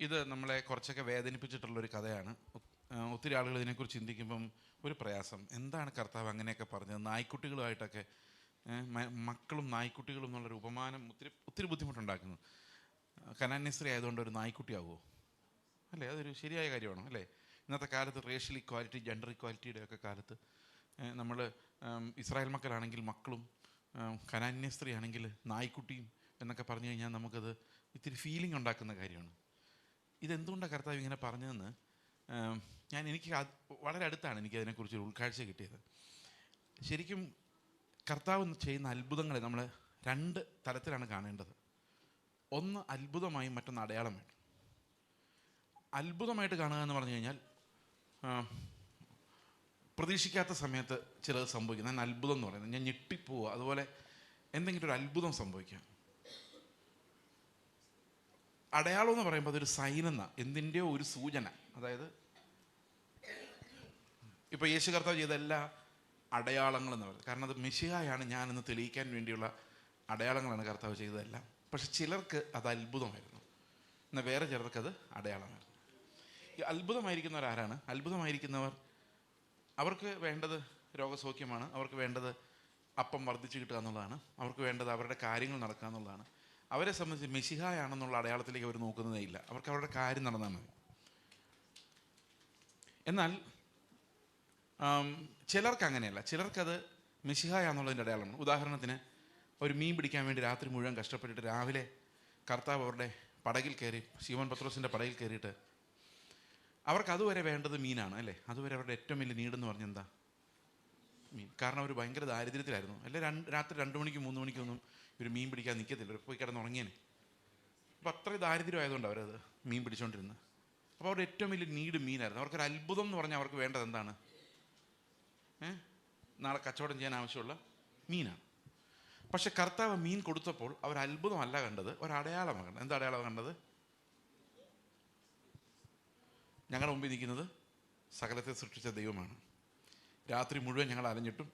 ഇത് നമ്മളെ കുറച്ചൊക്കെ വേദനിപ്പിച്ചിട്ടുള്ളൊരു കഥയാണ്. ഒത്തിരി ആളുകൾ ഇതിനെക്കുറിച്ച് ചിന്തിക്കുമ്പം ഒരു പ്രയാസം, എന്താണ് കർത്താവ് അങ്ങനെയൊക്കെ പറഞ്ഞത്? നായ്ക്കുട്ടികളുമായിട്ടൊക്കെ മക്കളും നായ്ക്കുട്ടികളും എന്നുള്ളൊരു ഉപമാനം ഒത്തിരി ഒത്തിരി ബുദ്ധിമുട്ടുണ്ടാക്കുന്നു. കനാന്യസ്ത്രീ ആയതുകൊണ്ട് ഒരു നായ്ക്കുട്ടിയാവുമോ? അല്ലേ, അതൊരു ശരിയായ കാര്യമാണോ? അല്ലേ, ഇന്നത്തെ കാലത്ത് റേഷ്യൽ ഇക്വാലിറ്റി, ജെൻഡർ ഇക്വാലിറ്റിയുടെ ഒക്കെ കാലത്ത് നമ്മൾ ഇസ്രായേൽ മക്കളാണെങ്കിൽ മക്കളും കനാന്യസ്ത്രീ ആണെങ്കിൽ നായ്ക്കുട്ടിയും എന്നൊക്കെ പറഞ്ഞു കഴിഞ്ഞാൽ നമുക്കത് ഇത്തിരി ഫീലിംഗ് ഉണ്ടാക്കുന്ന കാര്യമാണ്. ഇതെന്തുകൊണ്ടാണ് കർത്താവ് ഇങ്ങനെ പറഞ്ഞതെന്ന് എനിക്ക് വളരെ അടുത്താണ് എനിക്കതിനെക്കുറിച്ചൊരു ഉൾക്കാഴ്ച കിട്ടിയത്. ശരിക്കും കർത്താവ് ചെയ്യുന്ന അത്ഭുതങ്ങളെ നമ്മൾ രണ്ട് തലത്തിലാണ് കാണേണ്ടത്. ഒന്ന് അത്ഭുതമായും മറ്റൊന്ന് അടയാളമായിട്ട്. അത്ഭുതമായിട്ട് കാണുക എന്ന് പറഞ്ഞു കഴിഞ്ഞാൽ പ്രതീക്ഷിക്കാത്ത സമയത്ത് ചിലത് സംഭവിക്കും. ഞാൻ അത്ഭുതം എന്ന് പറയുന്നത് ഞാൻ ഞെട്ടിപ്പോവുക, അതുപോലെ എന്തെങ്കിലും ഒരു അത്ഭുതം സംഭവിക്കാം. അടയാളം എന്ന് പറയുമ്പോൾ അതൊരു സൈൻ എന്ന എന്തിൻ്റെയോ ഒരു സൂചന. അതായത് ഇപ്പോൾ യേശു കർത്താവ് ചെയ്ത എല്ലാ അടയാളങ്ങളെന്ന് പറയുന്നത്, കാരണം അത് മെശിഹായാണ് ഞാനെന്ന് തെളിയിക്കാൻ വേണ്ടിയുള്ള അടയാളങ്ങളാണ് കർത്താവ് ചെയ്തതെല്ലാം. പക്ഷെ ചിലർക്ക് അത് അത്ഭുതമായിരുന്നു, എന്നാൽ വേറെ ചിലർക്ക് അത് അടയാളമായിരുന്നു. ഈ അത്ഭുതമായിരിക്കുന്നവർ ആരാണ്? അത്ഭുതമായിരിക്കുന്നവർ, അവർക്ക് വേണ്ടത് രോഗസൗഖ്യമാണ്, അവർക്ക് വേണ്ടത് അപ്പം വർദ്ധിച്ചു കിട്ടുക എന്നുള്ളതാണ്, അവർക്ക് വേണ്ടത് അവരുടെ കാര്യങ്ങൾ നടക്കുക എന്നുള്ളതാണ്. അവരെ സംബന്ധിച്ച് മെശിഹായാണെന്നുള്ള അടയാളത്തിലേക്ക് അവർ നോക്കുന്നതേ ഇല്ല, അവർക്ക് അവരുടെ കാര്യം നടന്നാൽ മതി. എന്നാൽ ചിലർക്ക് അങ്ങനെയല്ല, ചിലർക്കത് മെശിഹായാന്നുള്ളതിൻ്റെ അടയാളമാണ്. ഉദാഹരണത്തിന്, ഒരു മീൻ പിടിക്കാൻ വേണ്ടി രാത്രി മുഴുവൻ കഷ്ടപ്പെട്ടിട്ട് രാവിലെ കർത്താവ് അവരുടെ പടകിൽ കയറി, ശിമോൻ പത്രോസിൻ്റെ പടകിൽ കയറിയിട്ട് അവർക്ക് അതുവരെ വേണ്ടത് മീനാണ്, അല്ലേ? അതുവരെ അവരുടെ ഏറ്റവും വലിയ നീടെന്ന് പറഞ്ഞാൽ എന്താ? മീൻ. കാരണം അവർ ഭയങ്കര ദാരിദ്ര്യത്തിലായിരുന്നു. അല്ലെ, രാത്രി 2 മണിക്കും 3 മണിക്കൊന്നും ഒരു മീൻ പിടിക്കാൻ നിൽക്കത്തില്ല, അവർ പോയി കിടന്നുറങ്ങിയേനെ. അപ്പോൾ അത്രയും ദാരിദ്ര്യം ആയതുകൊണ്ട് അവരത് മീൻ പിടിച്ചുകൊണ്ടിരുന്നത്. അപ്പോൾ അവരുടെ ഏറ്റവും വലിയ നീഡ് മീനായിരുന്നു. അവർക്കൊരു അത്ഭുതം എന്ന് പറഞ്ഞാൽ അവർക്ക് വേണ്ടത് എന്താണ്? നാളെ കച്ചവടം ചെയ്യാൻ ആവശ്യമുള്ള മീനാണ്. പക്ഷെ കർത്താവ് മീൻ കൊടുത്തപ്പോൾ അവർ അത്ഭുതമല്ല കണ്ടത്, ഒരടയാളമാണ് കണ്ടത്. എന്താ അടയാളം കണ്ടത്? ഞങ്ങളുടെ മുമ്പിൽ നിൽക്കുന്നത് സകലത്തെ സൃഷ്ടിച്ച ദൈവമാണ്. രാത്രി മുഴുവൻ ഞങ്ങൾ അലഞ്ഞിട്ടും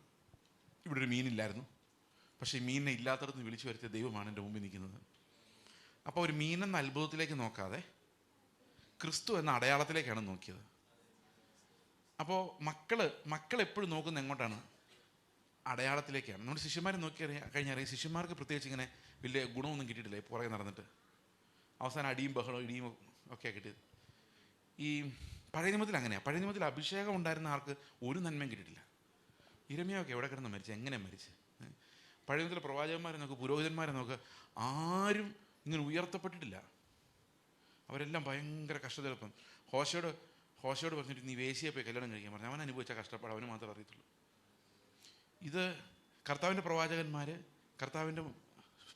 ഇവിടെ ഒരു മീനില്ലായിരുന്നു, പക്ഷേ ഈ മീനിനെ ഇല്ലാത്തടത്ത് നിന്ന് വിളിച്ചു വരുത്തിയ ദൈവമാണ് എൻ്റെ മുമ്പിൽ നിൽക്കുന്നത്. അപ്പോൾ ഒരു മീനെന്ന അത്ഭുതത്തിലേക്ക് നോക്കാതെ ക്രിസ്തു എന്ന അടയാളത്തിലേക്കാണ് നോക്കിയത്. അപ്പോൾ മക്കൾ എപ്പോഴും നോക്കുന്നത് എങ്ങോട്ടാണ്? അടയാളത്തിലേക്കാണ്. നമ്മുടെ ശിഷ്യന്മാരെ നോക്കി കഴിഞ്ഞാൽ ഈ ശിഷ്യന്മാർക്ക് പ്രത്യേകിച്ച് ഇങ്ങനെ വലിയ ഗുണമൊന്നും കിട്ടിയിട്ടില്ല. പുറകെ നടന്നിട്ട് അവസാനം അടിയും ബഹളവും ഇടിയും ഒക്കെയാണ് കിട്ടിയത്. ഈ പഴയ നിയമത്തിൽ അങ്ങനെയാണ്. പഴയ നിയമത്തിൽ അഭിഷേകം ഉണ്ടായിരുന്ന ആർക്ക് ഒരു നന്മയും കിട്ടിയിട്ടില്ല. ഇരമ്യാവൊക്കെ എവിടെ കിടന്ന് മരിച്ചു, എങ്ങനെ മരിച്ച്? പഴയ നിയമത്തിലെ പ്രവാചകന്മാരെ നോക്ക്, പുരോഹിതന്മാരെ നോക്ക്, ആരും ഇങ്ങനെ ഉയർത്തപ്പെട്ടിട്ടില്ല. അവരെല്ലാം ഭയങ്കര കഷ്ടത്തിലൊപ്പം. ഹോശയോട് പറഞ്ഞിട്ട് നീ വേശ്യയെ പോയി കല്യാണം കഴിക്കാൻ പറഞ്ഞു. അവൻ അനുഭവിച്ച കഷ്ടപ്പാട് അവന് മാത്രമേ അറിയത്തുള്ളൂ. ഇത് കർത്താവിൻ്റെ പ്രവാചകന്മാർ, കർത്താവിൻ്റെ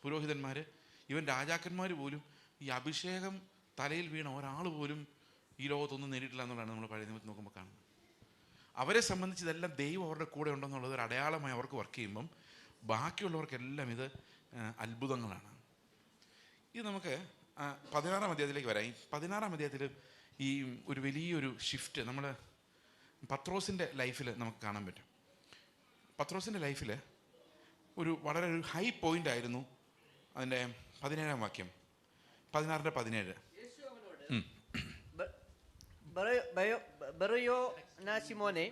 പുരോഹിതന്മാർ, ഇവൻ രാജാക്കന്മാർ പോലും ഈ അഭിഷേകം തലയിൽ വീണ ഒരാൾ പോലും ഈ ലോകത്തൊന്നും നേരിട്ടില്ല എന്നുള്ളതാണ് നമ്മൾ പഴയ നിയമത്തിൽ നോക്കുമ്പോൾ കാണുന്നത്. അവരെ സംബന്ധിച്ച് ഇതെല്ലാം ദൈവം അവരുടെ കൂടെ ഉണ്ടെന്നുള്ളത് ഒരു അടയാളമായി അവർക്ക് വർക്ക് ചെയ്യുമ്പം ബാക്കിയുള്ളവർക്കെല്ലാം ഇത് അത്ഭുതങ്ങളാണ്. ഇത് നമുക്ക് 16-ാം അധ്യായത്തിലേക്ക് വരാം. ഈ 16-ാം അധ്യായത്തിൽ ഈ ഒരു വലിയൊരു ഷിഫ്റ്റ് നമ്മൾ പത്രോസിൻ്റെ ലൈഫിൽ നമുക്ക് കാണാൻ പറ്റും. പത്രോസിൻ്റെ ലൈഫിൽ വളരെ ഒരു ഹൈ പോയിൻ്റ് ആയിരുന്നു അതിൻ്റെ 17-ാം വാക്യം, 16-17. ശിമോനെ,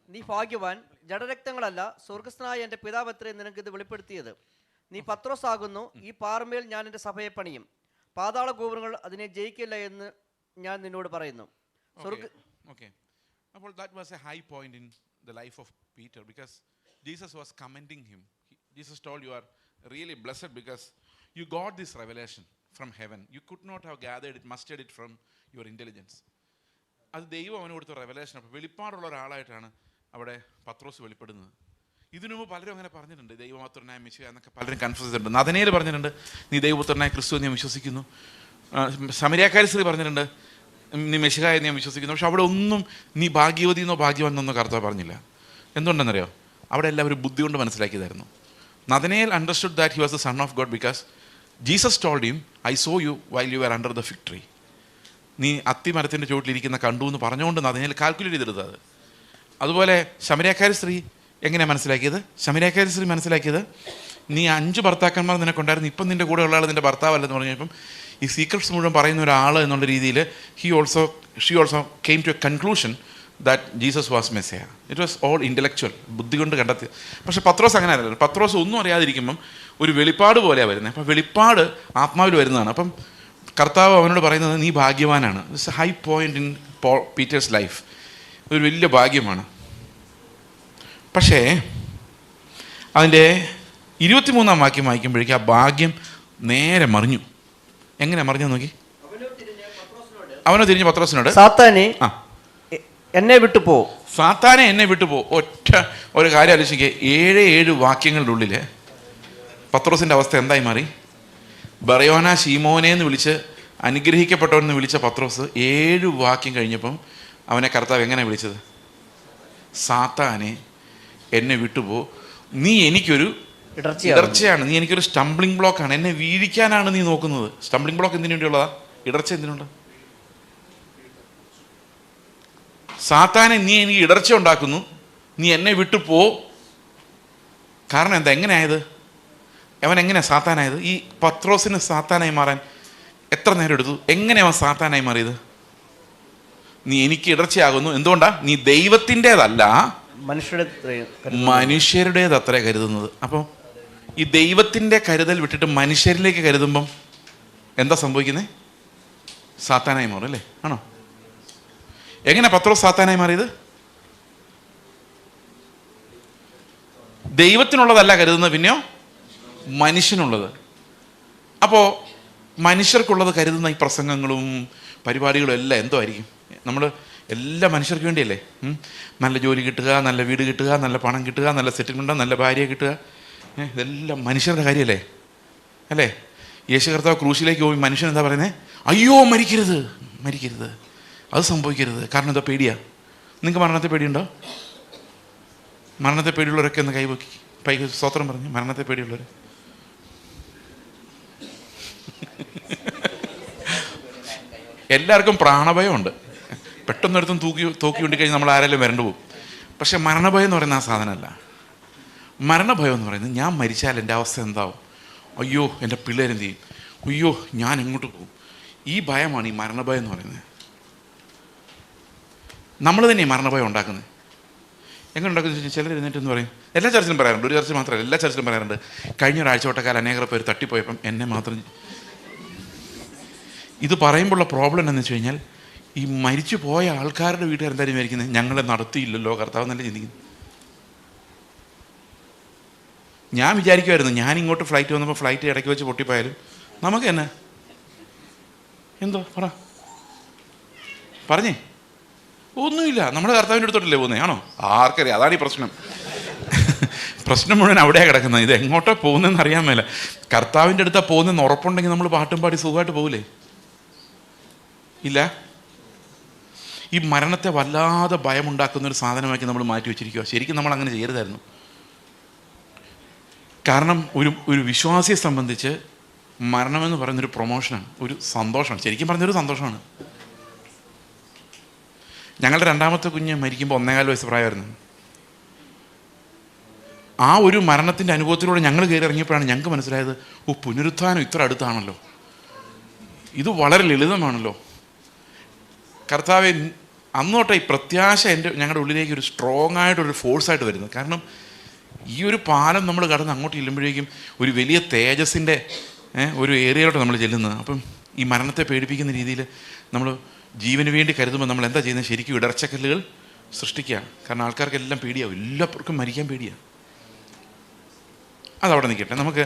നീ ഭാഗ്യവാൻ, ജഡരക്തങ്ങളല്ല സ്വർഗസ്ഥനായ എൻ്റെ പിതാവത്രേ നിനക്ക് ഇത് വെളിപ്പെടുത്തിയത്. നീ പത്രോസ് ആകുന്നു, ഈ പാറമേൽ ഞാൻ എൻ്റെ സഭയെ പണിയും, പാതാള ഗോപുരങ്ങൾ അതിനെ ജയിക്കില്ല എന്ന് ഞാൻ നിന്നോട് പറയുന്നു. അപ്പോൾ that was a high point in the life of Peter because Jesus was commending him. Jesus told, you are really blessed because you got this revelation from heaven. You could not have gathered it, mustered it from your intelligence. അത് ദൈവം അവന് കൊടുത്ത revelation. അപ്പോൾ വെളിപ്പാടുള്ള ഒരാളായിട്ടാണ് അവിടെ പത്രോസ് വെളിപ്പെടുന്നത്. ഇതിനു മുമ്പ് പലരും അങ്ങനെ പറഞ്ഞിട്ടുണ്ട്, ദൈവപുത്രനായ മെശിഹ എന്നൊക്കെ പലരും കൺഫ്യൂസ് ചെയ്തിട്ടുണ്ട്. നഥനയേൽ പറഞ്ഞിട്ടുണ്ട്, നീ ദൈവപുത്രനായ ക്രിസ്തു എന്ന് ഞാൻ വിശ്വസിക്കുന്നു. ശമരിയാക്കാരി സ്ത്രീ പറഞ്ഞിട്ടുണ്ട്, നീ മെശിഹായെ ഞാൻ വിശ്വസിക്കുന്നു. പക്ഷെ അവിടെ ഒന്നും നീ ഭാഗ്യവതിയെന്നോ ഭാഗ്യവാനെന്നോ കർത്താവ് പറഞ്ഞില്ല. എന്തുകൊണ്ടെന്നറിയോ? അവിടെ എല്ലാവരും ബുദ്ധി കൊണ്ട് മനസ്സിലാക്കിയതായിരുന്നു. Nathanael understood that he was the son of God because Jesus told him, I saw you while you are under the fig tree. നീ അത്തിമരത്തിൻ്റെ ചുവട്ടിലിരിക്കുന്ന കണ്ടു എന്ന് പറഞ്ഞുകൊണ്ട് നഥനയേൽ കാൽക്കുലേറ്റ് ചെയ്തെടുത്തത്. അതുപോലെ ശമരിയാക്കാരി സ്ത്രീ എങ്ങനെയാണ് മനസ്സിലാക്കിയത്? ശമരിയാക്കാരി സ്ത്രീ മനസ്സിലാക്കിയത്, നീ 5 ഭർത്താക്കന്മാർ നിനക്കുണ്ടായിരുന്നു, ഇപ്പം നിൻ്റെ കൂടെ ഉള്ള ആൾ നിൻ്റെ ഭർത്താവല്ലെന്ന് പറഞ്ഞപ്പം ഈ സീക്രട്സ് മുഴുവൻ പറയുന്ന ഒരാൾ എന്നുള്ള രീതിയിൽ she also came to a conclusion that Jesus was Messiah. It was all intellectual, ബുദ്ധി കൊണ്ട് കണ്ടെത്തി. പക്ഷേ പത്രോസ് അങ്ങനെ അല്ലല്ലോ. പത്രോസ് ഒന്നും അറിയാതിരിക്കുമ്പം ഒരു വെളിപ്പാട് പോലെയാണ് വരുന്നത്. അപ്പം വെളിപ്പാട് ആത്മാവിൽ വരുന്നതാണ്. അപ്പം കർത്താവ് അവനോട് പറയുന്നത് നീ ഭാഗ്യവാനാണ്. It's a high point in Peter's life. ഒരു വലിയ ഭാഗ്യമാണ്. പക്ഷേ അതിൻ്റെ 23-ാം വാക്യം വായിക്കുമ്പോഴേക്കും ആ ഭാഗ്യം നേരെ മറിഞ്ഞു. എങ്ങനെ മറിഞ്ഞു നോക്കി? അവനോ തിരിഞ്ഞ് പത്രോസിനോട്, സാത്താനെ എന്നെ വിട്ടുപോ, സാത്താനെ എന്നെ വിട്ടുപോ. ഒറ്റ ഒരു കാര്യം ആലോചിക്കുക, 7 വാക്യങ്ങളുടെ ഉള്ളിൽ പത്രോസിൻ്റെ അവസ്ഥ എന്തായി മാറി? ബറയോന ശീമോനെ എന്ന് വിളിച്ച് അനുഗ്രഹിക്കപ്പെട്ടവനെന്ന് വിളിച്ച പത്രോസ് 7 വാക്യം കഴിഞ്ഞപ്പം അവനെ കർത്താവ് എങ്ങനെ വിളിച്ചത്? സാത്താനെ എന്നെ വിട്ടുപോ, നീ എനിക്കൊരു ഇടർച്ചയാണ്, നീ എനിക്കൊരു സ്റ്റംബ്ലിംഗ് ബ്ലോക്കാണ്, എന്നെ വീഴിക്കാനാണ് നീ നോക്കുന്നത്. സ്റ്റംബ്ലിംഗ് ബ്ലോക്ക് എന്തിനു വേണ്ടിയുള്ളതാ? ഇടർച്ച എന്തിനുണ്ട്? സാത്താനെ നീ എനിക്ക് ഇടർച്ച ഉണ്ടാക്കുന്നു, നീ എന്നെ വിട്ടു പോ. കാരണം എന്താ? എങ്ങനെയായത്? അവൻ എങ്ങനെയാണ് സാത്താനായത്? ഈ പത്രോസിന് സാത്താനായി മാറാൻ എത്ര നേരം എടുത്തു? എങ്ങനെയാണ് അവൻ സാത്താനായി മാറിയത്? നീ എനിക്ക് ഇടർച്ചയാകുന്നു. എന്തുകൊണ്ടാ? നീ ദൈവത്തിൻ്റെതല്ല, മനുഷ്യരുടേതത്രേ കരുതുന്നത്. അപ്പം ഈ ദൈവത്തിൻ്റെ കരുതൽ വിട്ടിട്ട് മനുഷ്യരിലേക്ക് കരുതുമ്പം എന്താ സംഭവിക്കുന്നത്? സാത്താനായി മാറും അല്ലേ? ആണോ? എങ്ങനെ പത്രോസ് സാത്താനായി മാറിയത്? ദൈവത്തിനുള്ളതല്ല കരുതുന്നത്, പിന്നെയോ മനുഷ്യനുള്ളത്. അപ്പോൾ മനുഷ്യർക്കുള്ളത് കരുതുന്ന ഈ പ്രസംഗങ്ങളും പരിപാടികളും എല്ലാം എന്തോ ആയിരിക്കും? നമ്മൾ എല്ലാ മനുഷ്യർക്ക് വേണ്ടിയല്ലേ? നല്ല ജോലി കിട്ടുക, നല്ല വീട് കിട്ടുക, നല്ല പണം കിട്ടുക, നല്ല സെറ്റിൽമെൻറ്റ്, നല്ല ഭാര്യയെ കിട്ടുക, ഇതെല്ലാം മനുഷ്യരുടെ കാര്യമല്ലേ? അല്ലേ? യേശു കർത്താവ് ക്രൂശിലേക്ക് പോയി മനുഷ്യൻ എന്താ പറയുന്നത്? അയ്യോ മരിക്കരുത്, മരിക്കരുത്, അത് സംഭവിക്കരുത്. കാരണം എന്താ? പേടിയാ. നിങ്ങൾക്ക് മരണത്തെ പേടിയുണ്ടോ? മരണത്തെ പേടിയുള്ളവരൊക്കെ ഒന്ന് കൈ സ്തോത്രം പറഞ്ഞു. മരണത്തെ പേടിയുള്ളവർ എല്ലാവർക്കും പ്രാണഭയമുണ്ട്. പെട്ടെന്നൊരുത്തും തൂക്കി കൊണ്ടിക്കഴിഞ്ഞാൽ നമ്മൾ ആരെങ്കിലും വരണ്ടു പോകും. പക്ഷെ മരണഭയം എന്ന് പറയുന്ന ആ സാധനമല്ല. മരണഭയം എന്ന് പറയുന്നത് ഞാൻ മരിച്ചാൽ എൻ്റെ അവസ്ഥ എന്താവും? അയ്യോ എൻ്റെ പിള്ളേരെന്ത് ചെയ്യും? അയ്യോ ഞാൻ എങ്ങോട്ട് പോകും? ഈ ഭയമാണ് ഈ മരണഭയം എന്ന് പറയുന്നത്. നമ്മൾ തന്നെ മരണഭയം ഉണ്ടാക്കുന്നത്. എങ്ങനെ ഉണ്ടാക്കുന്നത്? ചിലർ എഴുന്നേറ്റെന്ന് പറയും, എല്ലാ ചർച്ചിലും പറയാറുണ്ട്, ഒരു ചർച്ച മാത്രമല്ല, എല്ലാ ചർച്ചിലും പറയാറുണ്ട്, കഴിഞ്ഞ ഒരാഴ്ച തൊട്ടക്കാലം അനേകം പേര് തട്ടിപ്പോയപ്പം എന്നെ മാത്രം. ഇത് പറയുമ്പോഴുള്ള പ്രോബ്ലം എന്താണെന്ന് വെച്ച് കഴിഞ്ഞാൽ, ഈ മരിച്ചു പോയ ആൾക്കാരുടെ വീട്ടുകാരെന്തായാലും വിചാരിക്കുന്നത് ഞങ്ങളെ നടത്തിയില്ലല്ലോ കർത്താവ് എന്നല്ലേ ചിന്തിക്കുന്നത്. ഞാൻ വിചാരിക്കുമായിരുന്നു, ഞാൻ ഇങ്ങോട്ട് ഫ്ലൈറ്റ് വന്നപ്പോൾ ഫ്ലൈറ്റ് ഇടയ്ക്ക് വെച്ച് പൊട്ടിപ്പോയാലും നമുക്ക് തന്നെ എന്തോ പറഞ്ഞേ ഒന്നുമില്ല, നമ്മുടെ കർത്താവിൻ്റെ അടുത്തോട്ടല്ലേ പോകുന്നത്? ആണോ? ആർക്കറിയാം. അതാണ് ഈ പ്രശ്നം. പ്രശ്നം മുഴുവൻ അവിടെയാണ് കിടക്കുന്നത്. ഇത് എങ്ങോട്ടാണ് പോകുന്നതെന്ന് അറിയാൻ മേല. കർത്താവിൻ്റെ അടുത്താണ് പോകുന്നതെന്ന് ഉറപ്പുണ്ടെങ്കിൽ നമ്മൾ പാട്ടും പാടി സുഖമായിട്ട് പോകില്ലേ? ഇല്ല. ഈ മരണത്തെ വല്ലാതെ ഭയമുണ്ടാക്കുന്ന ഒരു സാധനമാക്കി നമ്മൾ മാറ്റി വെച്ചിരിക്കുക. ശരിക്കും നമ്മൾ അങ്ങനെ ചെയ്യരുതായിരുന്നു. കാരണം ഒരു വിശ്വാസിയെ സംബന്ധിച്ച് മരണമെന്ന് പറയുന്നൊരു പ്രൊമോഷനാണ്, ഒരു സന്തോഷമാണ്. ശരിക്കും പറഞ്ഞൊരു സന്തോഷമാണ്. ഞങ്ങളുടെ രണ്ടാമത്തെ കുഞ്ഞ് മരിക്കുമ്പോൾ 1.25 വയസ്സ് പ്രായമായിരുന്നു. ആ ഒരു മരണത്തിൻ്റെ അനുഭവത്തിലൂടെ ഞങ്ങൾ കയറി ഇറങ്ങിയപ്പോഴാണ് ഞങ്ങൾക്ക് മനസ്സിലായത്, പുനരുത്ഥാനം ഇത്ര അടുത്താണല്ലോ, ഇത് വളരെ ലളിതമാണല്ലോ. കർത്താവെ, അന്നോട്ടെ ഈ പ്രത്യാശ ഞങ്ങളുടെ ഉള്ളിലേക്ക് ഒരു സ്ട്രോങ് ആയിട്ടൊരു ഫോഴ്സായിട്ട് വരുന്നത്. കാരണം ഈ ഒരു പാലം നമ്മൾ കടന്ന് അങ്ങോട്ട് ചെല്ലുമ്പോഴേക്കും ഒരു വലിയ തേജസ്സിൻ്റെ ഒരു ഏരിയയിലോട്ട് നമ്മൾ ചെല്ലുന്നത്. അപ്പം ഈ മരണത്തെ പേടിപ്പിക്കുന്ന രീതിയിൽ നമ്മൾ ജീവന് വേണ്ടി കരുതുമ്പോൾ നമ്മൾ എന്താ ചെയ്യുന്നത്? ശരിക്കും ഇടർച്ചക്കല്ലുകൾ സൃഷ്ടിക്കുകയാണ്. കാരണം ആൾക്കാർക്കെല്ലാം പേടിയാവും, എല്ലാവർക്കും മരിക്കാൻ പേടിയാണ്. അതവിടെ നിൽക്കട്ടെ. നമുക്ക്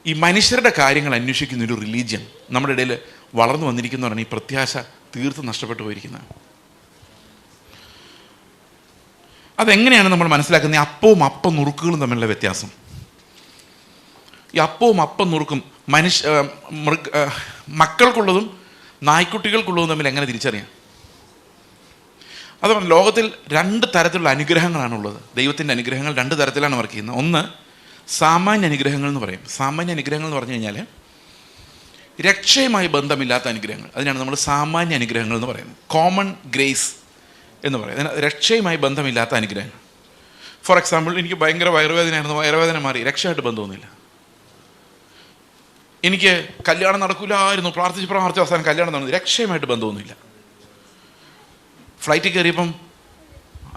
ഈ മനുഷ്യരുടെ കാര്യങ്ങൾ അന്വേഷിക്കുന്ന ഒരു റിലീജിയൻ നമ്മുടെ ഇടയിൽ വളർന്നു വന്നിരിക്കുന്നവരാണ് ഈ പ്രത്യാശ തീർത്തും നഷ്ടപ്പെട്ടു പോയിരിക്കുന്നത്. അതെങ്ങനെയാണ് നമ്മൾ മനസ്സിലാക്കുന്നത്? അപ്പവും അപ്പം നുറുക്കുകളും തമ്മിലുള്ള വ്യത്യാസം. ഈ അപ്പവും അപ്പം നുറുക്കും മക്കൾക്കുള്ളതും നായ്ക്കുട്ടികൾക്കുള്ളതും തമ്മിൽ എങ്ങനെ തിരിച്ചറിയാം? അതുകൊണ്ട് ലോകത്തിൽ 2 തരത്തിലുള്ള അനുഗ്രഹങ്ങളാണുള്ളത്. ദൈവത്തിൻ്റെ അനുഗ്രഹങ്ങൾ 2 തരത്തിലാണ് വർക്ക് ചെയ്യുന്നത്. ഒന്ന് സാമാന്യ അനുഗ്രഹങ്ങൾ എന്ന് പറയും. സാമാന്യ അനുഗ്രഹങ്ങൾ എന്ന് പറഞ്ഞു കഴിഞ്ഞാൽ രക്ഷയുമായി ബന്ധമില്ലാത്ത അനുഗ്രഹങ്ങൾ, അതിനാണ് നമ്മൾ സാമാന്യ അനുഗ്രഹങ്ങൾ എന്ന് പറയുന്നത്. കോമൺ ഗ്രേസ് എന്ന് പറയും. രക്ഷയുമായി ബന്ധമില്ലാത്ത അനുഗ്രഹങ്ങൾ. ഫോർ എക്സാമ്പിൾ, എനിക്ക് ഭയങ്കര വയറുവേദനയായിരുന്നു, വയറുവേദന മാറി, രക്ഷയായിട്ട് ബന്ധമൊന്നുമില്ല. എനിക്ക് കല്യാണം നടക്കില്ലായിരുന്നു, പ്രാർത്ഥിച്ച് അവസാനം കല്യാണം നടന്നു. രക്ഷയുമായിട്ട് ബന്ധമൊന്നുമില്ല. ഫ്ലൈറ്റിൽ കയറിയപ്പം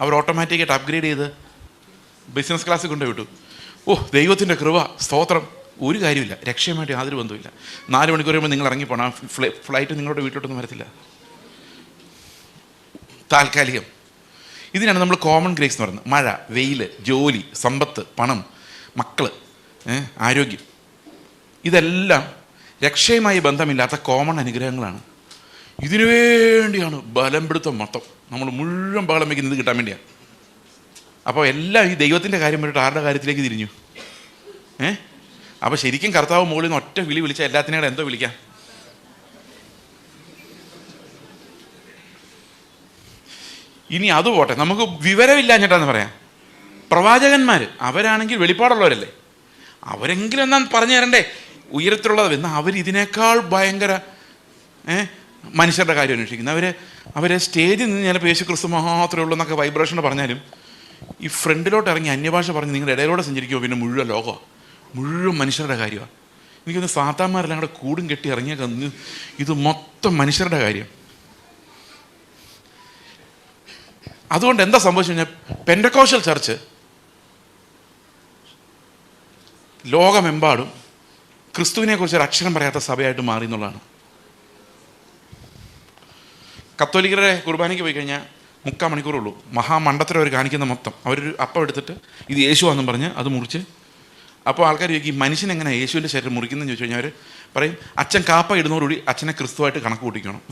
അവർ ഓട്ടോമാറ്റിക്കായിട്ട് അപ്ഗ്രേഡ് ചെയ്ത് ബിസിനസ് ക്ലാസ്സിൽ കൊണ്ടുപോയി വിട്ടു. ദൈവത്തിൻ്റെ കൃപ, സ്തോത്രം. ഒരു കാര്യമില്ല, രക്ഷയുമായിട്ട് യാതൊരു ബന്ധമില്ല. 4 മണിക്കൂർ കഴിയുമ്പോൾ നിങ്ങൾ ഇറങ്ങിപ്പോണം. ഫ്ലൈറ്റ് നിങ്ങളുടെ വീട്ടിലോട്ടൊന്നും വരത്തില്ല. താൽക്കാലികം. ഇതിനാണ് നമ്മൾ കോമൺ ഗ്രേസ് എന്ന് പറയുന്നത്. മഴ, വെയിൽ, ജോലി, സമ്പത്ത്, പണം, മക്കൾ, ആരോഗ്യം, ഇതെല്ലാം രക്ഷയുമായി ബന്ധമില്ലാത്ത കോമൺ അനുഗ്രഹങ്ങളാണ്. ഇതിനു വേണ്ടിയാണ് ബലം പിടുത്തം മൊത്തം. നമ്മൾ മുഴുവൻ ബഹളം വയ്ക്കുന്നത് ഇത് കിട്ടാൻ വേണ്ടിയാണ്. അപ്പോൾ എല്ലാം ഈ ദൈവത്തിൻ്റെ കാര്യം പറഞ്ഞിട്ട് ആരുടെ കാര്യത്തിലേക്ക് തിരിഞ്ഞു? അപ്പോൾ ശരിക്കും കർത്താവ് മുകളിൽ നിന്ന് ഒറ്റ വിളി വിളിച്ചാൽ എല്ലാത്തിനും എന്തോ വിളിക്കാം? ഇനി അത് പോട്ടെ, നമുക്ക് വിവരമില്ലാഞ്ഞിട്ടാന്ന് പറയാം. പ്രവാചകന്മാർ അവരാണെങ്കിൽ വെളിപ്പാടുള്ളവരല്ലേ, അവരെങ്കിലും എന്നാ പറഞ്ഞു തരണ്ടേ ഉയരത്തിലുള്ളത്. എന്നാൽ അവരിതിനേക്കാൾ ഭയങ്കര മനുഷ്യരുടെ കാര്യം അന്വേഷിക്കുന്നത്. അവർ സ്റ്റേജിൽ നിന്ന് ചിലപ്പോൾ യേശു ക്രിസ്തു മാത്രമേ ഉള്ളൂ എന്നൊക്കെ വൈബ്രേഷൻ പറഞ്ഞാലും ഈ ഫ്രണ്ടിലോട്ട് ഇറങ്ങി അന്യഭാഷ പറഞ്ഞ് നിങ്ങളുടെ ഇടയിലൂടെ സഞ്ചരിക്കുമ്പോൾ പിന്നെ മുഴുവൻ ലോകമാണ്, മുഴുവൻ മനുഷ്യരുടെ കാര്യമാണ്. എനിക്കൊന്ന് സാത്താന്മാരെല്ലാം കൂടെ കൂടും കെട്ടി ഇറങ്ങിയ ഇത് മൊത്തം മനുഷ്യരുടെ കാര്യം. അതുകൊണ്ട് എന്താ സംഭവിച്ചു കഴിഞ്ഞാൽ പെന്തക്കോസ്റ്റൽ ചർച്ച് ലോകമെമ്പാടും ക്രിസ്തുവിനെ കുറിച്ച് ഒരു അക്ഷരം പറയാത്ത സഭയായിട്ട് മാറി എന്നുള്ളതാണ്. കത്തോലിക്കരുടെ കുർബാനയ്ക്ക് പോയി കഴിഞ്ഞാൽ 3/4 മണിക്കൂറുള്ളൂ. മഹാമണ്ഡലത്തിൽ അവർ കാണിക്കുന്ന മൊത്തം അവരൊരു അപ്പം എടുത്തിട്ട് ഇത് യേശുവാന്നും പറഞ്ഞ് അത് മുറിച്ച്, അപ്പോൾ ആൾക്കാർ ചോദിക്കും ഈ മനുഷ്യൻ എങ്ങനെ യേശുവിൻ്റെ ശരീരം മുറിക്കുന്നതെന്ന് ചോദിച്ചു കഴിഞ്ഞാൽ അവർ പറയും അച്ഛൻ കാപ്പ ഇടുന്നതോടുകൂടി അച്ഛനെ ക്രിസ്തുവായിട്ട് കണക്ക് കൂട്ടിക്കണം.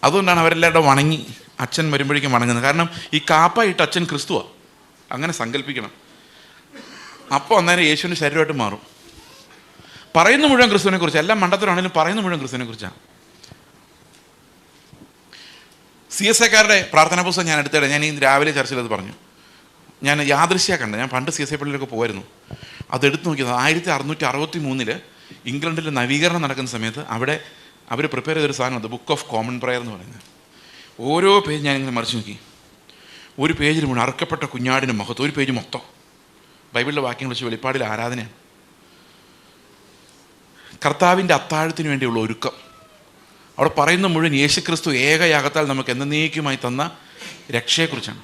അതുകൊണ്ടാണ് അവരെല്ലാവരുടെ വണങ്ങി അച്ഛൻ വരുമ്പോഴേക്കും വണങ്ങുന്നത്. കാരണം ഈ കാപ്പ ഇട്ട് അച്ഛൻ ക്രിസ്തുവാണ്, അങ്ങനെ സങ്കല്പിക്കണം. അപ്പോൾ അന്നേരം യേശുവിൻ്റെ ശരീരമായിട്ട് മാറും. പറയുന്ന മുഴുവൻ ക്രിസ്തുവിനെ കുറിച്ച്, എല്ലാം മണ്ടത്തിലാണെങ്കിലും പറയുന്ന മുഴുവൻ ക്രിസ്തുവിനെ കുറിച്ചാണ്. CSIക്കാരുടെ പ്രാർത്ഥനാ പുസ്തകം ഞാൻ എടുത്തിടെ, ഞാൻ ഈ രാവിലെ ചർച്ചയിൽ അത് പറഞ്ഞു. ഞാൻ യാദൃശ്യ കണ്ടത്, ഞാൻ പണ്ട് CSI പള്ളിയിലൊക്കെ പോകുമായിരുന്നു. അതെടുത്ത് നോക്കിയത് 1663 ഇംഗ്ലണ്ടിൽ നവീകരണം നടക്കുന്ന സമയത്ത് അവിടെ അവർ പ്രിപ്പയർ ചെയ്തൊരു സാധനമുണ്ട്, ബുക്ക് ഓഫ് കോമൺ പ്രയർ എന്ന് പറയുന്നത്. ഓരോ പേജ് ഞാനിങ്ങനെ മറിച്ച് നോക്കി. ഒരു പേജിൽ മുഴുവൻ അറുക്കപ്പെട്ട കുഞ്ഞാടിന് മഹത്വം, ഒരു പേജ് മൊത്തം ബൈബിളിലെ വാക്യങ്ങൾ വെച്ച് വെളിപ്പാടിൽ ആരാധനയാണ്. കർത്താവിൻ്റെ അത്താഴത്തിന് വേണ്ടിയുള്ള ഒരുക്കം. അവിടെ പറയുന്ന മുഴുവൻ യേശുക്രിസ്തു ഏകയാഗത്താൽ നമുക്ക് എന്നേക്കുമായി തന്ന രക്ഷയെക്കുറിച്ചാണ്.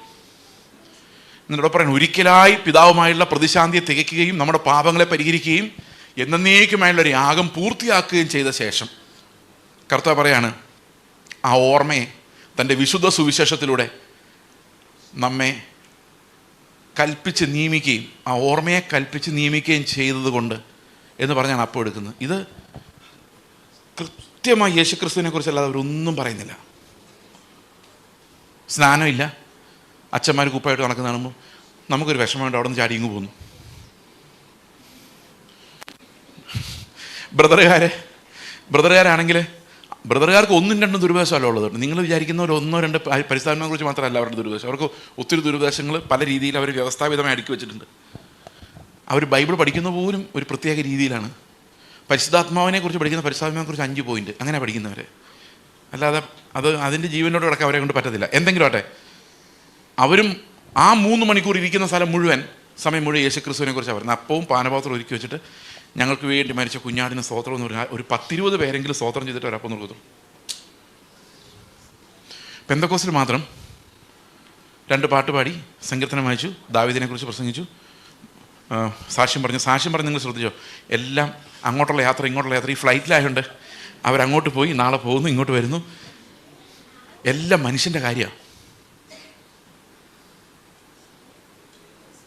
എന്നിവിടെ പറയുന്നത് ഒരിക്കലായി പിതാവുമായുള്ള പ്രതിശാന്തിയെ തികയ്ക്കുകയും നമ്മുടെ പാപങ്ങളെ പരിഹരിക്കുകയും എന്നേക്കുമായുള്ളൊരു യാഗം പൂർത്തിയാക്കുകയും ചെയ്ത ശേഷം കർത്താവ് പറയാണ് ആ ഓർമ്മയെ തൻ്റെ വിശുദ്ധ സുവിശേഷത്തിലൂടെ നമ്മെ കൽപ്പിച്ച് നിയമിക്കുകയും ആ ഓർമ്മയെ കൽപ്പിച്ച് നിയമിക്കുകയും ചെയ്തത് കൊണ്ട് എന്ന് പറഞ്ഞാണ് അപ്പോൾ എടുക്കുന്നത്. ഇത് കൃത്യമായി യേശുക്രിസ്തുവിനെ കുറിച്ചല്ലാതെ അവരൊന്നും പറയുന്നില്ല. സ്നാനമില്ല, അച്ഛന്മാർ കുപ്പായിട്ട് നടക്കുന്ന കാണുമ്പോൾ നമുക്കൊരു വിഷമമുണ്ട്, അവിടെ നിന്ന് ചാടി ഇങ്ങ് പോകുന്നു. ബ്രദറുകാരാണെങ്കിൽ ബ്രദറുകാർക്ക് 1-2 ദുരുപദേശമല്ല ഉള്ളത്. നിങ്ങൾ വിചാരിക്കുന്ന ഒരു 1-2 പരിസ്ഥാനങ്ങളെ കുറിച്ച് മാത്രമല്ല അവരുടെ ദുരുപദേശം. അവർക്ക് ഒത്തിരി ദുരുപദേശങ്ങൾ പല രീതിയിൽ അവർ വ്യവസ്ഥാപിതമായി അടുക്കി വെച്ചിട്ടുണ്ട്. അവർ ബൈബിൾ പഠിക്കുന്ന പോലും ഒരു പ്രത്യേക രീതിയിലാണ്. പരിശുദ്ധാത്മാവിനെ കുറിച്ച് പഠിക്കുന്ന പരിശുദ്ധാത്മാവിനെ കുറിച്ച് 5 പോയിന്റ് അങ്ങനെ പഠിക്കുന്നവർ. അല്ലാതെ അതിൻ്റെ ജീവനോട് കിടക്കാൻ അവരെ കൊണ്ട് പറ്റത്തില്ല. എന്തെങ്കിലും ആട്ടെ, അവരും ആ 3 മണിക്കൂർ ഇരിക്കുന്ന സമയം മുഴുവൻ യേശുക്രിസ്തുവിനെ കുറിച്ച് പറയുന്നത്. അപ്പവും പാനപാത്രം ഒരുക്കി വെച്ചിട്ട് ഞങ്ങൾക്ക് വേണ്ടി മരിച്ച കുഞ്ഞാടിന് സ്തോത്രം എന്ന് പറഞ്ഞാൽ ഒരു 10-20 പേരെങ്കിലും സ്തോത്രം ചെയ്തിട്ട് ഒരപ്പം നിർത്തും. പെന്തക്കോസ്റ്റിൽ മാത്രം 2 പാട്ട് പാടി, സങ്കീർത്തനം വായിച്ചു, ദാവീദിനെ കുറിച്ച് പ്രസംഗിച്ചു, സാക്ഷ്യം പറഞ്ഞു. നിങ്ങൾ ശ്രദ്ധിച്ചോ, എല്ലാം അങ്ങോട്ടുള്ള യാത്ര ഇങ്ങോട്ടുള്ള യാത്ര. ഈ ഫ്ലൈറ്റിലായതുകൊണ്ട് അവരങ്ങോട്ട് പോയി, നാളെ പോകുന്നു, ഇങ്ങോട്ട് വരുന്നു. എല്ലാം മനുഷ്യൻ്റെ കാര്യമാണ്.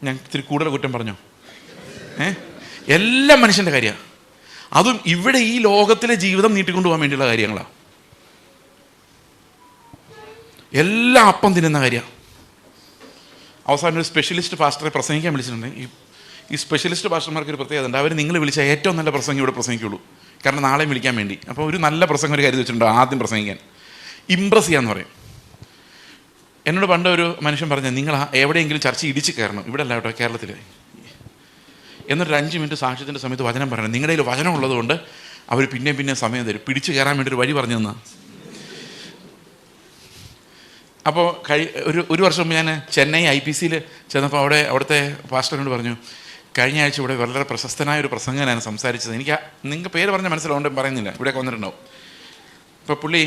ഞാൻ ഇത്തിരി കൂടുതൽ കുറ്റം പറഞ്ഞോ? എല്ലാം മനുഷ്യൻ്റെ കാര്യമാണ്. അതും ഇവിടെ ഈ ലോകത്തിലെ ജീവിതം നീട്ടിക്കൊണ്ടു പോകാൻ വേണ്ടിയുള്ള കാര്യങ്ങളാണ്. എല്ലാം അപ്പം തിന്നുന്ന കാര്യമാണ്. അവസാനം ഒരു സ്പെഷ്യലിസ്റ്റ് പാസ്റ്ററെ പ്രസംഗിക്കാൻ വിളിച്ചിട്ടുണ്ട്. ഈ സ്പെഷ്യലിസ്റ്റ് പാസ്റ്റർമാർക്ക് ഒരു പ്രത്യേകത ഉണ്ട്. അവർ നിങ്ങൾ വിളിച്ച ഏറ്റവും നല്ല പ്രസംഗം ഇവിടെ പ്രസംഗിക്കുള്ളൂ. കാരണം നാളെയും വിളിക്കാൻ വേണ്ടി. അപ്പോൾ ഒരു നല്ല പ്രസംഗം ഒരു കരുതി വെച്ചിട്ടുണ്ട് ആദ്യം പ്രസംഗിക്കാൻ. ഇമ്പ്രസ് ചെയ്യാന്ന് പറയും. എന്നോട് പണ്ട് ഒരു മനുഷ്യൻ പറഞ്ഞത്, നിങ്ങൾ എവിടെയെങ്കിലും ചർച്ച ഇടിച്ച് കയറണം, ഇവിടെ അല്ല കേട്ടോ, കേരളത്തിൽ. എന്നിട്ട് 5 മിനിറ്റ് സാക്ഷ്യത്തിൻ്റെ സമയത്ത് വചനം പറയണം. നിങ്ങളുടെ കയ്യിൽ വചനം ഉള്ളതുകൊണ്ട് അവർ പിന്നെയും സമയം തരും. പിടിച്ച് കയറാൻ വേണ്ടി ഒരു വഴി പറഞ്ഞു തന്നാ. അപ്പോൾ ഒരു വർഷം മുമ്പ് ഞാൻ ചെന്നൈ IPCയിൽ ചെന്നപ്പോൾ അവിടുത്തെ പാസ്റ്ററിനോട് പറഞ്ഞു, കഴിഞ്ഞ ആഴ്ച ഇവിടെ വളരെ പ്രശസ്തനായ ഒരു പ്രസംഗനാണ് സംസാരിച്ചത്. എനിക്ക് നിങ്ങൾക്ക് പേര് പറഞ്ഞ മനസ്സിലാവുകൊണ്ട് പറയുന്നില്ല, ഇവിടെയൊക്കെ വന്നിട്ടുണ്ടാവും. ഇപ്പോൾ പുള്ളി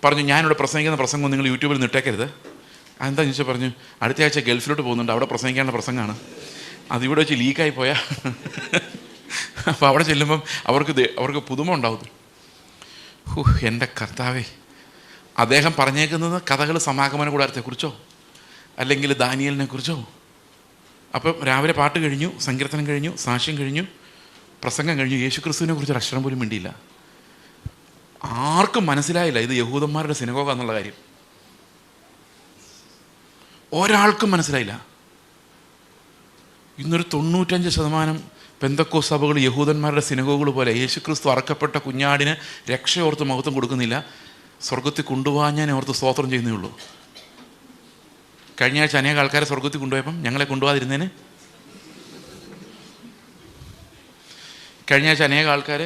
പറഞ്ഞു, ഞാനിവിടെ പ്രസംഗിക്കുന്ന പ്രസംഗം നിങ്ങൾ യൂട്യൂബിൽ നിട്ടേക്കരുത്. അതെന്താ ചോദിച്ചാൽ പറഞ്ഞു, അടുത്ത ആഴ്ച ഗൾഫിലോട്ട് പോകുന്നുണ്ട്, അവിടെ പ്രസംഗിക്കേണ്ട പ്രസംഗമാണ്, അതിവിടെ വെച്ച് ലീക്കായി പോയാൽ അപ്പോൾ അവിടെ ചെല്ലുമ്പം അവർക്ക് പുതുമ ഉണ്ടാവും. എൻ്റെ കർത്താവേ, അദ്ദേഹം പറഞ്ഞേക്കുന്നത് കഥകൾ സമാഗമന കൂടാരത്തെക്കുറിച്ചോ അല്ലെങ്കിൽ ദാനിയേലിനെ കുറിച്ചോ. അപ്പം രാവിലെ പാട്ട് കഴിഞ്ഞു, സങ്കീർത്തനം കഴിഞ്ഞു, സാക്ഷ്യം കഴിഞ്ഞു, പ്രസംഗം കഴിഞ്ഞു, യേശുക്രിസ്തുവിനെ കുറിച്ചൊരു അക്ഷരം പോലും മിണ്ടിയില്ല. ആർക്കും മനസ്സിലായില്ല ഇത് യഹൂദന്മാരുടെ സിനഗോഗ എന്നുള്ള കാര്യം. ഒരാൾക്കും മനസ്സിലായില്ല. ഇന്നൊരു 95% പെന്തക്കോസ്ത് സഭകൾ യഹൂദന്മാരുടെ സിനഗോഗുകൾ പോലെ യേശുക്രിസ്തു അറക്കപ്പെട്ട കുഞ്ഞാടിന് രക്ഷയോർത്ത് മഹത്വം കൊടുക്കുന്നില്ല, സ്വർഗത്തിൽ കൊണ്ടുപോകാൻ ഞാൻ ഓർത്ത് സ്തോത്രം ചെയ്യുന്നേ ഉള്ളൂ. കഴിഞ്ഞ ആഴ്ച അനേക ആൾക്കാരെ സ്വർഗത്തിൽ കൊണ്ടുപോയപ്പം ഞങ്ങളെ കൊണ്ടുപോകാതിരുന്നേന്. കഴിഞ്ഞ ആഴ്ച അനേക ആൾക്കാർ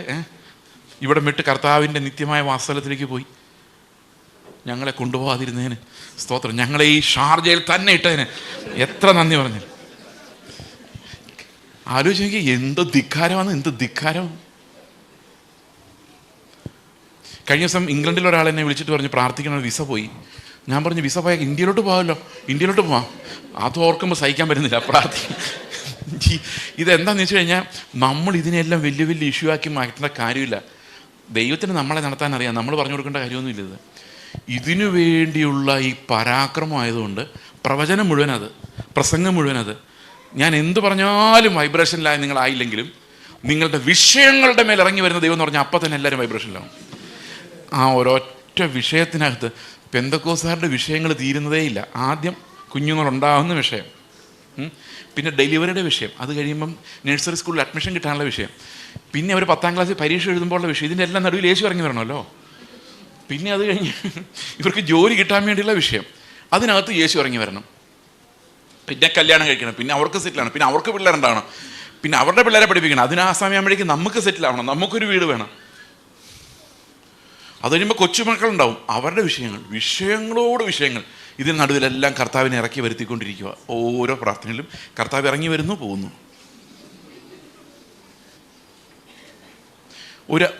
ഇവിടെ വിട്ട് കർത്താവിൻ്റെ നിത്യമായ വാസസ്ഥലത്തിലേക്ക് പോയി, ഞങ്ങളെ കൊണ്ടുപോകാതിരുന്നതിന് സ്തോത്രം. ഞങ്ങളെ ഈ ഷാർജയിൽ തന്നെ ഇട്ടതിന് എത്ര നന്ദി പറഞ്ഞു. ആലോചിക്കുക, എന്ത് ധിക്കാരമാണ്, എന്ത് ധിക്കാരം. കഴിഞ്ഞ ദിവസം ഇംഗ്ലണ്ടിൽ ഒരാൾ എന്നെ വിളിച്ചിട്ട് പറഞ്ഞു പ്രാർത്ഥിക്കണം, വിസ പോയി. ഞാൻ പറഞ്ഞു, വിസ പോയാൽ ഇന്ത്യയിലോട്ട് പോകാമല്ലോ, ഇന്ത്യയിലോട്ട് പോവാം. അത് ഓർക്കുമ്പോൾ സഹിക്കാൻ പറ്റുന്നില്ല, പ്രാർത്ഥിക്കും. ഇതെന്താണെന്ന് വെച്ച് കഴിഞ്ഞാൽ നമ്മൾ ഇതിനെല്ലാം വലിയ വലിയ ഇഷ്യൂ ആക്കി മാറ്റേണ്ട കാര്യമില്ല. ദൈവത്തിന് നമ്മളെ നടത്താൻ അറിയാം, നമ്മൾ പറഞ്ഞു കൊടുക്കേണ്ട കാര്യമൊന്നുമില്ല. ഇത് ഇതിനു വേണ്ടിയുള്ള ഈ പരാക്രമമായതുകൊണ്ട് പ്രവചനം മുഴുവൻ അത്, പ്രസംഗം മുഴുവൻ അത്. ഞാൻ എന്ത് പറഞ്ഞാലും വൈബ്രേഷനിലായി നിങ്ങളായില്ലെങ്കിലും നിങ്ങളുടെ വിഷയങ്ങളുടെ മേൽ ഇറങ്ങി വരുന്ന ദൈവം എന്ന് പറഞ്ഞാൽ അപ്പം തന്നെ എല്ലാവരും വൈബ്രേഷനിലാവും. ആ ഒരൊറ്റ വിഷയത്തിനകത്ത് പെന്തക്കോസ്തുകാരുടെ വിഷയങ്ങൾ തീരുന്നതേയില്ല. ആദ്യം കുഞ്ഞുങ്ങളുണ്ടാകുന്ന വിഷയം, പിന്നെ ഡെലിവറിയുടെ വിഷയം, അത് കഴിയുമ്പം നഴ്സറി സ്കൂളിൽ അഡ്മിഷൻ കിട്ടാനുള്ള വിഷയം, പിന്നെ അവർ 10ാം ക്ലാസ്സിൽ പരീക്ഷ എഴുതുമ്പോഴുള്ള വിഷയം. ഇതിൻ്റെ എല്ലാം നടുവിൽ യേശു ഇറങ്ങി വരണമല്ലോ. പിന്നെ അത് കഴിഞ്ഞ് ഇവർക്ക് ജോലി കിട്ടാൻ വേണ്ടിയുള്ള വിഷയം, അതിനകത്ത് യേശു ഇറങ്ങി വരണം. പിന്നെ കല്യാണം കഴിക്കണം, പിന്നെ അവർക്ക് സെറ്റിലാണ്, പിന്നെ അവർക്ക് പിള്ളേരുണ്ടാവണം, പിന്നെ അവരുടെ പിള്ളേരെ പഠിപ്പിക്കണം, അതിന് ആ സമയമാകുമ്പോഴേക്കും നമുക്ക് സെറ്റിലാവണം, നമുക്കൊരു വീട് വേണം. അത് കഴിയുമ്പോൾ കൊച്ചുമക്കളുണ്ടാവും, അവരുടെ വിഷയങ്ങളോട് വിഷയങ്ങൾ. ഇതിന് നടുവിലെല്ലാം കർത്താവിനെ ഇറക്കി വരുത്തിക്കൊണ്ടിരിക്കുക. ഓരോ പ്രാർത്ഥനയിലും കർത്താവ് ഇറങ്ങി വരുന്നു, പോകുന്നു.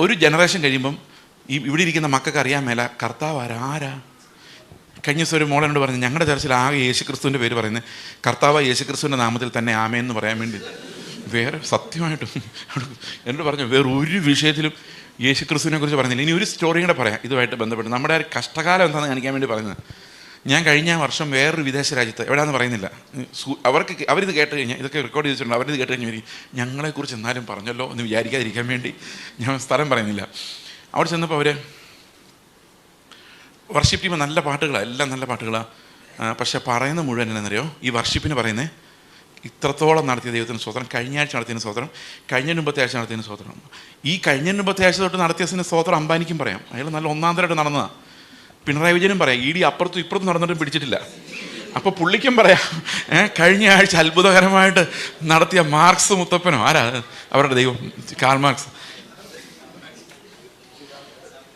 ഒരു ജനറേഷൻ കഴിയുമ്പം ഇവിടെ ഇരിക്കുന്ന മക്കൾക്ക് അറിയാൻ മേല കർത്താവ് ആരാ. കഴിഞ്ഞ ദിവസം ഒരു മോളെന്നോട് പറഞ്ഞു, ഞങ്ങളുടെ ചർച്ചിൽ ആകെ യേശുക്രിസ്തുവിൻ്റെ പേര് പറയുന്നത് കർത്താവ് യേശുക്രിസ്തുവിൻ്റെ നാമത്തിൽ തന്നെ ആമേന്ന് പറയാൻ വേണ്ടി. വേറെ സത്യമായിട്ടും എന്നോട് പറഞ്ഞു, വേറെ ഒരു വിഷയത്തിലും യേശുക്രിസ്തുവിനെ കുറിച്ച് പറഞ്ഞില്ല. ഇനി ഒരു സ്റ്റോറിയും കൂടെ പറയാം ഇതുമായിട്ട് ബന്ധപ്പെട്ട്. നമ്മുടെ ഒരു കഷ്ടകാലം എന്താണെന്ന് കാണിക്കാൻ വേണ്ടി പറയുന്നത്. ഞാൻ കഴിഞ്ഞ വർഷം വേറൊരു വിദേശ രാജ്യത്ത്, എവിടെയാണെന്ന് പറയുന്നില്ല, അവരിത് കേട്ട് കഴിഞ്ഞാൽ, ഇതൊക്കെ റെക്കോർഡ് ചെയ്തിട്ടുണ്ട്, അവരിത് കേട്ട് കഴിഞ്ഞാൽ ഞങ്ങളെക്കുറിച്ച് എന്നാലും പറഞ്ഞല്ലോ എന്ന് വിചാരിക്കാതിരിക്കാൻ വേണ്ടി ഞാൻ സ്ഥലം പറയുന്നില്ല. അവിടെ ചെന്നപ്പോൾ അവർ വർഷിപ്പ് ചെയ്യുമ്പോൾ നല്ല പാട്ടുകളാണ്, എല്ലാം നല്ല പാട്ടുകളാണ്. പക്ഷെ പറയുന്ന മുഴുവൻ എന്നറിയോ, ഈ വർഷിപ്പിന് പറയുന്നത് ഇത്രത്തോളം നടത്തിയ ദൈവത്തിന് സ്തോത്രം, കഴിഞ്ഞ ആഴ്ച നടത്തിയതിന് സ്തോത്രം, കഴിഞ്ഞ മുമ്പത്തെ ആഴ്ച നടത്തിയതിന് സ്തോത്രം. ഈ കഴിഞ്ഞ മുമ്പത്തെ ആഴ്ച തൊട്ട് നടത്തിയതിന് സ്തോത്രം അംബാനിക്കും പറയാം, അയാൾ നല്ല ഒന്നാം തരമായിട്ട് നടന്നതാണ്. പിണറായി വിജയനും പറയാം, ഇടി അപ്പുറത്തും ഇപ്പുറത്തും നടന്നിട്ടും പിടിച്ചിട്ടില്ല. അപ്പോൾ പുള്ളിക്കും പറയാം, കഴിഞ്ഞ ആഴ്ച അത്ഭുതകരമായിട്ട് നടത്തിയ മാർക്സ് മുത്തപ്പനോ ആരാ അവരുടെ ദൈവം, കാൾ മാർക്സ്.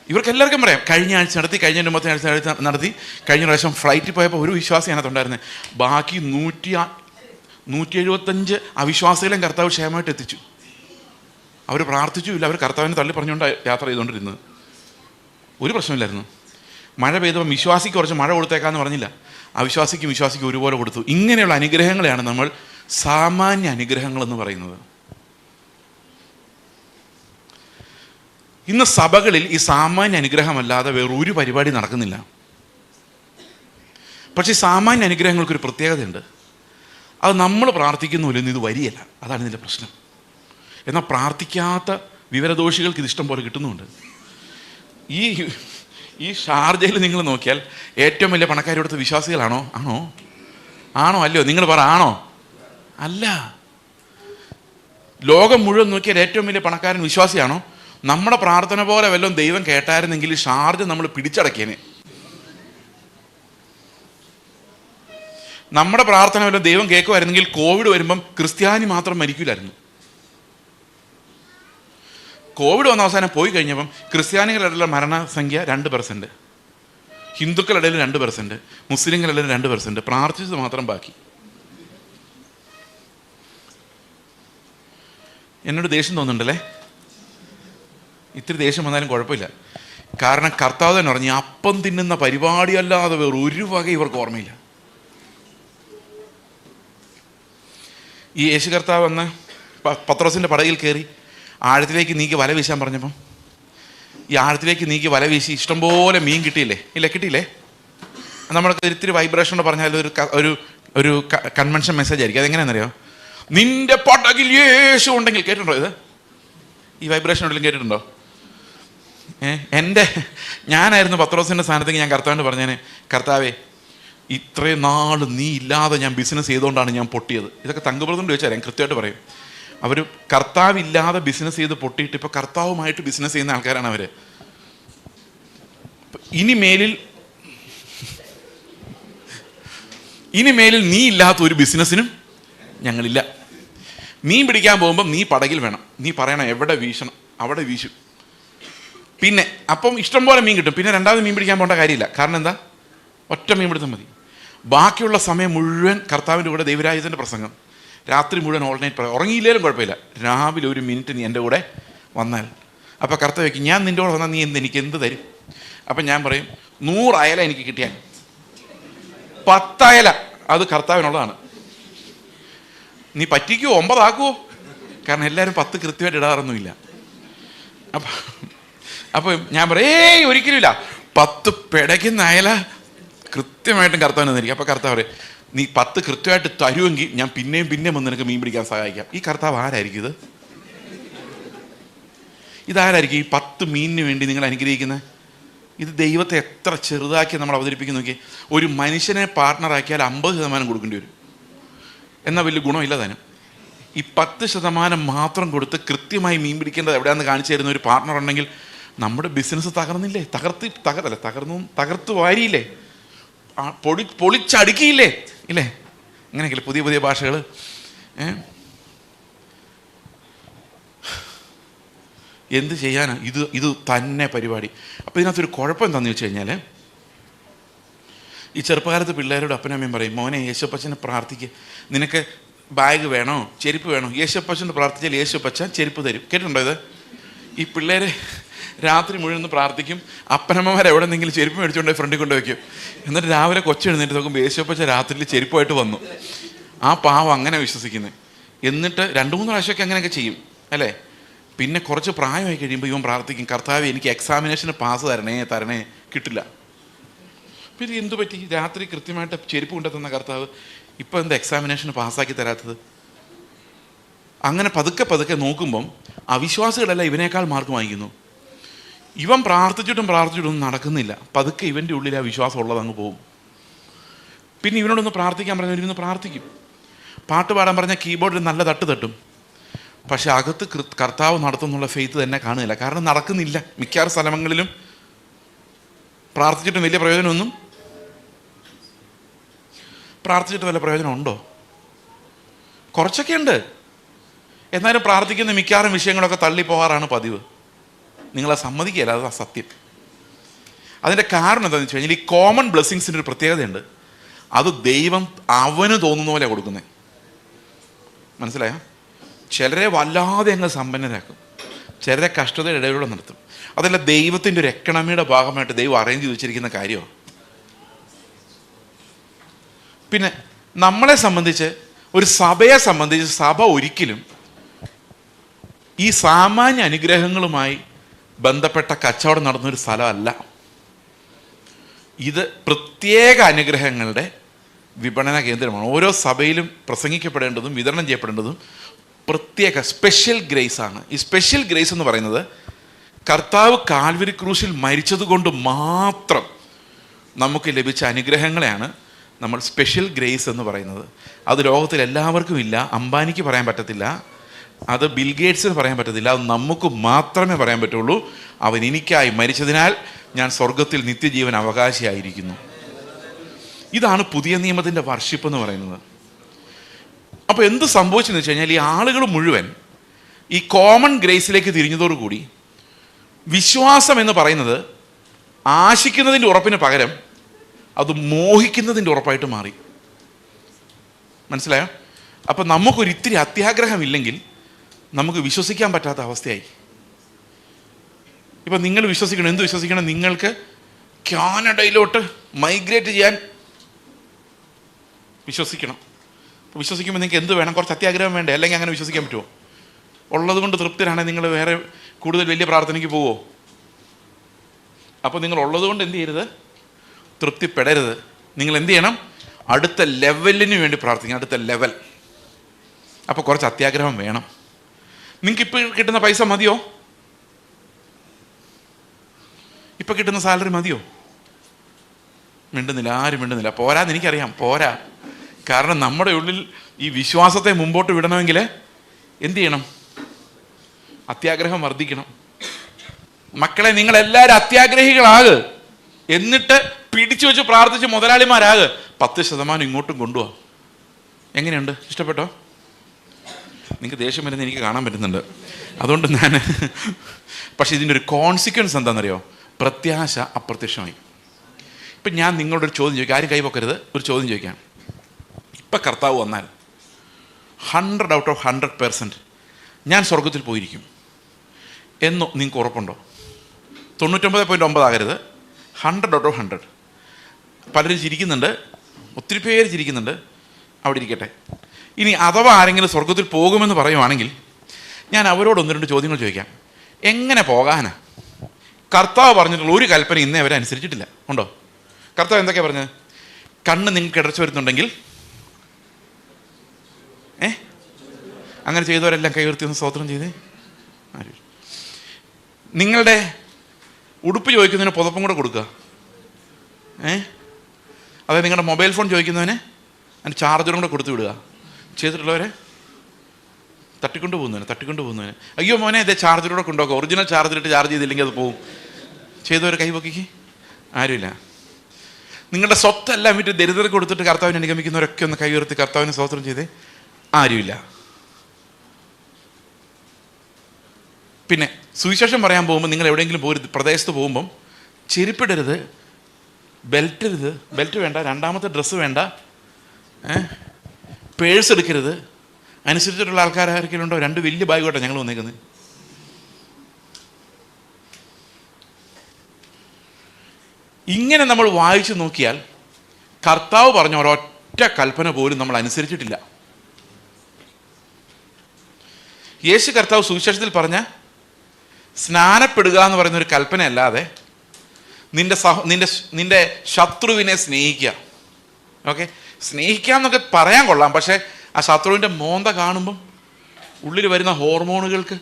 ഇവർക്ക് എല്ലാവർക്കും പറയാം, കഴിഞ്ഞ ആഴ്ച നടത്തി, കഴിഞ്ഞ മുമ്പത്തെ ആഴ്ച നടത്തി. കഴിഞ്ഞ പ്രാവശ്യം ഫ്ലൈറ്റിൽ പോയപ്പോൾ ഒരു വിശ്വാസി അതിനകത്തുണ്ടായിരുന്നത്, ബാക്കി 175 അവിശ്വാസികളെയും കർത്താവ് ക്ഷേമമായിട്ട് എത്തിച്ചു. അവർ പ്രാർത്ഥിച്ചുമില്ല, അവർ കർത്താവിനെ തള്ളി പറഞ്ഞുകൊണ്ട് യാത്ര ചെയ്തുകൊണ്ടിരുന്നത്. ഒരു പ്രശ്നമില്ലായിരുന്നു. മഴ പെയ്തപ്പോൾ വിശ്വാസിക്ക് കുറച്ച് മഴ കൊടുത്തേക്കാന്ന് പറഞ്ഞില്ല, അവിശ്വാസിക്കും വിശ്വാസിക്കും ഒരുപോലെ കൊടുത്തു. ഇങ്ങനെയുള്ള അനുഗ്രഹങ്ങളെയാണ് നമ്മൾ സാമാന്യ അനുഗ്രഹങ്ങളെന്ന് പറയുന്നത്. ഇന്ന് സഭകളിൽ ഈ സാമാന്യ അനുഗ്രഹമല്ലാതെ വേറൊരു പരിപാടി നടക്കുന്നില്ല. പക്ഷേ സാമാന്യ അനുഗ്രഹങ്ങൾക്കൊരു പ്രത്യേകതയുണ്ട്. അത് നമ്മൾ പ്രാർത്ഥിക്കുന്നില്ലെന്ന് ഇത് വരികയില്ല, അതാണ് ഇതിൻ്റെ പ്രശ്നം. എന്നാൽ പ്രാർത്ഥിക്കാത്ത വിവരദോഷികൾക്ക് ഇതിഷ്ടം പോലെ കിട്ടുന്നുണ്ട്. ഈ ഷാർജയിൽ നിങ്ങൾ നോക്കിയാൽ ഏറ്റവും വലിയ പണക്കാരോടുത്ത വിശ്വാസികളാണോ? ആണോ അല്ലയോ? നിങ്ങൾ പറ, ആണോ? അല്ല. ലോകം മുഴുവൻ നോക്കിയാൽ ഏറ്റവും വലിയ പണക്കാരൻ വിശ്വാസിയാണോ? നമ്മുടെ പ്രാർത്ഥന പോലെ വല്ലതും ദൈവം കേട്ടായിരുന്നെങ്കിൽ ഷാർജ നമ്മൾ പിടിച്ചടക്കിയേനെ. നമ്മുടെ പ്രാർത്ഥന വല്ലതും ദൈവം കേൾക്കുമായിരുന്നെങ്കിൽ കോവിഡ് വരുമ്പം ക്രിസ്ത്യാനി മാത്രം മരിക്കില്ലായിരുന്നു. കോവിഡ് വന്ന അവസാനം പോയി കഴിഞ്ഞപ്പം ക്രിസ്ത്യാനികളുടെ മരണസംഖ്യ 2%, ഹിന്ദുക്കളുടെ 2%, മുസ്ലിങ്ങളുടെ 2%, പ്രാർത്ഥിച്ചത് മാത്രം ബാക്കി. എന്നോട് ദേഷ്യം തോന്നുന്നുണ്ടല്ലേ? ഇത്തിരി ദേഷ്യം വന്നാലും കുഴപ്പമില്ല. കാരണം കർത്താവ് തന്നെ പറഞ്ഞു, അപ്പം തിന്നുന്ന പരിപാടിയല്ലാതെ വേറെ ഒരു വക ഇവർക്ക് ഓർമ്മയില്ല. ഈ യേശു കർത്താവ് വന്ന് പത്രോസിൻ്റെ പടകിൽ കയറി ആഴത്തിലേക്ക് നീക്കി വല വീശാൻ പറഞ്ഞപ്പം ഈ ആഴത്തിലേക്ക് നീക്കി വല വീശി ഇഷ്ടംപോലെ മീൻ കിട്ടിയില്ലേ? ഇല്ല, കിട്ടിയില്ലേ? നമ്മൾക്ക് ഇത്തിരി വൈബ്രേഷൻ പറഞ്ഞാൽ ഒരു ഒരു കൺവെൻഷൻ മെസ്സേജ് ആയിരിക്കും. അതെങ്ങനെയാണെന്നറിയോ? നിന്റെ പടകിൽ യേശു ഉണ്ടെങ്കിൽ. കേട്ടിട്ടുണ്ടോ ഇത്? ഈ വൈബ്രേഷൻ ഉണ്ടെങ്കിലും കേട്ടിട്ടുണ്ടോ? ഞാനായിരുന്നു പത്രോസിൻ്റെ സ്ഥാനത്തേക്ക് ഞാൻ കർത്താവിന് പറഞ്ഞേനെ, കർത്താവേ, ഇത്രയും നാൾ നീ ഇല്ലാതെ ഞാൻ ബിസിനസ് ചെയ്തുകൊണ്ടാണ് ഞാൻ പൊട്ടിയത്. ഇതൊക്കെ തങ്കപ്രദം ചോദിച്ചാൽ ഞാൻ കൃത്യമായിട്ട് പറയും. അവർ കർത്താവില്ലാതെ ബിസിനസ് ചെയ്ത് പൊട്ടിയിട്ട് ഇപ്പോൾ കർത്താവുമായിട്ട് ബിസിനസ് ചെയ്യുന്ന ആൾക്കാരാണ് അവർ. ഇനി മേലിൽ നീ ഇല്ലാത്ത ഒരു ബിസിനസ്സിനും ഞങ്ങളില്ല. മീൻ പിടിക്കാൻ പോകുമ്പോൾ നീ പടകിൽ വേണം. നീ പറയണം എവിടെ വീശണം, അവിടെ വീശും. പിന്നെ അപ്പം ഇഷ്ടംപോലെ മീൻ കിട്ടും. പിന്നെ രണ്ടാമത് മീൻ പിടിക്കാൻ പോകേണ്ട കാര്യമില്ല. കാരണം എന്താ? ഒറ്റ മീൻ പിടുത്തം മതി. ബാക്കിയുള്ള സമയം മുഴുവൻ കർത്താവിൻ്റെ കൂടെ ദൈവരാജ്യത്തിൻ്റെ പ്രസംഗം. രാത്രി മുഴുവൻ ഓൾനൈറ്റ് പറയാം. ഉറങ്ങിയില്ലേലും കുഴപ്പമില്ല, രാവിലെ ഒരു മിനിറ്റ് നീ എൻ്റെ കൂടെ വന്നാൽ. അപ്പോൾ കർത്താവ് വയ്ക്കും, ഞാൻ നിൻ്റെ കൂടെ വന്നാൽ നീ എനിക്ക് എന്ത് തരും? അപ്പം ഞാൻ പറയും, 100 അയല എനിക്ക് കിട്ടിയാൽ 10 അയല അത് കർത്താവിനുള്ളതാണ്. നീ പറ്റിക്കുവോ? 9 ആക്കുവോ? കാരണം എല്ലാവരും 10 കൃത്യമായിട്ട് ഇടാറൊന്നുമില്ല. അപ്പോൾ ഞാൻ പറയും, ഒരിക്കലും ഇല്ല, 10 പിടയ്ക്കുന്ന അയല കൃത്യമായിട്ടും കർത്താവിന് തന്നിരിക്കും. അപ്പോൾ കർത്താവ് പറയും, നീ 10 കൃത്യമായിട്ട് തരുമെങ്കിൽ ഞാൻ പിന്നെയും വന്ന് നിനക്ക് മീൻ പിടിക്കാൻ സഹായിക്കാം. ഈ കർത്താവ് ആരായിരിക്കും? ഇതാരായിരിക്കും ഈ 10 മീനിന് വേണ്ടി നിങ്ങൾ അനുഗ്രഹിക്കുന്നത്? ഇത് ദൈവത്തെ എത്ര ചെറുതാക്കി നമ്മൾ അവതരിപ്പിക്കുന്നു നോക്കി. ഒരു മനുഷ്യനെ പാർട്ട്ണറാക്കിയാൽ 50% കൊടുക്കേണ്ടി വരും. എന്നാൽ വലിയ ഗുണമില്ല താനും. ഈ 10% മാത്രം കൊടുത്ത് കൃത്യമായി മീൻ പിടിക്കേണ്ടത് എവിടെയാണെന്ന് കാണിച്ചു തരുന്ന ഒരു പാർട്ട്ണർ ഉണ്ടെങ്കിൽ നമ്മുടെ ബിസിനസ് തകർന്നില്ലേ? തകർത്ത് വാരിയില്ലേ? പൊളിച്ചടുക്കിയില്ലേ? ഇല്ലേ? അങ്ങനെയൊക്കെയല്ലേ പുതിയ ഭാഷകൾ. എന്ത് ചെയ്യാനാ? ഇത് തന്നെ പരിപാടി. അപ്പോൾ ഇതിനകത്തൊരു കുഴപ്പം എന്താണെന്ന് വെച്ച് കഴിഞ്ഞാൽ, ഈ ചെറുപ്പകാലത്ത് പിള്ളേരോട് അപ്പനമ്മയും പറയും, മോനെ യേശുപ്പച്ചനെ പ്രാർത്ഥിക്കുക, നിനക്ക് ബാഗ് വേണോ, ചെരുപ്പ് വേണോ? യേശുപ്പച്ചനെ പ്രാർത്ഥിച്ചാൽ യേശുപ്പച്ചൻ ചെരുപ്പ് തരും. കേട്ടിട്ടുണ്ടോ ഇത്? ഈ പിള്ളേർ രാത്രി മുഴുവൻ പ്രാർത്ഥിക്കും. അപ്പനമ്മമാർ എവിടെ നിന്നെങ്കിലും ചെരുപ്പ് മേടിച്ചുകൊണ്ട് ഫ്രണ്ടിൽ കൊണ്ട് വയ്ക്കും. എന്നിട്ട് രാവിലെ കൊച്ചെഴുന്നേറ്റ് നോക്കുമ്പോൾ യേശുപ്പച്ച രാത്രിയിൽ ചെരുപ്പമായിട്ട് വന്നു. ആ പാവം അങ്ങനെ വിശ്വസിക്കുന്നത്. എന്നിട്ട് 2-3 പ്രാവശ്യമൊക്കെ അങ്ങനെയൊക്കെ ചെയ്യും അല്ലേ? പിന്നെ കുറച്ച് പ്രായമായി കഴിയുമ്പോൾ ഇവൻ പ്രാർത്ഥിക്കും, കർത്താവ് എനിക്ക് എക്സാമിനേഷന് പാസ് തരണേ. കിട്ടില്ല. പിന്നെ എന്തു പറ്റി? രാത്രി കൃത്യമായിട്ട് ചെരുപ്പ് കൊണ്ടെത്തുന്ന കർത്താവ് ഇപ്പോൾ എന്താ എക്സാമിനേഷന് പാസ്സാക്കി തരാത്തത്? അങ്ങനെ പതുക്കെ നോക്കുമ്പം അവിശ്വാസികളെല്ലാം ഇവനേക്കാൾ മാർക്ക് വാങ്ങിക്കുന്നു. ഇവൻ പ്രാർത്ഥിച്ചിട്ടും ഒന്നും നടക്കുന്നില്ല. പതുക്കെ ഇവൻ്റെ ഉള്ളിൽ ആ വിശ്വാസം ഉള്ളത് അങ്ങ് പോകും. പിന്നെ ഇവനോടൊന്ന് പ്രാർത്ഥിക്കാൻ പറഞ്ഞാൽ ഇവനൊന്ന് പ്രാർത്ഥിക്കും. പാട്ട് പാടാൻ പറഞ്ഞാൽ കീബോർഡിൽ നല്ല തട്ടും. പക്ഷെ അകത്ത് കർത്താവ് നടത്തുന്നുള്ള ഫെയ്ത്ത് തന്നെ കാണുന്നില്ല. കാരണം നടക്കുന്നില്ല. മിക്കവാറും സ്ഥലങ്ങളിലും പ്രാർത്ഥിച്ചിട്ടും വലിയ പ്രയോജനമൊന്നും, പ്രാർത്ഥിച്ചിട്ട് വല്ല പ്രയോജനം ഉണ്ടോ? കുറച്ചൊക്കെ ഉണ്ട്. എന്നാലും പ്രാർത്ഥിക്കുന്ന മിക്കവാറും വിഷയങ്ങളൊക്കെ തള്ളിപ്പോകാറാണ് പതിവ്. നിങ്ങളെ സമ്മതിക്കുകയല്ല, അതാ സത്യം. അതിൻ്റെ കാരണം എന്താണെന്ന് വെച്ച് കഴിഞ്ഞാൽ, ഈ കോമൺ ബ്ലെസ്സിങ്സിൻ്റെ ഒരു പ്രത്യേകതയുണ്ട്. അത് ദൈവം അവന് തോന്നുന്ന പോലെ കൊടുക്കുന്നത്. മനസ്സിലായോ? ചിലരെ വല്ലാതെ അങ്ങ് സമ്പന്നരാക്കും, ചിലരെ കഷ്ടതയുടെ ഇടയിലൂടെ നടത്തും. അതല്ല ദൈവത്തിൻ്റെ ഒരു എക്കണമിയുടെ ഭാഗമായിട്ട് ദൈവം അറേഞ്ച് ചെയ്ത് വെച്ചിരിക്കുന്ന കാര്യമാണ്. പിന്നെ നമ്മളെ സംബന്ധിച്ച്, ഒരു സഭയെ സംബന്ധിച്ച്, സഭ ഒരിക്കലും ഈ സാമാന്യ അനുഗ്രഹങ്ങളുമായി ബന്ധപ്പെട്ട കച്ചവടം നടന്നൊരു സ്ഥലമല്ല. ഇത് പ്രത്യേക അനുഗ്രഹങ്ങളുടെ വിപണന കേന്ദ്രമാണ്. ഓരോ സഭയിലും പ്രസംഗിക്കപ്പെടേണ്ടതും വിതരണം ചെയ്യപ്പെടേണ്ടതും പ്രത്യേക സ്പെഷ്യൽ ഗ്രേസ് ആണ്. ഈ സ്പെഷ്യൽ ഗ്രേസ് എന്ന് പറയുന്നത് കർത്താവ് കാൽവരി ക്രൂശിൽ മരിച്ചത് കൊണ്ട് മാത്രം നമുക്ക് ലഭിച്ച അനുഗ്രഹങ്ങളെയാണ് നമ്മൾ സ്പെഷ്യൽ ഗ്രേസ് എന്ന് പറയുന്നത്. അത് ലോകത്തിൽ എല്ലാവർക്കും ഇല്ല. അംബാനിക്ക് പറയാൻ പറ്റത്തില്ല, അത് ബിൽഗേറ്റ്സിന് പറയാൻ പറ്റത്തില്ല, അത് നമുക്ക് മാത്രമേ പറയാൻ പറ്റുള്ളൂ. അവൻ എനിക്കായി മരിച്ചതിനാൽ ഞാൻ സ്വർഗത്തിൽ നിത്യജീവൻ അവകാശിയായിരിക്കുന്നു. ഇതാണ് പുതിയ നിയമത്തിൻ്റെ വർഷിപ്പ് എന്ന് പറയുന്നത്. അപ്പോൾ എന്ത് സംഭവിച്ചെന്ന് വെച്ച് കഴിഞ്ഞാൽ, ഈ ആളുകൾ മുഴുവൻ ഈ കോമൺ ഗ്രേസിലേക്ക് തിരിഞ്ഞതോടുകൂടി വിശ്വാസം എന്ന് പറയുന്നത് ആശിക്കുന്നതിൻ്റെ ഉറപ്പിന് പകരം അത് മോഹിക്കുന്നതിൻ്റെ ഉറപ്പായിട്ട് മാറി. മനസ്സിലായോ? അപ്പം നമുക്കൊരിത്തിരി അത്യാഗ്രഹമില്ലെങ്കിൽ നമുക്ക് വിശ്വസിക്കാൻ പറ്റാത്ത അവസ്ഥയായി. ഇപ്പം നിങ്ങൾ വിശ്വസിക്കണം. എന്ത് വിശ്വസിക്കണം? നിങ്ങൾക്ക് കാനഡയിലോട്ട് മൈഗ്രേറ്റ് ചെയ്യാൻ വിശ്വസിക്കണം. അപ്പോൾ വിശ്വസിക്കുമ്പോൾ നിങ്ങൾക്ക് എന്ത് വേണം? കുറച്ച് അത്യാഗ്രഹം വേണ്ടേ? അല്ലെങ്കിൽ അങ്ങനെ വിശ്വസിക്കാൻ പറ്റുമോ? ഉള്ളത് കൊണ്ട് തൃപ്തരാണെങ്കിൽ നിങ്ങൾ വേറെ കൂടുതൽ വലിയ പ്രാർത്ഥനയ്ക്ക് പോവോ? അപ്പോൾ നിങ്ങൾ ഉള്ളത് കൊണ്ട് എന്ത് ചെയ്യരുത്? തൃപ്തിപ്പെടരുത്. നിങ്ങൾ എന്ത് ചെയ്യണം? അടുത്ത ലെവലിന് വേണ്ടി പ്രാർത്ഥിക്കണം. അടുത്ത ലെവൽ. അപ്പോൾ കുറച്ച് അത്യാഗ്രഹം വേണം. നിങ്ങൾക്ക് ഇപ്പോൾ കിട്ടുന്ന പൈസ മതിയോ? ഇപ്പം കിട്ടുന്ന സാലറി മതിയോ? മിണ്ടുന്നില്ല, ആരും മിണ്ടുന്നില്ല. പോരാന്ന് എനിക്കറിയാം, പോരാ. കാരണം നമ്മുടെ ഉള്ളിൽ ഈ വിശ്വാസത്തെ മുമ്പോട്ട് വിടണമെങ്കിൽ എന്ത് ചെയ്യണം? അത്യാഗ്രഹം വർദ്ധിക്കണം. മക്കളെ, നിങ്ങളെല്ലാവരും അത്യാഗ്രഹികളാക്. എന്നിട്ട് പിടിച്ചു വെച്ച് പ്രാർത്ഥിച്ച് മുതലാളിമാരാക്. 10% ഇങ്ങോട്ടും കൊണ്ടുപോവാ. എങ്ങനെയുണ്ട്? ഇഷ്ടപ്പെട്ടോ? നിങ്ങൾക്ക് ദേഷ്യം വരുന്ന എനിക്ക് കാണാൻ പറ്റുന്നുണ്ട്. അതുകൊണ്ട് ഞാൻ പക്ഷെ ഇതിൻ്റെ ഒരു കോൺസിക്വൻസ് എന്താണെന്നറിയോ? പ്രത്യാശ അപ്രത്യക്ഷമായി. ഇപ്പം ഞാൻ നിങ്ങളോട് ഒരു ചോദ്യം ചോദിക്കാം. ആരും കൈവക്കരുത്. ഒരു ചോദ്യം ചോദിക്കാം. ഇപ്പം കർത്താവ് വന്നാൽ 100 out of 100% ഞാൻ സ്വർഗത്തിൽ പോയിരിക്കും എന്നോ നിങ്ങൾക്ക് ഉറപ്പുണ്ടോ? 99.9 ആകരുത്. 100 out of 100. പലരും ചിരിക്കുന്നുണ്ട്, ഒത്തിരി പേര് ചിരിക്കുന്നുണ്ട്. അവിടെ ഇരിക്കട്ടെ. ഇനി അഥവാ ആരെങ്കിലും സ്വർഗത്തിൽ പോകുമെന്ന് പറയുവാണെങ്കിൽ ഞാൻ അവരോട് 1-2 ചോദ്യങ്ങൾ ചോദിക്കാം. എങ്ങനെ പോകാനാ? കർത്താവ് പറഞ്ഞിട്ടുള്ള ഒരു കൽപ്പന ഇന്നേ അവരെ അനുസരിച്ചിട്ടില്ല. ഉണ്ടോ? കർത്താവ് എന്തൊക്കെയാണ് പറഞ്ഞത്? കണ്ണ് നിങ്ങൾക്ക് ഇടർച്ച വരുന്നുണ്ടെങ്കിൽ അങ്ങനെ ചെയ്തവരെല്ലാം കൈവർത്തി ഒന്ന് സ്തോത്രം ചെയ്തേ. നിങ്ങളുടെ ഉടുപ്പ് ചോദിക്കുന്നതിന് പുതപ്പും കൂടെ കൊടുക്കുക. അതായത് നിങ്ങളുടെ മൊബൈൽ ഫോൺ ചോദിക്കുന്നതിന് അതിന് ചാർജറും കൂടെ കൊടുത്തു വിടുക. ചെയ്തിട്ടുള്ളവരെ തട്ടിക്കൊണ്ട് പോകുന്നതിന് അയ്യോ മോനെ ഇതേ ചാർജറൂടെ കൊണ്ടുപോക്കുക. ഒറിജിനൽ ചാർജറിട്ട് ചാർജ് ചെയ്തില്ലെങ്കിൽ അത് പോവും. ചെയ്തവർ കൈപൊക്കിക്ക് ആരുമില്ല. നിങ്ങളുടെ സ്വത്തെല്ലാം വിറ്റ് ദരിദ്രർക്ക് കൊടുത്തിട്ട് കർത്താവിനെ അനുഗമിക്കുന്നവരൊക്കെ ഒന്ന് കൈ ഉയർത്തി കർത്താവിനെ സ്തോത്രം ചെയ്തേ. ആരുമില്ല. പിന്നെ സുവിശേഷം പറയാൻ പോകുമ്പോൾ നിങ്ങൾ എവിടെയെങ്കിലും പോയി പ്രദേശത്ത് പോകുമ്പം ചെരുപ്പിടരുത്, ബെൽറ്റ് വേണ്ട, രണ്ടാമത്തെ ഡ്രസ്സ് വേണ്ട, പേഴ്സ് എടുക്കരുത്. അനുസരിച്ചിട്ടുള്ള ആൾക്കാർ ആർക്കെങ്കിലും ഉണ്ടോ? 2 വലിയ ബാഗോട്ടെ ഞങ്ങൾ വന്നേക്കുന്നത്. ഇങ്ങനെ നമ്മൾ വായിച്ചു നോക്കിയാൽ കർത്താവ് പറഞ്ഞ ഒരൊറ്റ കൽപ്പന പോലും നമ്മൾ അനുസരിച്ചിട്ടില്ല. യേശു കർത്താവ് സുവിശേഷത്തിൽ പറഞ്ഞ സ്നാനപ്പെടുക എന്ന് പറയുന്ന ഒരു കൽപ്പന അല്ലാതെ നിന്റെ ശത്രുവിനെ സ്നേഹിക്കുക. ഓക്കെ, സ്നേഹിക്കുക എന്നൊക്കെ പറയാൻ കൊള്ളാം. പക്ഷേ ആ ശത്രുവിൻ്റെ മോന്ത കാണുമ്പം ഉള്ളിൽ വരുന്ന ഹോർമോണുകൾക്ക്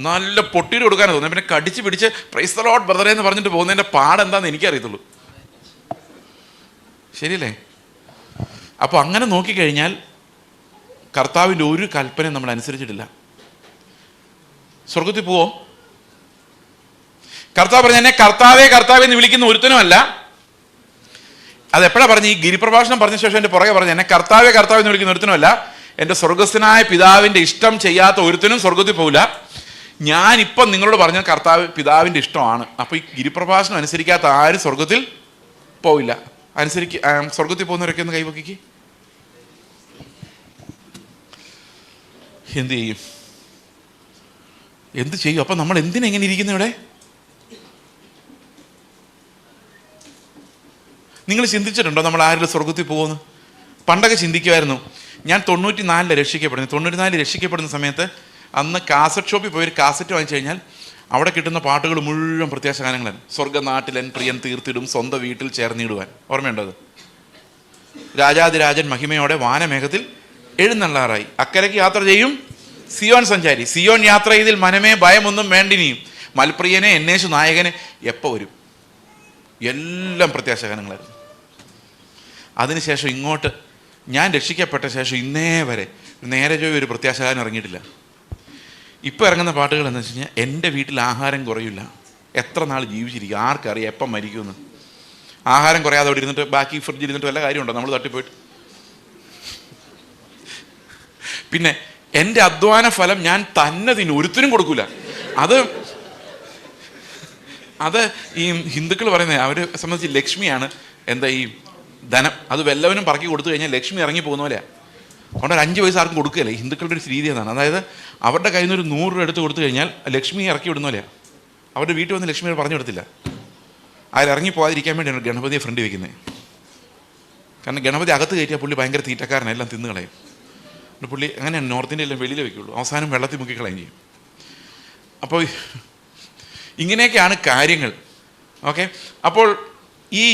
നല്ല പൊട്ടിയിട്ട് കൊടുക്കാനാണ് തോന്നുന്നത്. പിന്നെ കടിച്ച് പിടിച്ച് പ്രൈസ് ദി ലോർഡ് ബ്രദറെ എന്ന് പറഞ്ഞിട്ട് പോകുന്നതിൻ്റെ പാടെന്താണെന്ന് എനിക്കറിയത്തുള്ളൂ. ശരിയല്ലേ? അപ്പോൾ അങ്ങനെ നോക്കിക്കഴിഞ്ഞാൽ കർത്താവിൻ്റെ ഒരു കൽപ്പനയും നമ്മൾ അനുസരിച്ചിട്ടില്ല. സ്വർഗത്തിൽ പോവോ? കർത്താവ് പറഞ്ഞ എന്നെ കർത്താവേ എന്ന് വിളിക്കുന്ന ഒരുത്തനുമല്ല. അതെപ്പോഴാണ് പറഞ്ഞ്? ഈ ഗിരിപ്രഭാഷണം പറഞ്ഞ ശേഷം എൻ്റെ പുറകെ പറഞ്ഞ് എന്നെ കർത്താവേ എന്ന് വിളിക്കുന്ന ഒരുത്തനുമല്ല, എൻ്റെ സ്വർഗസ്ഥനായ പിതാവിൻ്റെ ഇഷ്ടം ചെയ്യാത്ത ഒരുത്തനും സ്വർഗത്തിൽ പോവില്ല. ഞാനിപ്പം നിങ്ങളോട് പറഞ്ഞ പിതാവിൻ്റെ ഇഷ്ടമാണ്. അപ്പോൾ ഈ ഗിരിപ്രഭാഷണം അനുസരിക്കാത്ത ആരും സ്വർഗത്തിൽ പോവില്ല. സ്വർഗത്തിൽ പോകുന്നവരൊക്കെ ഒന്ന് കൈവക്കിക്ക്. എന്ത് ചെയ്യും? അപ്പം നമ്മൾ എന്തിനെങ്ങനെ ഇരിക്കുന്നു ഇവിടെ? നിങ്ങൾ ചിന്തിച്ചിട്ടുണ്ടോ നമ്മൾ ആരെങ്കിലും സ്വർഗത്തിൽ പോകുമെന്ന്? പണ്ടൊക്കെ ചിന്തിക്കുമായിരുന്നു. ഞാൻ 94 രക്ഷിക്കപ്പെടുന്നു. 94 രക്ഷിക്കപ്പെടുന്ന സമയത്ത് അന്ന് കാസറ്റ് ഷോപ്പിൽ പോയി ഒരു കാസറ്റ് വാങ്ങിച്ചു കഴിഞ്ഞാൽ അവിടെ കിട്ടുന്ന പാട്ടുകൾ മുഴുവൻ പ്രത്യാശഗാനങ്ങളാണ്. സ്വർഗനാട്ടിലൻ പ്രിയൻ തീർത്തിടും സ്വന്തം വീട്ടിൽ ചേർന്നിടുവാൻ. ഓർമ്മയുണ്ടോ അത്? രാജാതിരാജൻ മഹിമയോടെ വാനമേഘത്തിൽ എഴുന്നള്ളാറായി, അക്കരയ്ക്ക് യാത്ര ചെയ്യും സിയോൻ സഞ്ചാരി. സിയോൻ യാത്ര ചെയ്തിൽ മനമേ ഭയമൊന്നും വേണ്ടിനിയും, മൽപ്രിയനെ എന്നേശു നായകനെ എപ്പോൾ വരും? എല്ലാം പ്രത്യാശഗാനങ്ങളായിരുന്നു. അതിനുശേഷം ഇങ്ങോട്ട് ഞാൻ രക്ഷിക്കപ്പെട്ട ശേഷം ഇന്നേ വരെ നേരെ ചോയി ഒരു പ്രത്യാശഗാനം ഇറങ്ങിയിട്ടില്ല. ഇപ്പോൾ ഇറങ്ങുന്ന പാട്ടുകൾ എന്ന് വെച്ച് കഴിഞ്ഞാൽ എൻ്റെ വീട്ടിൽ ആഹാരം കുറയില്ല, എത്ര നാൾ ജീവിച്ചിരിക്കും, ആർക്കറിയാം എപ്പം മരിക്കുമെന്ന്. ആഹാരം കുറയാതെ അവിടെ ഇരുന്നിട്ട് ബാക്കി ഫ്രിഡ്ജിൽ ഇരുന്നിട്ട് വല്ല കാര്യമുണ്ടോ? നമ്മൾ തട്ടിപ്പോയിട്ട്. പിന്നെ എൻ്റെ അധ്വാന ഫലം ഞാൻ തന്നെ ഒരുത്തിനും കൊടുക്കൂല. അത് ഈ ഹിന്ദുക്കൾ പറയുന്നത്, അവരെ സംബന്ധിച്ച് ലക്ഷ്മിയാണ് എന്താ ഈ ധനം. അത് വല്ലവനും പറക്കി കൊടുത്തു കഴിഞ്ഞാൽ ലക്ഷ്മി ഇറങ്ങി പോകുന്ന പോലെയാണ്. അതുകൊണ്ട് ഒരു 5 പൈസ ആർക്കും കൊടുക്കുകയല്ലേ. ഹിന്ദുക്കളുടെ ഒരു രീതി എന്നാണ്. അതായത് അവരുടെ കയ്യിൽ നിന്ന് ഒരു 100 രൂപ എടുത്ത് കൊടുത്തു കഴിഞ്ഞാൽ ലക്ഷ്മിയെ ഇറക്കി വിടുന്ന പോലെയാണ്. അവരുടെ വീട്ടിൽ വന്ന് ലക്ഷ്മിയെ പറഞ്ഞു കൊടുത്തില്ല. അതിൽ ഇറങ്ങി പോകാതിരിക്കാൻ വേണ്ടിയാണ് ഗണപതിയെ ഫ്രണ്ട് വയ്ക്കുന്നത്. കാരണം ഗണപതി അകത്ത് കയറ്റിയാൽ പുള്ളി ഭയങ്കര തീറ്റക്കാരനെ, എല്ലാം തിന്നു കളയും. പുള്ളി അങ്ങനെയാണ് നോർത്ത് ഇന്ത്യയിലെല്ലാം വെളിയിൽ വയ്ക്കുള്ളൂ, അവസാനം വെള്ളത്തിൽ മുക്കിക്കളയും ചെയ്യും. അപ്പോൾ ഇങ്ങനെയൊക്കെയാണ് കാര്യങ്ങൾ. ഓക്കെ, അപ്പോൾ ഈ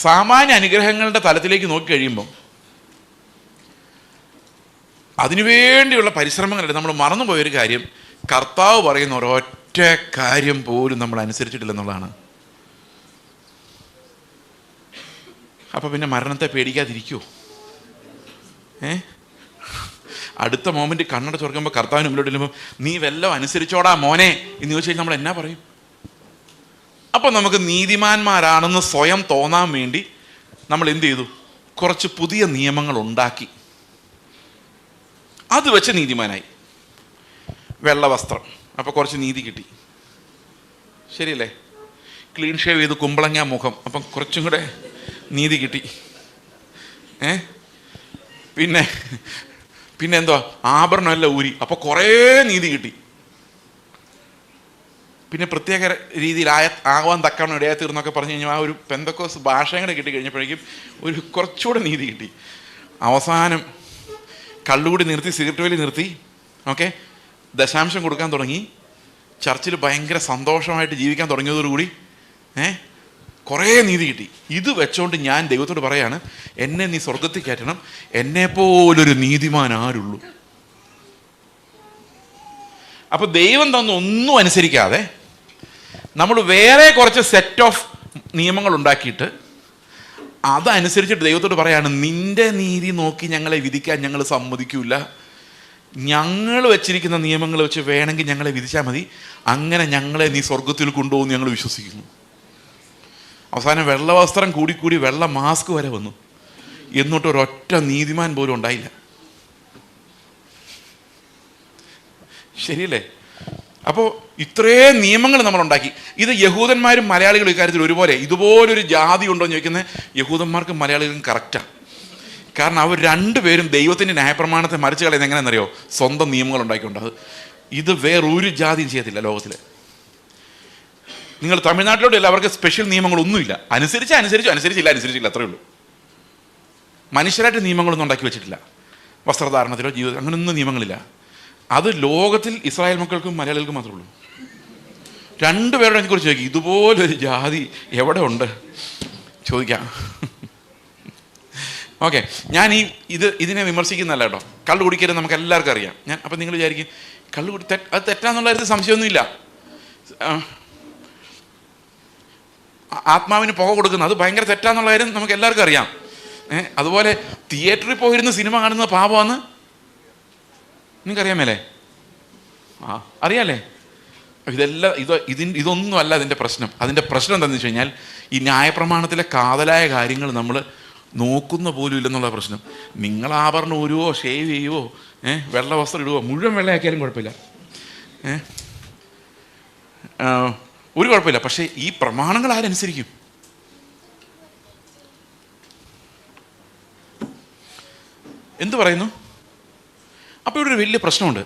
സാമാന്യ അനുഗ്രഹങ്ങളുടെ തലത്തിലേക്ക് നോക്കി കഴിയുമ്പം അതിനുവേണ്ടിയുള്ള പരിശ്രമങ്ങളുണ്ട്. നമ്മൾ മറന്നുപോയൊരു കാര്യം, കർത്താവ് പറയുന്ന ഒരൊറ്റ കാര്യം പോലും നമ്മൾ അനുസരിച്ചിട്ടില്ലെന്നുള്ളതാണ്. അപ്പോൾ പിന്നെ മരണത്തെ പേടിക്കാതിരിക്കുമോ? അടുത്ത മോമെൻറ്റ് കണ്ണട തുറക്കുമ്പോൾ കർത്താവിന് മുമ്പിലോട്ട് ചെല്ലുമ്പോൾ നീ വല്ലതും അനുസരിച്ചോടാ മോനെ എന്ന് ചോദിച്ചു കഴിഞ്ഞാൽ നമ്മൾ എന്നാ പറയും? അപ്പോൾ നമുക്ക് നീതിമാന്മാരാണെന്ന് സ്വയം തോന്നാൻ വേണ്ടി നമ്മൾ എന്ത് ചെയ്തു? കുറച്ച് പുതിയ നിയമങ്ങൾ ഉണ്ടാക്കി. അത് വെച്ച് നീതിമാനായി. വെള്ള വസ്ത്രം, അപ്പോൾ കുറച്ച് നീതി കിട്ടി, ശരിയല്ലേ? ക്ലീൻ ഷേവ് ചെയ്ത് കുമ്പളങ്ങ മുഖം, അപ്പം കുറച്ചും കൂടെ നീതി കിട്ടി. പിന്നെ എന്തുവാ, ആഭരണമെല്ലാം ഊരി, അപ്പോൾ കുറേ നീതി കിട്ടി. പിന്നെ പ്രത്യേക രീതിയിൽ ആവാൻ തക്കണം ഇടയാ തീർന്നൊക്കെ പറഞ്ഞു കഴിഞ്ഞാൽ ആ ഒരു പെന്തക്കോസ് ഭാഷയും കൂടെ കിട്ടി കഴിഞ്ഞപ്പോഴേക്കും ഒരു കുറച്ചുകൂടെ നീതി കിട്ടി. അവസാനം കള്ളുകൂടി നിർത്തി, സിഗരറ്റ് വലി നിർത്തി, ഓക്കെ, ദശാംശം കൊടുക്കാൻ തുടങ്ങി, ചർച്ചിൽ ഭയങ്കര സന്തോഷമായിട്ട് ജീവിക്കാൻ തുടങ്ങിയതോടുകൂടി കുറേ നീതി കിട്ടി. ഇത് വെച്ചോണ്ട് ഞാൻ ദൈവത്തോട് പറയാണ്, എന്നെ നീ സ്വർഗത്തിൽ കയറ്റണം, എന്നെപ്പോലൊരു നീതിമാൻ ആരുള്ളൂ. അപ്പോൾ ദൈവം ഒന്നും അനുസരിക്കാതെ നമ്മൾ വേറെ കുറച്ച് സെറ്റ് ഓഫ് നിയമങ്ങൾ ഉണ്ടാക്കിയിട്ട് അതനുസരിച്ചിട്ട് ദൈവത്തോട് പറയാണ്, നിന്റെ നീതി നോക്കി ഞങ്ങളെ വിധിക്കാൻ ഞങ്ങൾ സമ്മതിക്കൂല, ഞങ്ങൾ വെച്ചിരിക്കുന്ന നിയമങ്ങൾ വെച്ച് വേണമെങ്കിൽ ഞങ്ങളെ വിധിച്ചാൽ മതി, അങ്ങനെ ഞങ്ങളെ നീ സ്വർഗത്തിൽ കൊണ്ടുപോകുന്നു ഞങ്ങൾ വിശ്വസിക്കുന്നു. അവസാനം വെള്ള വസ്ത്രം കൂടിക്കൂടി വെള്ള മാസ്ക് വരെ വന്നു, എന്നിട്ട് ഒരൊറ്റ നീതിമാൻ പോലും ഉണ്ടായില്ല. ശരിയല്ലേ? അപ്പോൾ ഇത്രയും നിയമങ്ങൾ നമ്മൾ ഉണ്ടാക്കി. ഇത് യഹൂദന്മാരും മലയാളികളും ഇക്കാര്യത്തിൽ ഒരുപോലെ. ഇതുപോലൊരു ജാതി ഉണ്ടോ എന്ന് ചോദിക്കുന്നത് യഹൂദന്മാർക്കും മലയാളികൾക്കും കറക്റ്റാണ്. കാരണം അവർ രണ്ടുപേരും ദൈവത്തിൻ്റെ ന്യായപ്രമാണത്തെ മറിച്ച് കളയുന്നത് എങ്ങനെയെന്നറിയോ? സ്വന്തം നിയമങ്ങൾ ഉണ്ടാക്കിക്കൊണ്ട്. ഇത് വേറൊരു ജാതിയും ചെയ്യത്തില്ല ലോകത്തിൽ. നിങ്ങൾ തമിഴ്നാട്ടിലോട്ടില്ല, അവർക്ക് സ്പെഷ്യൽ നിയമങ്ങളൊന്നുമില്ല. അനുസരിച്ചില്ല അത്രയേ ഉള്ളൂ. മനുഷ്യരായിട്ട് നിയമങ്ങളൊന്നും ഉണ്ടാക്കി വെച്ചിട്ടില്ല. വസ്ത്രധാരണത്തിലോ ജീവിതം അങ്ങനെയൊന്നും നിയമങ്ങളില്ല. അത് ലോകത്തിൽ ഇസ്രായേൽ മക്കൾക്കും മലയാളികൾക്കും മാത്രമേ ഉള്ളൂ. രണ്ടുപേരുടെ കുറിച്ച് ചോദിക്കും, ഇതുപോലൊരു ജാതി എവിടെ ഉണ്ട് ചോദിക്കാം. ഓക്കെ, ഞാൻ ഇതിനെ വിമർശിക്കുന്നതല്ല കേട്ടോ. കള്ളു കുടിക്കരുത് നമുക്ക് എല്ലാവർക്കും അറിയാം. അപ്പം നിങ്ങൾ വിചാരിക്കും അത് തെറ്റാന്നുള്ള കാര്യത്തിൽ സംശയമൊന്നുമില്ല. ആത്മാവിന് പുക കൊടുക്കുന്നത് അത് ഭയങ്കര തെറ്റാന്നുള്ള കാര്യം നമുക്ക് എല്ലാവർക്കും അറിയാം. അതുപോലെ തിയേറ്ററിൽ പോയിരുന്ന് സിനിമ കാണുന്നത് പാപമാണെന്ന് നിങ്ങൾക്കറിയാമല്ലേ? അറിയാമല്ലേ? ഇതൊന്നും അല്ല അതിൻ്റെ പ്രശ്നം. അതിൻ്റെ പ്രശ്നം എന്താണെന്ന് വെച്ച് കഴിഞ്ഞാൽ ഈ ന്യായപ്രമാണത്തിലെ കാതലായ കാര്യങ്ങൾ നമ്മൾ നോക്കുന്ന പോലും ഇല്ലെന്നുള്ള പ്രശ്നം. നിങ്ങൾ ആഭരണം ഊരുവോ ഷേവ് ചെയ്യുവോ വെള്ള വസ്ത്രം ഇടുവോ, മുഴുവൻ വെള്ളയാക്കിയാലും കുഴപ്പമില്ല, ഒരു കുഴപ്പമില്ല. പക്ഷേ ഈ പ്രമാണങ്ങൾ ആരനുസരിക്കും? എന്തു പറയുന്നു? അപ്പോൾ ഇവിടെ ഒരു വലിയ പ്രശ്നമുണ്ട്.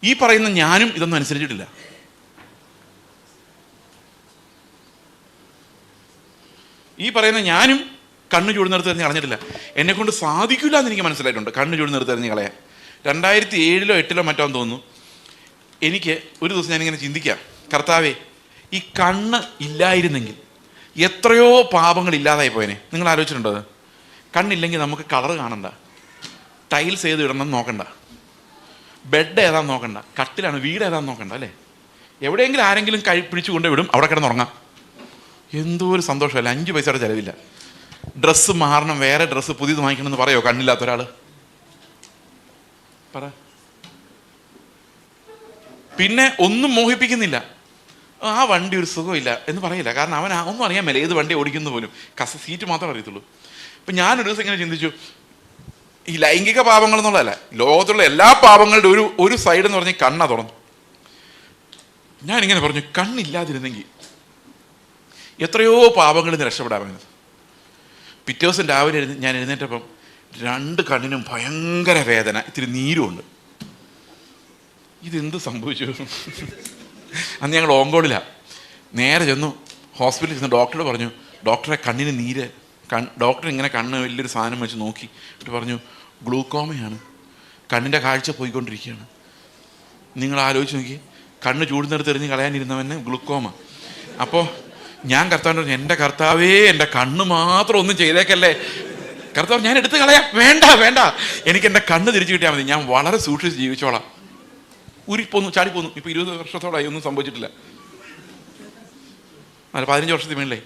ഈ പറയുന്ന ഞാനും ഇതൊന്നും അനുസരിച്ചിട്ടില്ല. ഈ പറയുന്ന ഞാനും കണ്ണ് ചൂട് നിർത്തി കളഞ്ഞിട്ടില്ല. എന്നെക്കൊണ്ട് സാധിക്കില്ല എന്ന് എനിക്ക് മനസ്സിലായിട്ടുണ്ട് കണ്ണ് ചൂട് നിർത്തി കളയാൻ. 2007 8 മറ്റോ തോന്നുന്നു, എനിക്ക് ഒരു ദിവസം ഞാനിങ്ങനെ ചിന്തിക്കാം, കർത്താവേ, ഈ കണ്ണ് ഇല്ലായിരുന്നെങ്കിൽ എത്രയോ പാപങ്ങൾ ഇല്ലാതായി പോയനെ. നിങ്ങൾ ആലോചിച്ചിട്ടുണ്ടോ അത്? കണ്ണില്ലെങ്കിൽ നമുക്ക് കളർ കാണണ്ട, ടൈൽസ് ഏത് ഇടണം നോക്കണ്ട, ബെഡ് ഏതാന്ന് നോക്കണ്ട, കട്ടിലാണ് വീട് ഏതാന്ന് നോക്കണ്ട, അല്ലേ? എവിടെയെങ്കിലും ആരെങ്കിലും പിടിച്ചു കൊണ്ടുവിടും, അവിടെ കിടന്നുറങ്ങാം. എന്തോ ഒരു സന്തോഷമല്ല, 5 പൈസയുടെ ചിലവില്ല. ഡ്രസ്സ് മാറണം, വേറെ ഡ്രസ്സ് പുതിയത് വാങ്ങിക്കണമെന്ന് പറയോ കണ്ണില്ലാത്ത ഒരാൾ? പറ. പിന്നെ ഒന്നും മോഹിപ്പിക്കുന്നില്ല, ആ വണ്ടി ഒരു സുഖമില്ല എന്ന് പറയില്ല. കാരണം അവൻ ഒന്നും അറിയാൻ മേല ഏത് വണ്ടി ഓടിക്കുന്നു പോലും, സീറ്റ് മാത്രമേ അറിയത്തുള്ളൂ. അപ്പം ഞാനൊരു ദിവസം ഇങ്ങനെ ചിന്തിച്ചു, ഈ ലൈംഗിക പാപങ്ങൾ എന്നുള്ളതല്ല, ലോകത്തുള്ള എല്ലാ പാപങ്ങളുടെ ഒരു സൈഡ് എന്ന് പറഞ്ഞാൽ കണ്ണാ തുറന്നു. ഞാനിങ്ങനെ പറഞ്ഞു, കണ്ണില്ലാതിരുന്നെങ്കിൽ എത്രയോ പാപങ്ങളിൽ നിന്ന് രക്ഷപ്പെടാമെന്ന്. പിറ്റേ ദിവസം രാവിലെ ഞാൻ എഴുന്നേറ്റപ്പം രണ്ട് കണ്ണിനും ഭയങ്കര വേദന, ഇത്തിരി നീരുമുണ്ട്. ഇതെന്ത് സംഭവിച്ചു? അന്ന് ഞങ്ങൾ ഓങ്കോളിലാണ്. നേരെ ചെന്നു ഹോസ്പിറ്റലിൽ ചെന്ന് ഡോക്ടറോട് പറഞ്ഞു, ഡോക്ടറെ കണ്ണിന് നീര്. ഡോക്ടർ ഇങ്ങനെ കണ്ണ് വലിയൊരു സാധനം വെച്ച് നോക്കി എന്നിട്ട് പറഞ്ഞു, ഗ്ലൂക്കോമയാണ്, കണ്ണിൻ്റെ കാഴ്ച പോയിക്കൊണ്ടിരിക്കുകയാണ്. നിങ്ങൾ ആലോചിച്ച് നോക്കി, കണ്ണ് ചൂടുന്നെടുത്ത് എറിഞ്ഞ് കളയാനിരുന്നവന് ഗ്ലൂക്കോമ. അപ്പോൾ ഞാൻ കർത്താവിനോട് പറഞ്ഞു, എൻ്റെ കർത്താവേ, എൻ്റെ കണ്ണ് മാത്രം ഒന്നും ചെയ്തേക്കല്ലേ കർത്താവ്, ഞാൻ എടുത്ത് കളയാം, വേണ്ട വേണ്ട, എനിക്ക് എൻ്റെ കണ്ണ് തിരിച്ചു കിട്ടിയാൽ മതി, ഞാൻ വളരെ സൂക്ഷിച്ച് ജീവിച്ചോളാം. ഊരിപ്പോന്നു, ചാടിപ്പോന്നു. ഇപ്പോൾ 20 വർഷത്തോളായി, ഒന്നും സംഭവിച്ചിട്ടില്ല. 15 വർഷത്തിന് മേളിലേ.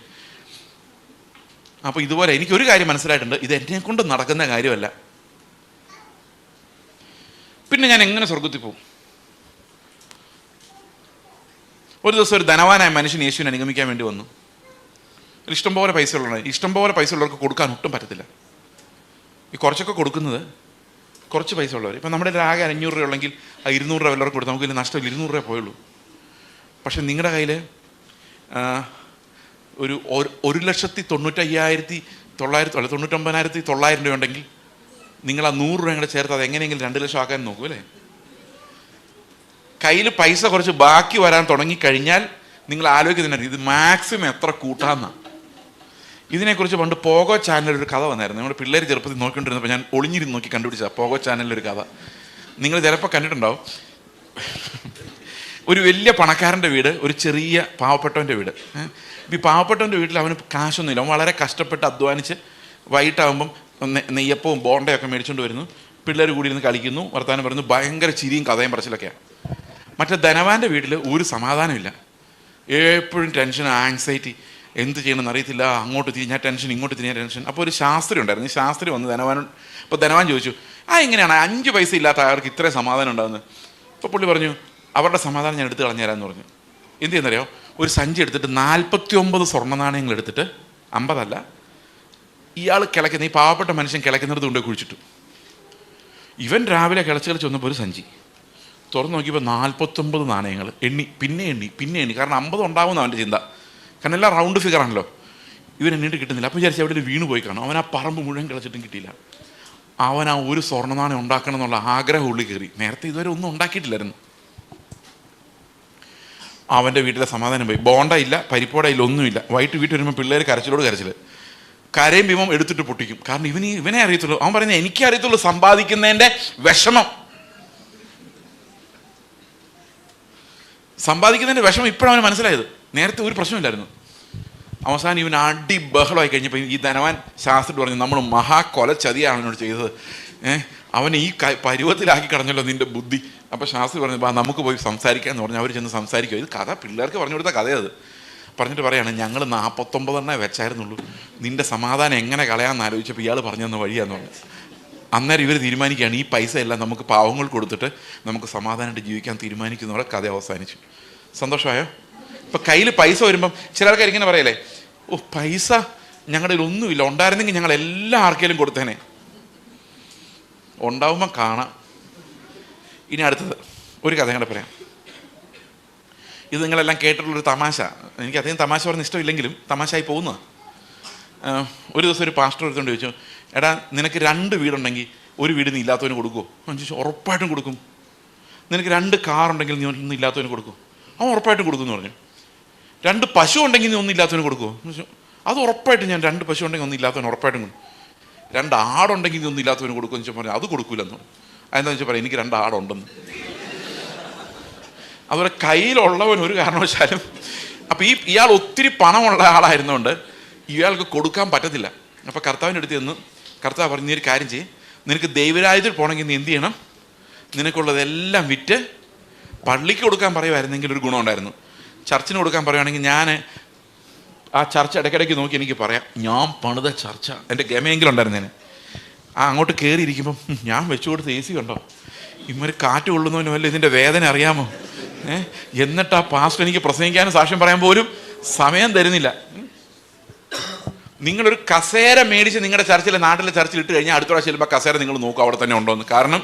അപ്പോൾ ഇതുപോലെ എനിക്കൊരു കാര്യം മനസ്സിലായിട്ടുണ്ട്, ഇത് എന്നെ കൊണ്ട് നടക്കുന്ന കാര്യമല്ല. പിന്നെ ഞാൻ എങ്ങനെ സ്വർഗത്തിൽ പോകും? ഒരു ദിവസം ഒരു ധനവാനായ മനുഷ്യൻ യേശുവിനെ അനുഗമിക്കാൻ വേണ്ടി വന്നു. ഇഷ്ടംപോലെ പൈസ ഉള്ളതാണ്. ഇഷ്ടംപോലെ പൈസ ഉള്ളവർക്ക് കൊടുക്കാൻ ഒട്ടും പറ്റത്തില്ല. ഈ കുറച്ചൊക്കെ കൊടുക്കുന്നത് കുറച്ച് പൈസ ഉള്ളവർ. ഇപ്പം നമ്മുടെ ആകെ 500 രൂപ ഉള്ളെങ്കിൽ 200 രൂപ എല്ലാവർക്കും കൊടുത്താൽ നമുക്ക് ഇതിൽ നഷ്ടമില്ല, 200 രൂപ പോയുള്ളൂ. പക്ഷെ നിങ്ങളുടെ കയ്യിൽ ഒരു 1,95,900 രൂപ ഉണ്ടെങ്കിൽ നിങ്ങൾ ആ 100 രൂപ കൂടെ ചേർത്ത് അത് എങ്ങനെയെങ്കിലും 2 ലക്ഷം ആക്കാൻ നോക്കൂ അല്ലേ? കയ്യിൽ പൈസ കുറച്ച് ബാക്കി വരാൻ തുടങ്ങിക്കഴിഞ്ഞാൽ നിങ്ങൾ ആലോചിക്കുന്നുണ്ട് ഇത് മാക്സിമം എത്ര കൂട്ടാമെന്നാണ്. ഇതിനെക്കുറിച്ച് പണ്ട് പോഗോ ചാനലിലൊരു കഥ വന്നായിരുന്നു. നമ്മുടെ പിള്ളേർ ചെറുപ്പത്തിൽ നോക്കിക്കൊണ്ടിരുന്നപ്പോൾ ഞാൻ ഒളിഞ്ഞിരുന്ന് നോക്കി കണ്ടുപിടിച്ച പോഗോ ചാനലിലൊരു കഥ. നിങ്ങൾ ചിലപ്പോൾ കണ്ടിട്ടുണ്ടാവും. ഒരു വലിയ പണക്കാരൻ്റെ വീട്, ഒരു ചെറിയ പാവപ്പെട്ടവൻ്റെ വീട്. ഈ പാവപ്പെട്ടവൻ്റെ വീട്ടിൽ അവന് കാശൊന്നുമില്ല. അവൻ വളരെ കഷ്ടപ്പെട്ട് അധ്വാനിച്ച് വൈകിട്ടാകുമ്പം നെയ്യപ്പവും ബോണ്ടയൊക്കെ മേടിച്ചുകൊണ്ട് വരുന്നു. പിള്ളേർ കൂടി ഇരുന്ന് കളിക്കുന്നു, വർത്താനം പറയുന്നു, ഭയങ്കര ചിരിയും കഥയും പറച്ചിലൊക്കെയാണ്. മറ്റേ ധനവാൻ്റെ വീട്ടിൽ ഒരു സമാധാനമില്ല. എപ്പോഴും ടെൻഷൻ, ആങ്സൈറ്റി, എന്ത് ചെയ്യണമെന്ന് അറിയത്തില്ല, അങ്ങോട്ട് തിരിഞ്ഞാൽ ടെൻഷൻ, ഇങ്ങോട്ട് തിരിഞ്ഞാൽ ടെൻഷൻ. അപ്പോൾ ഒരു ശാസ്ത്രി ഉണ്ടായിരുന്നു. ഈ ശാസ്ത്രി വന്ന് അപ്പോൾ ധനവാൻ ചോദിച്ചു, എങ്ങനെയാണ് 5 പൈസ ഇല്ലാത്ത ആൾക്ക് ഇത്രയും സമാധാനം ഉണ്ടാകുന്നത്? അപ്പോൾ പുള്ളി പറഞ്ഞു, അവരുടെ സമാധാനം ഞാൻ എടുത്ത് കളഞ്ഞുതരാമെന്ന് പറഞ്ഞു. എന്ത് ചെയ്യുന്നറിയോ? ഒരു സഞ്ചി എടുത്തിട്ട് 49 സ്വർണ്ണ നാണയങ്ങൾ എടുത്തിട്ട്, 50 അല്ല, ഇയാൾ കിളയ്ക്കുന്ന, ഈ പാവപ്പെട്ട മനുഷ്യൻ കിളയ്ക്കുന്നിടത്ത് കൊണ്ടുപോയി കുഴിച്ചിട്ടു. ഇവൻ രാവിലെ കിളച്ച് വന്നപ്പോൾ ഒരു സഞ്ചി തുറന്നു നോക്കിയപ്പോൾ 49 നാണയങ്ങൾ. എണ്ണി. കാരണം 50 ഉണ്ടാവുമെന്ന് അവൻ്റെ ചിന്ത. കാരണം എല്ലാം റൗണ്ട് ഫിഗർ ആണല്ലോ. ഇവൻ എണ്ണീട്ട് കിട്ടുന്നില്ല. അപ്പോൾ വിചാരിച്ച് എവിടെ വീണ് പോയി കാണും. അവൻ ആ പറമ്പ് മുഴുവൻ കിളച്ചിട്ടും കിട്ടിയില്ല. അവൻ ആ ഒരു സ്വർണ്ണ നാണയം ഉണ്ടാക്കണം എന്നുള്ള ആഗ്രഹം ഉള്ളിൽ കയറി. നേരത്തെ ഇതുവരെ ഒന്നും ഉണ്ടാക്കിയിട്ടില്ലായിരുന്നു. അവൻ്റെ വീട്ടിലെ സമാധാനം പോയി. ബോണ്ട ഇല്ല, പരിപ്പോട ഇല്ല, ഒന്നുമില്ല. വൈകിട്ട് വീട്ടിൽ വരുമ്പോൾ പിള്ളേർ കരച്ചിൽ. കരയും ഭീമം എടുത്തിട്ട് പൊട്ടിക്കും. കാരണം ഇവനെ അറിയത്തുള്ളൂ. അവൻ പറയുന്നത് എനിക്കേ അറിയത്തുള്ളൂ സമ്പാദിക്കുന്നതിൻ്റെ വിഷമം. സമ്പാദിക്കുന്നതിൻ്റെ വിഷമം ഇപ്പോഴവന് മനസ്സിലായത്. നേരത്തെ ഒരു പ്രശ്നമില്ലായിരുന്നു. അവസാനം ഇവൻ അടി ബഹളമായി കഴിഞ്ഞപ്പോൾ ഈ ധനവാൻ ശാസ്ത്രി പറഞ്ഞു, നമ്മൾ മഹാകൊല ചതിയാണ് അവനോട് ചെയ്തത്. അവനെ ഈ പരുവത്തിലാക്കി കളഞ്ഞല്ലോ നിൻ്റെ ബുദ്ധി. അപ്പോൾ ശാസ്ത്രി പറഞ്ഞു, നമുക്ക് പോയി സംസാരിക്കാമെന്ന് പറഞ്ഞു. അവർ ചെന്ന് സംസാരിക്കുക. ഇത് കഥ പിള്ളേർക്ക് പറഞ്ഞു കൊടുത്ത കഥയത്. പറഞ്ഞിട്ട് പറയാണ്, ഞങ്ങൾ 49 വെച്ചായിരുന്നുള്ളൂ, നിൻ്റെ സമാധാനം എങ്ങനെ കളയാമെന്ന് ആലോചിച്ചപ്പോൾ ഇയാൾ പറഞ്ഞു തന്ന വഴിയാന്ന് പറഞ്ഞു. അന്നേരം ഇവർ തീരുമാനിക്കുകയാണ്, ഈ പൈസ എല്ലാം നമുക്ക് പാവങ്ങൾ കൊടുത്തിട്ട് നമുക്ക് സമാധാനമായിട്ട് ജീവിക്കാൻ തീരുമാനിക്കുന്നവരെ കഥ അവസാനിച്ചു. സന്തോഷമായോ? ഇപ്പം കയ്യിൽ പൈസ വരുമ്പം ചില ആൾക്കാർ ഇങ്ങനെ പറയല്ലേ, പൈസ ഞങ്ങളുടെ കയ്യിൽ ഒന്നുമില്ല, ഉണ്ടായിരുന്നെങ്കിൽ ഞങ്ങൾ എല്ലാ ആർക്കെങ്കിലും കൊടുത്തേനെ. ഉണ്ടാവുമ്പം കാണാം. ഇനി അടുത്തത് ഒരു കഥ കൂടെ പറയാം. ഇത് നിങ്ങളെല്ലാം കേട്ടിട്ടുള്ളൊരു തമാശ. എനിക്ക് അധികം തമാശ പറഞ്ഞ ഇഷ്ടമില്ലെങ്കിലും തമാശയായി പോകുന്നതാണ്. ഒരു ദിവസം ഒരു പാസ്റ്റർ എടുത്തുകൊണ്ട് ചോദിച്ചു, എടാ നിനക്ക് 2 വീടുണ്ടെങ്കിൽ ഒരു വീട് നീ ഇല്ലാത്തവന് കൊടുക്കുമോ? അവൻ ചോദിച്ചു, ഉറപ്പായിട്ടും കൊടുക്കും. നിനക്ക് 2 കാറുണ്ടെങ്കിൽ നീ ഒന്നും ഇല്ലാത്തവന് കൊടുക്കും? അവൻ ഉറപ്പായിട്ടും കൊടുക്കുമെന്ന് പറഞ്ഞു. 2 പശു ഉണ്ടെങ്കിൽ നീ ഒന്നും ഇല്ലാത്തവന് കൊടുക്കുമോ? അത് ഉറപ്പായിട്ടും ഞാൻ 2 പശു ഉണ്ടെങ്കിൽ ഒന്നും ഇല്ലാത്തവന് ഉറപ്പായിട്ടും കൊടുക്കും. 2 ആടുണ്ടെങ്കിൽ നീ ഒന്നും ഇല്ലാത്തവന് കൊടുക്കുമെന്ന് വെച്ചാൽ പറഞ്ഞു, അത് കൊടുക്കില്ലെന്ന്. അതെന്താണെന്ന് വെച്ചാൽ പറയാം, എനിക്ക് 2 ആടുണ്ടെന്ന്. അതുപോലെ കയ്യിലുള്ളവൻ ഒരു കാരണവശാലും. അപ്പോൾ ഇയാൾ ഒത്തിരി പണമുള്ള ആളായിരുന്നുകൊണ്ട് ഇയാൾക്ക് കൊടുക്കാൻ പറ്റത്തില്ല. അപ്പോൾ കർത്താവിൻ്റെ അടുത്ത് ചെന്ന് കർത്താവ് പറഞ്ഞു, നീ ഒരു കാര്യം ചെയ്യും, നിനക്ക് ദൈവരാജ്യത്തിൽ പോകണമെങ്കിൽ നീ എന്ത് ചെയ്യണം? നിനക്കുള്ളതെല്ലാം വിറ്റ് പള്ളിക്ക് കൊടുക്കാൻ പറയുമായിരുന്നെങ്കിൽ ഒരു ഗുണമുണ്ടായിരുന്നു. ചർച്ചിന് കൊടുക്കാൻ പറയുകയാണെങ്കിൽ ഞാൻ ആ ചർച്ച ഇടയ്ക്കിടയ്ക്ക് നോക്കി എനിക്ക് പറയാം, ഞാൻ പണിത ചർച്ച, എൻ്റെ ഗമയെങ്കിലും ഉണ്ടായിരുന്നേനെ. അങ്ങോട്ട് കയറിയിരിക്കുമ്പം ഞാൻ വെച്ചു കൊടുത്ത് AC കണ്ടോ, ഇമ്മൊരു കാറ്റ് കൊള്ളുന്നവനും അല്ല ഇതിൻ്റെ വേദന അറിയാമോ? എന്നിട്ട് ആ പാസ്റ്റർ എനിക്ക് പ്രസംഗിക്കാനും സാക്ഷ്യം പറയാൻ പോലും സമയം തരുന്നില്ല. നിങ്ങളൊരു കസേര മേടിച്ച് നിങ്ങളുടെ ചർച്ചിലെ നാട്ടിലെ ചർച്ചിൽ ഇട്ട് കഴിഞ്ഞാൽ അടുത്ത പ്രാവശ്യം ചെല്ലുമ്പോൾ കസേര നിങ്ങൾ നോക്കും അവിടെ തന്നെ ഉണ്ടോ എന്ന്. കാരണം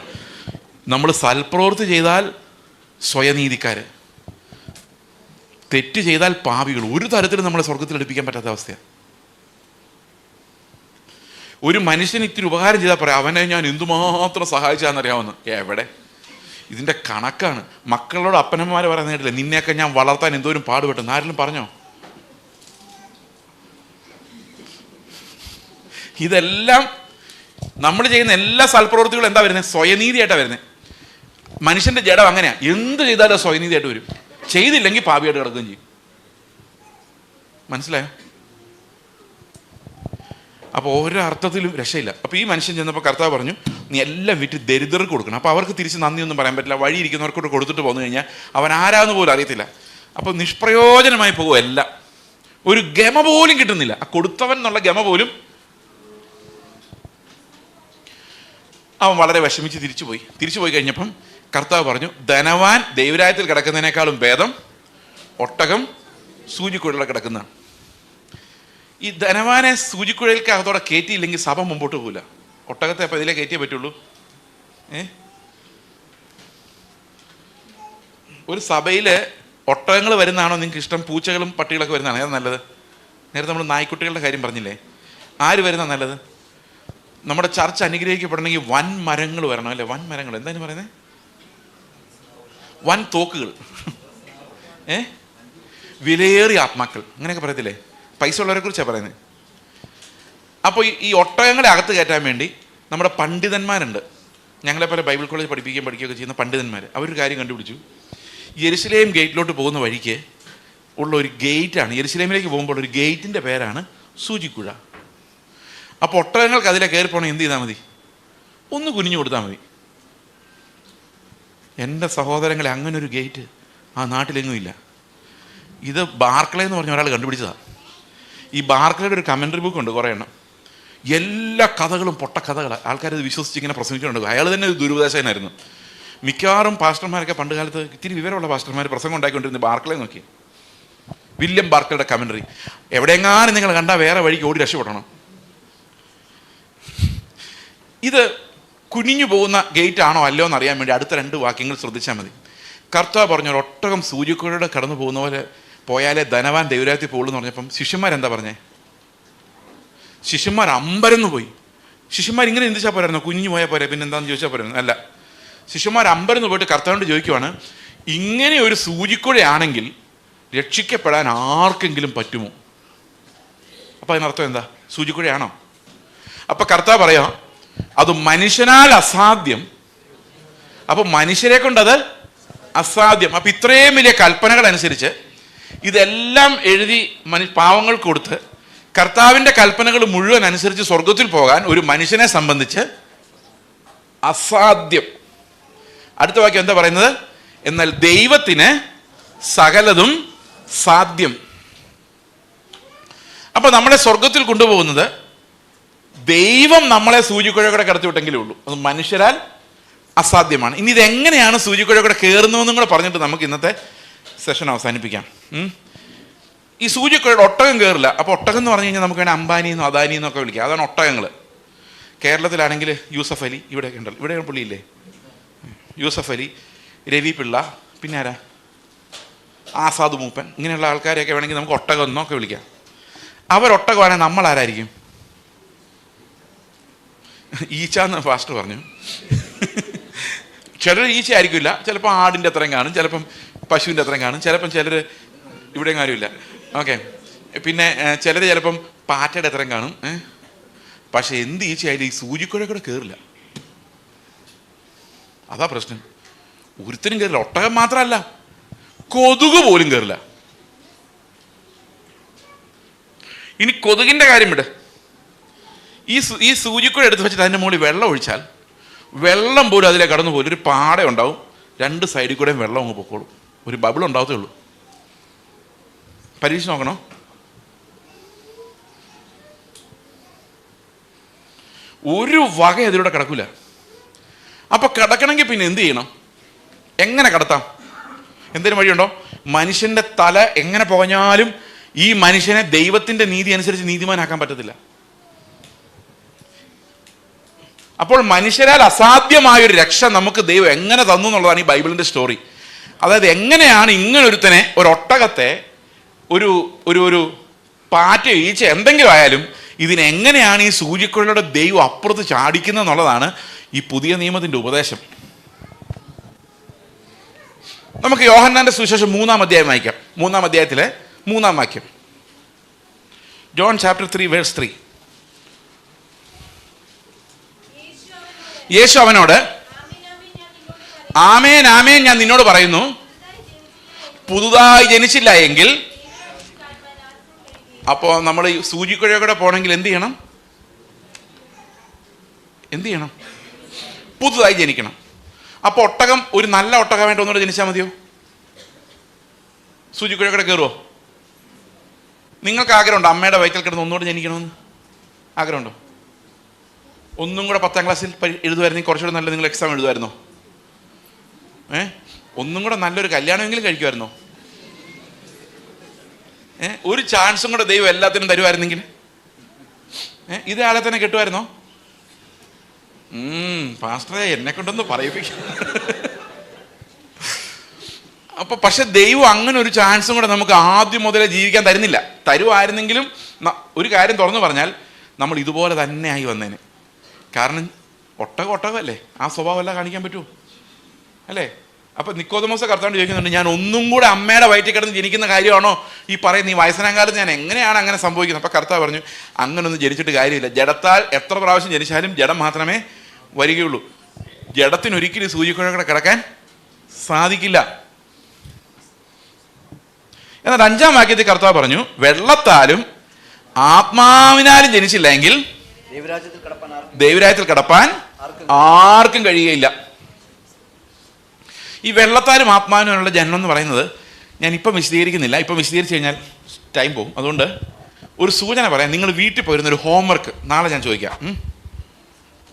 നമ്മൾ സൽപ്രവൃത്തി ചെയ്താൽ സ്വയനീതിക്കാർ, തെറ്റ് ചെയ്താൽ പാപികൾ. ഒരു തരത്തിലും നമ്മളെ സ്വർഗത്തിൽ എടുപ്പിക്കാൻ പറ്റാത്ത അവസ്ഥയാണ്. ഒരു മനുഷ്യന് ഇത്തിരി ഉപകാരം ചെയ്താൽ പറയാം അവനെ ഞാൻ എന്തുമാത്രം സഹായിച്ചാന്നറിയാവുന്ന. എവിടെ? ഇതിൻ്റെ കണക്കാണ്. മക്കളോട് അപ്പനന്മാർ പറയുന്ന കേട്ടില്ല, നിന്നെയൊക്കെ ഞാൻ വളർത്താൻ എന്തോരം പാടുപെട്ടെന്ന് ആരെങ്കിലും പറഞ്ഞോ? ഇതെല്ലാം നമ്മൾ ചെയ്യുന്ന എല്ലാ സൽപ്രവൃത്തികളും എന്താ വരുന്നത്? സ്വയനീതിയായിട്ടാണ് വരുന്നത്. മനുഷ്യന്റെ ജഡം അങ്ങനെയാ, എന്ത് ചെയ്താലും സ്വയനീതിയായിട്ട് വരും. ചെയ്തില്ലെങ്കിൽ പാപിയായിട്ട് കിടക്കുകയും ചെയ്യും. മനസ്സിലായോ? അപ്പോൾ ഓരോ അർത്ഥത്തിലും രക്ഷയില്ല. അപ്പോൾ ഈ മനുഷ്യൻ ചെന്നപ്പോൾ കർത്താവ് പറഞ്ഞു, നീ എല്ലാം വിറ്റ് ദരിദ്രർക്ക് കൊടുക്കണം. അപ്പോൾ അവർക്ക് തിരിച്ച് നന്ദിയൊന്നും പറയാൻ പറ്റില്ല. വഴി ഇരിക്കുന്നവർക്കൂടെ കൊടുത്തിട്ട് പോന്നു കഴിഞ്ഞാൽ അവൻ ആരാന്ന് പോലും അറിയത്തില്ല. അപ്പോൾ നിഷ്പ്രയോജനമായി പോകും എല്ലാം. ഒരു ഗമ പോലും കിട്ടുന്നില്ല. ആ കൊടുത്തവൻ എന്നുള്ള ഗമ പോലും. അവൻ വളരെ വിഷമിച്ച് തിരിച്ചു പോയി കഴിഞ്ഞപ്പം കർത്താവ് പറഞ്ഞു, ധനവാൻ ദൈവരാജ്യത്തിൽ കിടക്കുന്നതിനേക്കാളും ഭേദം ഒട്ടകം സൂചിക്കുഴലിൽ കിടക്കുന്നതാണ്. ഈ ധനവാനെ സൂചിക്കുഴലിക്ക് അകത്തോടെ കയറ്റിയില്ലെങ്കിൽ സഭ മുമ്പോട്ട് പോകില്ല. ഒട്ടകത്തെ അപ്പം ഇതിലേ കയറ്റിയേ പറ്റുള്ളൂ. ഒരു സഭയിൽ ഒട്ടകങ്ങൾ വരുന്നതാണോ നിങ്ങൾക്ക് ഇഷ്ടം? പൂച്ചകളും പട്ടികളൊക്കെ വരുന്നതാണ് ഏതാ നല്ലത്? നേരത്തെ നമ്മൾ നായ്ക്കുട്ടികളുടെ കാര്യം പറഞ്ഞില്ലേ, ആര് വരുന്ന നല്ലത്? നമ്മുടെ ചർച്ച അനുഗ്രഹിക്കപ്പെടണമെങ്കിൽ വൻ മരങ്ങൾ വരണം അല്ലേ? വൻ മരങ്ങൾ എന്താണ് പറയുന്നത്? വൻ തോക്കുകൾ, വിലയേറിയ ആത്മാക്കൾ, അങ്ങനെയൊക്കെ പറയത്തില്ലേ? പൈസ ഉള്ളവരെ കുറിച്ചാണ് പറയുന്നത്. അപ്പോൾ ഈ ഒട്ടകങ്ങളെ അകത്ത് കയറ്റാൻ വേണ്ടി നമ്മുടെ പണ്ഡിതന്മാരുണ്ട്. ഞങ്ങളെപ്പോലെ ബൈബിൾ കോളേജ് പഠിക്കുകയൊക്കെ ചെയ്യുന്ന പണ്ഡിതന്മാർ അവരൊരു കാര്യം കണ്ടുപിടിച്ചു. യെരുശലേം ഗേറ്റിലോട്ട് പോകുന്ന വഴിക്ക് ഉള്ള ഒരു ഗേറ്റാണ്, യെരുശലേമിലേക്ക് പോകുമ്പോൾ ഒരു ഗേറ്റിൻ്റെ പേരാണ് സൂചിക്കുഴ. അപ്പോൾ ഒട്ടകങ്ങൾക്ക് അതിലെ കയറി പോകണമെങ്കിൽ എന്ത് ചെയ്താൽ മതി? ഒന്ന് കുനിഞ്ഞു കൊടുത്താൽ മതി. എൻ്റെ സഹോദരങ്ങളെ, അങ്ങനൊരു ഗേറ്റ് ആ നാട്ടിലെങ്ങും ഇല്ല. ഇത് ബാർക്ലേ എന്ന് പറഞ്ഞ ഒരാൾ കണ്ടുപിടിച്ചതാണ്. ഈ ബാർക്ലയുടെ ഒരു കമൻ്ററി ബുക്കുണ്ട്, കുറേ എണ്ണം. എല്ലാ കഥകളും പൊട്ടക്കഥകളാണ്. ആൾക്കാരത് വിശ്വസിച്ച് ഇങ്ങനെ പ്രസംഗിച്ചുകൊണ്ട്. അയാൾ തന്നെ ഒരു ദുരുപദേശകനായിരുന്നു. മിക്കവാറും പാസ്റ്റർമാരൊക്കെ പണ്ട് കാലത്ത് ഇത്തിരി വിവരമുള്ള പാസ്റ്റർമാർ പ്രസംഗം ഉണ്ടാക്കിക്കൊണ്ടിരുന്നത് ബാർക്ലേ നോക്കി. വില്യം ബാർക്ലയുടെ കമൻ്ററി. എവിടെയെങ്ങാനും നിങ്ങൾ കണ്ടാൽ വേറെ വഴിക്ക് ഓടി രക്ഷപ്പെടണം. ഇത് കുനിഞ്ഞു പോകുന്ന ഗേറ്റ് ആണോ അല്ലയോ എന്ന് അറിയാൻ വേണ്ടി അടുത്ത 2 വാക്യങ്ങൾ ശ്രദ്ധിച്ചാൽ മതി. കർത്താവ് പറഞ്ഞു, ഒട്ടകം സൂചിക്കുഴയുടെ കടന്നു പോകുന്ന പോലെ പോയാലേ ധനവാൻ ദൈവരാജ്യത്തിൽ പോകുള്ളൂ എന്ന് പറഞ്ഞപ്പം ശിഷ്യന്മാരെന്താ പറഞ്ഞേ? ശിഷ്യന്മാർ അമ്പരന്ന് പോയി. ശിഷ്യന്മാർ ഇങ്ങനെ ചിന്തിച്ചാൽ പോരായിരുന്നു, കുഞ്ഞു പോയാൽ പോരെ, പിന്നെ എന്താണെന്ന് ചോദിച്ചാൽ പോരായിരുന്നു. അല്ല, ശിഷ്യന്മാർ അമ്പരന്ന് പോയിട്ട് കർത്താവിനോട് ചോദിക്കുവാണ്, ഇങ്ങനെ ഒരു സൂചിക്കുഴയാണെങ്കിൽ രക്ഷിക്കപ്പെടാൻ ആർക്കെങ്കിലും പറ്റുമോ? അപ്പം അതിനർത്ഥം എന്താ? സൂചിക്കുഴയാണോ? അപ്പം കർത്താവ് പറയാം, അത് മനുഷ്യനാൽ അസാധ്യം. അപ്പം മനുഷ്യരെ കൊണ്ടത് അസാധ്യം. അപ്പം ഇത്രയും വലിയ കൽപ്പനകൾ അനുസരിച്ച് ഇതെല്ലാം എഴുതി പാവങ്ങൾക്ക് കൊടുത്ത് കർത്താവിൻ്റെ കൽപ്പനകൾ മുഴുവൻ അനുസരിച്ച് സ്വർഗത്തിൽ പോകാൻ ഒരു മനുഷ്യനെ സംബന്ധിച്ച് അസാധ്യം. അടുത്ത വാക്യം എന്താ പറയുന്നത്? എന്നാൽ ദൈവത്തിന് സകലതും സാധ്യം. അപ്പൊ നമ്മളെ സ്വർഗത്തിൽ കൊണ്ടുപോകുന്നത് ദൈവം നമ്മളെ സൂചിക്കുഴകൂടെ കടത്തിവിട്ടെങ്കിലേ ഉള്ളൂ. അത് മനുഷ്യരാൽ അസാധ്യമാണ്. ഇനി ഇതെങ്ങനെയാണ് സൂചിക്കുഴകൂടെ കയറുന്നതെന്നും കൂടെ പറഞ്ഞിട്ട് നമുക്ക് ഇന്നത്തെ സെഷൻ അവസാനിപ്പിക്കാം. ഈ സൂചിക്കുഴയുടെ ഒട്ടകം കയറില്ല. അപ്പോൾ ഒട്ടകം എന്ന് പറഞ്ഞു കഴിഞ്ഞാൽ നമുക്ക് വേണേൽ അംബാനിന്നോ അദാനിന്നൊക്കെ വിളിക്കാം. അതാണ് ഒട്ടകങ്ങൾ. കേരളത്തിലാണെങ്കിൽ യൂസഫ് അലി, ഇവിടെയൊക്കെ ഉണ്ടല്ലോ, ഇവിടെ പുള്ളിയില്ലേ, യൂസഫ് അലി, രവി പിള്ള, പിന്നെ ആരാ, ആസാദ് മൂപ്പൻ, ഇങ്ങനെയുള്ള ആൾക്കാരെയൊക്കെ വേണമെങ്കിൽ നമുക്ക് ഒട്ടകം എന്നൊക്കെ വിളിക്കാം. അവരൊട്ടകമാണെങ്കിൽ നമ്മൾ ആരായിരിക്കും? ഈച്ചാന്ന് പാസ്റ്റർ പറഞ്ഞു. ചിലർ ഈച്ച ആയിരിക്കില്ല, ചിലപ്പോൾ ആടിൻ്റെ അത്രയും കാണും, ചിലപ്പം പശുവിൻ്റെ അത്രയും കാണും, ചിലപ്പം ചിലർ ഇവിടെയും കാര്യമില്ല. ഓക്കെ, പിന്നെ ചിലർ ചിലപ്പം പാറ്റയുടെ അത്രയും കാണും. പക്ഷെ എന്ത് ഈച്ചയായാലും ഈ സൂചിക്കുഴ കൂടെ കയറില്ല. അതാ പ്രശ്നം. ഒരുത്തരും കയറില്ല. ഒട്ടകം മാത്രമല്ല, കൊതുക് പോലും കയറില്ല. ഇനി കൊതുകിൻ്റെ കാര്യം വിട്. ഈ സൂചിക്കുഴ എടുത്ത് വെച്ചിട്ട് അതിൻ്റെ മുകളിൽ വെള്ളം ഒഴിച്ചാൽ വെള്ളം പോലും അതിലെ കടന്നു പോലും ഒരു പാട ഉണ്ടാവും. 2 സൈഡിൽ കൂടെയും വെള്ളം അങ്ങ് പൊക്കോളും. ഒരു ബബിൾ ഉണ്ടാവത്തേ ഉള്ളൂ. പരീക്ഷ നോക്കണോ? ഒരു വക അതിലൂടെ കിടക്കില്ല. അപ്പൊ കിടക്കണമെങ്കിൽ പിന്നെ എന്ത് ചെയ്യണം? എങ്ങനെ കടത്താം? എന്തെങ്കിലും വഴിയുണ്ടോ? മനുഷ്യന്റെ തല എങ്ങനെ പുകഞ്ഞാലും ഈ മനുഷ്യനെ ദൈവത്തിന്റെ നീതി അനുസരിച്ച് നീതിമാനാക്കാൻ പറ്റത്തില്ല. അപ്പോൾ മനുഷ്യരാൽ അസാധ്യമായൊരു രക്ഷ നമുക്ക് ദൈവം എങ്ങനെ തന്നു എന്നുള്ളതാണ് ഈ ബൈബിളിന്റെ സ്റ്റോറി. അതായത് എങ്ങനെയാണ് ഇങ്ങനൊരുത്തനെ, ഒരു ഒട്ടകത്തെ, ഒരു ഒരു പാറ്റ ഈച്ച എന്തെങ്കിലും ആയാലും ഇതിനെങ്ങനെയാണ് ഈ സൂചിക്കുഴയുടെ ദൈവം അപ്പുറത്ത് ചാടിക്കുന്നത് എന്നുള്ളതാണ് ഈ പുതിയ നിയമത്തിൻ്റെ ഉപദേശം. നമുക്ക് യോഹന്നാന്റെ സുവിശേഷം 3-ാം അധ്യായം വായിക്കാം. 3-ാം അധ്യായത്തിലെ 3-ാം വാക്യം. John chapter 3 verse 3. യേശു അവനോട്, ആമേൻ ആമേൻ ഞാൻ നിന്നോട് പറയുന്നു, പുതുതായി ജനിച്ചില്ല എങ്കിൽ. അപ്പോൾ നമ്മൾ ഈ സൂചിക്കുഴയുടെ പോകണമെങ്കിൽ എന്ത് ചെയ്യണം? പുതുതായി ജനിക്കണം. അപ്പോൾ ഒട്ടകം, ഒരു നല്ല ഒട്ടകമായിട്ട് ഒന്നുകൂടെ ജനിച്ചാൽ മതിയോ? സൂചിക്കുഴയുടെ കയറുമോ? നിങ്ങൾക്ക് ആഗ്രഹമുണ്ടോ അമ്മയുടെ വയറ്റിൽ കിടന്ന് ഒന്നുകൂടെ ജനിക്കണമെന്ന്? ആഗ്രഹമുണ്ടോ? ഒന്നും കൂടെ 10ാം ക്ലാസ്സിൽ എഴുതുമായിരുന്നെങ്കിൽ കുറച്ചുകൂടെ നല്ല നിങ്ങൾ എക്സാം എഴുതുമായിരുന്നോ? ഒന്നും കൂടെ നല്ലൊരു കല്യാണമെങ്കിലും കഴിക്കുമായിരുന്നോ? ഒരു ചാൻസും കൂടെ ദൈവം എല്ലാത്തിനും തരുമായിരുന്നെങ്കിൽ ഇതേ ആളെ തന്നെ കെട്ടുമായിരുന്നോ? പാസ്റ്ററെ എന്നെ കൊണ്ടൊന്ന് പറയിപ്പിക്കും. അപ്പൊ പക്ഷെ ദൈവം അങ്ങനെ ഒരു ചാൻസും കൂടെ നമുക്ക് ആദ്യം മുതലേ ജീവിക്കാൻ തരുന്നില്ല. തരുമായിരുന്നെങ്കിലും ഒരു കാര്യം തുറന്നു പറഞ്ഞാൽ നമ്മൾ ഇതുപോലെ തന്നെ ആയി വന്നേനെ. കാരണം ഒട്ടകമല്ലേ, ആ സ്വഭാവമല്ല കാണിക്കാൻ പറ്റുമോ? അല്ലേ? അപ്പൊ നിക്കോദമോസ് കർത്താവിനോട് ചോദിക്കുന്നുണ്ട്, ഞാൻ ഒന്നും കൂടെ അമ്മയുടെ വയറ്റിൽ കിടന്ന് ജനിക്കുന്ന കാര്യമാണോ ഈ പറയുന്നത്? ഈ വയസ്സനാം കാലത്ത് ഞാൻ എങ്ങനെയാണ് അങ്ങനെ സംഭവിക്കുന്നത്? അപ്പൊ കർത്താവ് പറഞ്ഞു, അങ്ങനൊന്നും ജനിച്ചിട്ട് കാര്യമില്ല. ജഡത്താൽ എത്ര പ്രാവശ്യം ജനിച്ചാലും ജഡം മാത്രമേ വരികയുള്ളൂ. ജഡത്തിനൊരിക്കലും സൂചിക്കുഴയുടെ കിടക്കാൻ സാധിക്കില്ല. എന്നാൽ 5-ാം വാക്യത്തിൽ കർത്താവ് പറഞ്ഞു, വെള്ളത്താലും ആത്മാവിനാലും ജനിച്ചില്ല എങ്കിൽ ദൈവരാജ്യത്തിൽ കടപ്പാൻ ആർക്കും കഴിയുകയില്ല. ഈ വെള്ളത്താലും ആത്മാവിനുള്ള ജനനം എന്ന് പറയുന്നത് ഞാനിപ്പം വിശദീകരിക്കുന്നില്ല. ഇപ്പം വിശദീകരിച്ച് കഴിഞ്ഞാൽ ടൈം പോകും. അതുകൊണ്ട് ഒരു സൂചന പറയാം. നിങ്ങൾ വീട്ടിൽ പോയിരുന്നൊരു ഹോംവർക്ക് നാളെ ഞാൻ ചോദിക്കാം.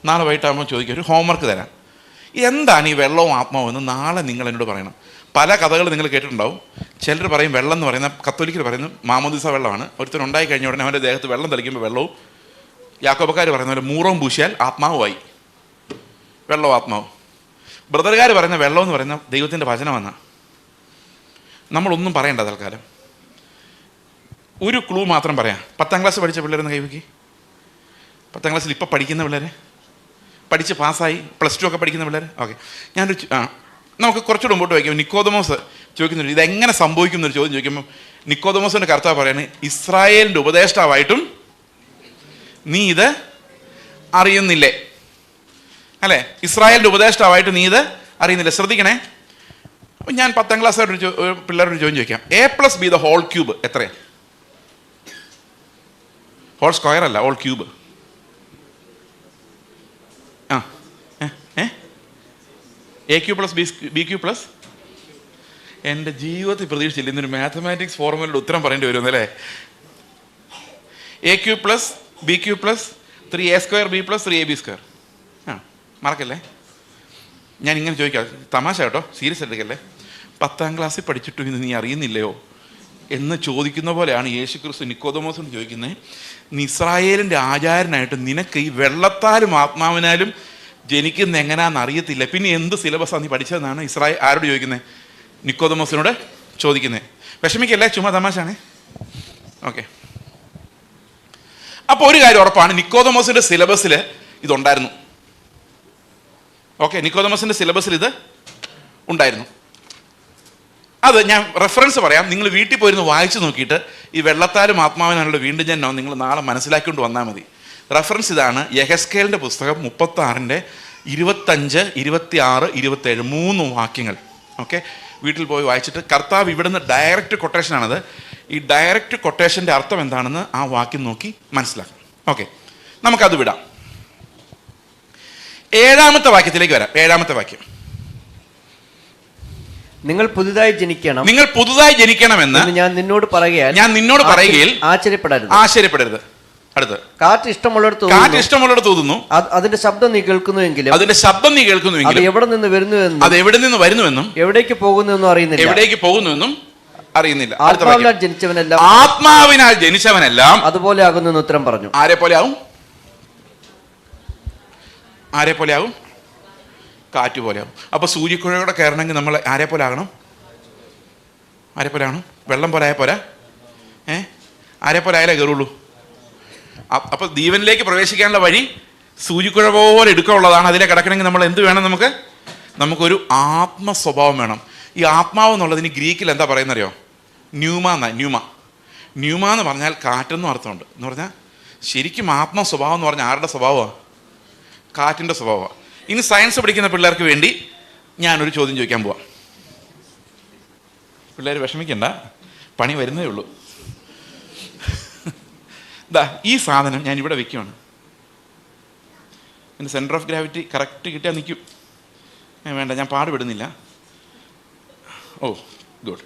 നാളെ വൈകിട്ടാകുമ്പോൾ ചോദിക്കാം, ഒരു ഹോംവർക്ക് തരാം. എന്താണ് ഈ വെള്ളവും ആത്മാവും എന്ന് നാളെ നിങ്ങൾ എന്നോട് പറയണം. പല കഥകൾ നിങ്ങൾ കേട്ടിട്ടുണ്ടാവും. ചിലർ പറയും വെള്ളം എന്ന് പറയുന്ന, കത്തോലിക്കർ പറയുന്നത് മാമോദിസ വെള്ളമാണ്. ഒരുത്തൻ ഉണ്ടായി കഴിഞ്ഞ ഉടനെ അവൻ്റെ ദേഹത്ത് വെള്ളം തളിക്കുമ്പോൾ വെള്ളവും. യാക്കോബക്കാർ പറയുന്ന പോലെ മൂറവും പൂശിയാൽ ആത്മാവുമായി. വെള്ളവും ആത്മാവും. ബ്രദറുകാർ പറയുന്ന വെള്ളം എന്ന് പറയുന്ന ദൈവത്തിൻ്റെ വചനമെന്നാണ്. നമ്മളൊന്നും പറയണ്ട തൽക്കാലം. ഒരു ക്ലൂ മാത്രം പറയാം. 10ാം ക്ലാസ് പഠിച്ച പിള്ളേരെന്ന് കൈവയ്ക്ക്. 10ാം ക്ലാസ്സിൽ ഇപ്പോൾ പഠിക്കുന്ന പിള്ളേർ, പഠിച്ച് പാസ്സായി +2 ഒക്കെ പഠിക്കുന്ന പിള്ളേർ. ഓക്കെ, നമുക്ക് കുറച്ചുകൂടെ മുമ്പോട്ട് വയ്ക്കാം. നിക്കോദമോസ് ചോദിക്കുന്നുണ്ട്, ഇതെങ്ങനെ സംഭവിക്കും എന്നൊരു ചോദ്യം ചോദിക്കുമ്പോൾ നിക്കോദമോസിൻ്റെ കർത്താവ് പറയാണ്, ഇസ്രായേലിൻ്റെ ഉപദേഷ്ടാവായിട്ടും നീ ഇത് അറിയുന്നില്ലേ? അല്ലേ? ഇസ്രായേലിൻ്റെ ഉപദേഷ്ടാവായിട്ട് നീ ഇത് അറിയുന്നില്ല. ശ്രദ്ധിക്കണേ. ഞാൻ 10ാം ക്ലാസ്സായിട്ട് പിള്ളേരോട് ചോദ്യം ചോദിക്കാം. A+B ദ ഹോൾ ക്യൂബ് എത്രയാണ്? ഹോൾ സ്ക്വയർ അല്ല, ഹോൾ ക്യൂബ്. A³ + B³ എൻ്റെ ജീവിതത്തിൽ പ്രതീക്ഷിച്ചില്ല ഇന്നൊരു മാത്തമാറ്റിക്സ് ഫോർമുലയുടെ ഉത്തരം പറയേണ്ടി വരുമെന്ന്. അല്ലേ? A³ + B³ + 3A² B + 3AB². മറക്കല്ലേ? ഞാൻ ഇങ്ങനെ ചോദിക്കാം, തമാശ കേട്ടോ, സീരിയസ് എടുക്കല്ലേ. 10ാം ക്ലാസ്സിൽ പഠിച്ചിട്ടും ഇത് നീ അറിയുന്നില്ലയോ എന്ന് ചോദിക്കുന്ന പോലെയാണ് യേശു ക്രിസ്തു നിക്കോദമോസിനോട് ചോദിക്കുന്നത്. നീ ഇസ്രായേലിൻ്റെ ആചാരനായിട്ട് നിനക്ക് ഈ വെള്ളത്താലും ആത്മാവിനാലും ജനിക്കുന്ന എങ്ങനെയാണെന്ന് അറിയത്തില്ല, പിന്നെ എന്ത് സിലബസാണ് നീ പഠിച്ചതെന്നാണ് ആരോട് ചോദിക്കുന്നത്? നിക്കോദമോസിനോട് ചോദിക്കുന്നത്. വിഷമിക്കല്ലേ, ചുമ്മാ തമാശാണേ. ഓക്കെ, അപ്പോൾ ഒരു കാര്യം ഉറപ്പാണ്, നിക്കോദമോസിൻ്റെ സിലബസിൽ ഇതുണ്ടായിരുന്നു. ഓക്കെ, നിക്കോദമോസിൻ്റെ സിലബസിൽ ഇത് ഉണ്ടായിരുന്നു. അത് ഞാൻ റെഫറൻസ് പറയാം. നിങ്ങൾ വീട്ടിൽ പോയിരുന്ന് വായിച്ചു നോക്കിയിട്ട് ഈ വെള്ളത്താലും ആത്മാവിനാലുള്ള വീണ്ടും ജനനം നിങ്ങൾ നാളെ മനസ്സിലാക്കിക്കൊണ്ട് വന്നാൽ മതി. റെഫറൻസ് ഇതാണ്, യെഹെസ്കേലിൻ്റെ പുസ്തകം 36-ന്റെ 25, 26, 27 3 വാക്യങ്ങൾ. ഓക്കെ, വീട്ടിൽ പോയി വായിച്ചിട്ട് കർത്താവ് ഇവിടുന്ന് ഡയറക്റ്റ് കൊട്ടേഷനാണത്. ഈ ഡയറക്റ്റ് കൊട്ടേഷൻ്റെ അർത്ഥം എന്താണെന്ന് ആ വാക്യം നോക്കി മനസ്സിലാക്കാം. ഓക്കെ, നമുക്കത് വിടാം. 7-ാമത്തെ വാക്യത്തിലേക്ക് വരാം. 7-ാമത്തെ വാക്യം, നിങ്ങൾ പുതുതായി ജനിക്കണം, നിങ്ങൾ പുതുതായി ജനിക്കണമെന്ന് ഞാൻ നിന്നോട് പറയുകയിൽ ആശ്ചര്യപ്പെടരുത്. അടുത്ത്, കാറ്റ് ഇഷ്ടമുള്ളിടത്ത് ഊതുന്നു, അതിന്റെ ശബ്ദം നീ കേൾക്കുന്നുവെങ്കിലും അത് എവിടെ നിന്ന് വരുന്നുവെന്നും എവിടേക്ക് പോകുന്നുവെന്നും അറിയുന്നില്ല. ആത്മാവിനാൽ ജനിച്ചവനെല്ലാം അതുപോലെ ആകുന്നു ഉത്തരം പറഞ്ഞു. ആരെ പോലെ ആകും? കാറ്റ് പോലെ ആകും. അപ്പൊ സൂര്യക്കുഴയോടെ കയറണമെങ്കിൽ നമ്മൾ ആരെ പോലെ ആകണം? വെള്ളം പോലെ ആയ പോരാ. ആരെ പോലെ ആയാലേ കയറുള്ളൂ? അപ്പോൾ ജീവനിലേക്ക് പ്രവേശിക്കാനുള്ള വഴി സൂചിക്കുഴ പോലെ എടുക്കാനുള്ളതാണ്. അതിലെ കിടക്കണമെങ്കിൽ നമ്മൾ എന്ത് വേണം? നമുക്കൊരു ആത്മസ്വഭാവം വേണം. ഈ ആത്മാവ് എന്നുള്ളതിന് ഗ്രീക്കിൽ എന്താ പറയുന്നറിയോ? ന്യൂമ എന്ന് പറഞ്ഞാൽ കാറ്റെന്നും അർത്ഥമുണ്ട്. എന്ന് പറഞ്ഞാൽ ശരിക്കും ആത്മസ്വഭാവം എന്ന് പറഞ്ഞാൽ ആരുടെ സ്വഭാവമാണ്? കാറ്റിൻ്റെ സ്വഭാവമാണ്. ഇനി സയൻസ് പഠിക്കുന്ന പിള്ളേർക്ക് വേണ്ടി ഞാനൊരു ചോദ്യം ചോദിക്കാൻ പോവാം. പിള്ളേർ വിഷമിക്കണ്ട, പണി വരുന്നേ ഉള്ളൂ. ഈ സാധനം ഞാൻ ഇവിടെ വെക്കുകയാണ്. എൻ്റെ സെൻറ്റർ ഓഫ് ഗ്രാവിറ്റി കറക്റ്റ് കിട്ടിയാൽ നിൽക്കും. വേണ്ട, ഞാൻ പാടുപെടുന്നില്ല. ഓ ഗുഡ്.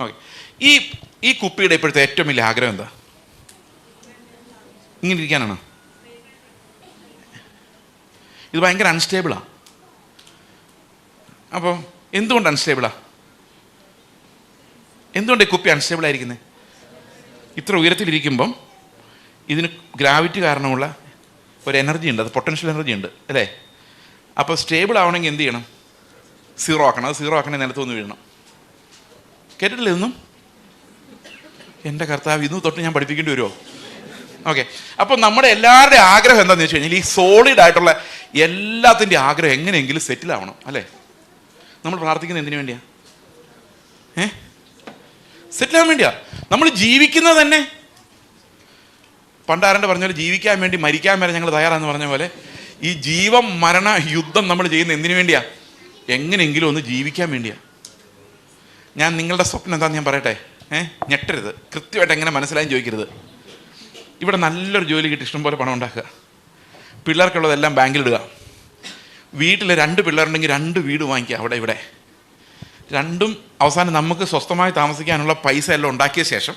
ഓക്കെ. ഈ കുപ്പിയുടെ ഇപ്പോഴത്തെ ഏറ്റവും വലിയ ആഗ്രഹം എന്താ? ഇങ്ങനെ ഇരിക്കാനാണ്. ഇത് ഭയങ്കര അൺസ്റ്റേബിളാണ്. അപ്പോൾ എന്തുകൊണ്ട് അൺസ്റ്റേബിളാണ്? എന്തുകൊണ്ട് ഈ കുപ്പി അൺസ്റ്റേബിളായിരിക്കുന്നത്? ഇത്ര ഉയരത്തിലിരിക്കുമ്പം ഇതിന് ഗ്രാവിറ്റി കാരണമുള്ള ഒരു എനർജി ഉണ്ട്, അത് പൊട്ടൻഷ്യൽ എനർജി ഉണ്ട് അല്ലേ? അപ്പോൾ സ്റ്റേബിൾ ആവണമെങ്കിൽ എന്ത് ചെയ്യണം? സീറോ ആക്കണം. അത് സീറോ ആക്കണമെങ്കിൽ നിലത്ത് വന്ന് വീഴണം. കേട്ടിട്ടില്ല ഇതൊന്നും? എൻ്റെ കർത്താവ്, ഇന്ന് തൊട്ട് ഞാൻ പഠിപ്പിക്കേണ്ടി വരുമോ? ഓക്കെ. അപ്പോൾ നമ്മുടെ എല്ലാവരുടെയും ആഗ്രഹം എന്താണെന്ന് വെച്ച് കഴിഞ്ഞാൽ ഈ സോളിഡ് ആയിട്ടുള്ള എല്ലാത്തിൻ്റെയും ആഗ്രഹം എങ്ങനെയെങ്കിലും സെറ്റിൽ ആവണം അല്ലേ? നമ്മൾ പ്രാർത്ഥിക്കുന്നത് എന്തിനു വേണ്ടിയാ? സെറ്റിലാകാൻ വേണ്ടിയാ. നമ്മൾ ജീവിക്കുന്നത് തന്നെ പണ്ടാരൻ്റെ പറഞ്ഞ പോലെ ജീവിക്കാൻ വേണ്ടി മരിക്കാൻ വരെ ഞങ്ങൾ തയ്യാറാന്ന് പറഞ്ഞ പോലെ ഈ ജീവൻ മരണ യുദ്ധം നമ്മൾ ചെയ്യുന്നത് എന്തിനു വേണ്ടിയാ? എങ്ങനെയെങ്കിലും ഒന്ന് ജീവിക്കാൻ വേണ്ടിയാ. ഞാൻ നിങ്ങളുടെ സ്വപ്നം എന്താണെന്ന് ഞാൻ പറയട്ടെ. ഞെട്ടരുത്, കൃത്യമായിട്ട് എങ്ങനെ മനസ്സിലായും ചോദിക്കരുത്. ഇവിടെ നല്ലൊരു ജോലി കിട്ടി ഇഷ്ടംപോലെ പണം ഉണ്ടാക്കുക, പിള്ളേർക്കുള്ളതെല്ലാം ബാങ്കിലിടുക, വീട്ടിൽ 2 പിള്ളേരുണ്ടെങ്കിൽ 2 വീട് വാങ്ങിക്കുക അവിടെ ഇവിടെ, രണ്ടും അവസാനം നമുക്ക് സ്വസ്ഥമായി താമസിക്കാനുള്ള പൈസ എല്ലാം ഉണ്ടാക്കിയ ശേഷം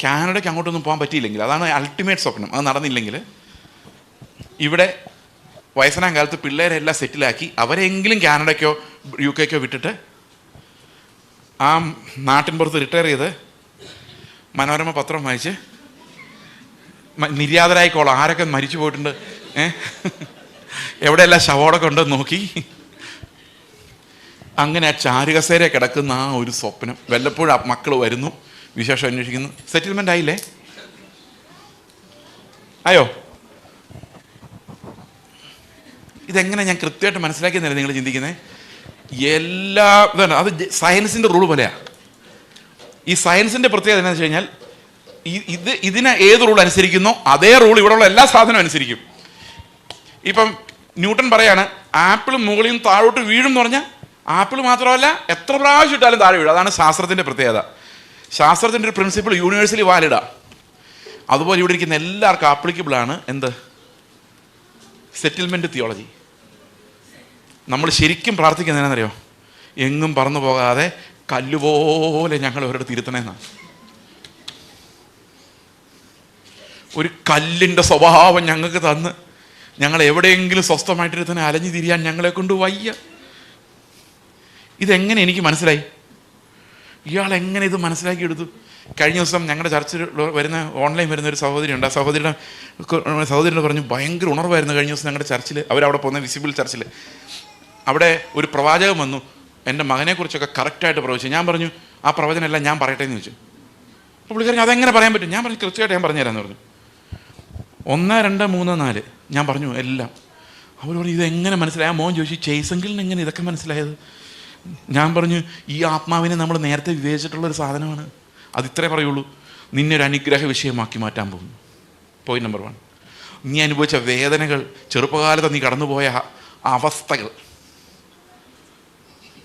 കാനഡയ്ക്ക് അങ്ങോട്ടൊന്നും പോകാൻ പറ്റിയില്ലെങ്കിൽ, അതാണ് അൾട്ടിമേറ്റ് സ്വപ്നം. അത് നടന്നില്ലെങ്കിൽ ഇവിടെ വയസ്സനാം കാലത്ത് പിള്ളേരെല്ലാം സെറ്റിലാക്കി അവരെങ്കിലും കാനഡയ്ക്കോ UK വിട്ടിട്ട് ആ നാട്ടിൻ പുറത്ത് റിട്ടയർ ചെയ്ത് മനോരമ പത്രം വായിച്ച് നിര്യാതരായിക്കോളാം, ആരൊക്കെ മരിച്ചു പോയിട്ടുണ്ട്, എവിടെയെല്ലാം ശവോടൊക്കെ ഉണ്ടെന്ന് നോക്കി അങ്ങനെ ആ ചാരുകസേര കിടക്കുന്ന ആ ഒരു സ്വപ്നം. വല്ലപ്പോഴും ആ മക്കൾ വരുന്നു, വിശേഷം അന്വേഷിക്കുന്നു. സെറ്റിൽമെൻ്റ് ആയില്ലേ? ആയോ? ഇതെങ്ങനെ ഞാൻ കൃത്യമായിട്ട് മനസ്സിലാക്കിയെന്നല്ലേ നിങ്ങൾ ചിന്തിക്കുന്നത്? എല്ലാ ഇതാണ്, അത് സയൻസിൻ്റെ റൂൾ പോലെയാണ്. ഈ സയൻസിൻ്റെ പ്രത്യേകത എന്താണെന്ന് വെച്ച് കഴിഞ്ഞാൽ ഇതിനെ ഏത് റൂൾ അനുസരിക്കുന്നോ അതേ റൂൾ ഇവിടെയുള്ള എല്ലാ സാധനവും അനുസരിക്കും. ഇപ്പം ന്യൂട്ടൺ പറയാണ് ആപ്പിൾ മുകളിൽ നിന്ന് താഴോട്ട് വീഴും എന്ന് പറഞ്ഞാൽ ആപ്പിൾ മാത്രമല്ല എത്ര പ്രാവശ്യം ഇട്ടാലും താഴെ വീഴും. അതാണ് ശാസ്ത്രത്തിൻ്റെ പ്രത്യേകത. ശാസ്ത്രത്തിൻ്റെ ഒരു പ്രിൻസിപ്പിൾ യൂണിവേഴ്സലി വാലിഡാണ്. അതുപോലെ ഇവിടെ ഇരിക്കുന്ന എല്ലാവർക്കും ആപ്ലിക്കബിളാണ് എന്ത്? Settlement theology. നമ്മൾ ശരിക്കും പ്രാർത്ഥിക്കുന്നതിനെന്നറിയോ? എങ്ങും പറന്നു പോകാതെ കല്ലുപോലെ ഞങ്ങൾ ഒരിടത്ത് ഇരുത്തണമെന്നാണ്. ഒരു കല്ലിൻ്റെ സ്വഭാവം ഞങ്ങൾക്ക് തന്ന് ഞങ്ങൾ എവിടെയെങ്കിലും സ്വസ്ഥമായിട്ടിരുത്തന്നെ അലഞ്ഞു തിരിയാൻ ഞങ്ങളെ കൊണ്ട് വയ്യ. ഇതെങ്ങനെ എനിക്ക് മനസ്സിലായി? ഇയാൾ എങ്ങനെ ഇത് മനസ്സിലാക്കിയെടുത്തു? കഴിഞ്ഞ ദിവസം ഞങ്ങളുടെ ചർച്ചിൽ വരുന്ന ഓൺലൈൻ വരുന്ന ഒരു സഹോദരിയുണ്ട്. ആ സഹോദരിയോട് പറഞ്ഞു ഭയങ്കര ഉണർവായിരുന്നു കഴിഞ്ഞ ദിവസം ഞങ്ങളുടെ ചർച്ചിൽ. അവരവിടെ പോകുന്ന വിസിബിൾ ചർച്ചിൽ അവിടെ ഒരു പ്രവാചകൻ വന്നു എൻ്റെ മകനെക്കുറിച്ചൊക്കെ കറക്റ്റായിട്ട് പ്രവചിച്ചു. ഞാൻ പറഞ്ഞു ആ പ്രവചനമെല്ലാം ഞാൻ പറയട്ടെ എന്ന് ചോദിച്ചു. അപ്പോൾ പുള്ളിക്കാരൻ അതെങ്ങനെ പറയാൻ പറ്റും? ഞാൻ പറഞ്ഞു കൃത്യമായിട്ട് ഞാൻ പറഞ്ഞുതരാമെന്ന് പറഞ്ഞു. 1, 2, 3, 4 ഞാൻ പറഞ്ഞു എല്ലാം. അവരോട് ഇതെങ്ങനെ മനസ്സിലായി? ആ മോൻ ചോദിച്ചു ചെയ്സെങ്കിലിന് എങ്ങനെ ഇതൊക്കെ മനസ്സിലായത്? ഞാൻ പറഞ്ഞു ഈ ആത്മാവിനെ നമ്മൾ നേരത്തെ വിവേചിച്ചിട്ടുള്ളൊരു സാധനമാണ്. അതിത്രേ പറയുള്ളൂ, നിന്നെ ഒരു അനുഗ്രഹ വിഷയമാക്കി മാറ്റാൻ പോകുന്നു. Point number 1. നീ അനുഭവിച്ച വേദനകൾ, ചെറുപ്പകാലത്ത് നീ കടന്നുപോയ അവസ്ഥകൾ.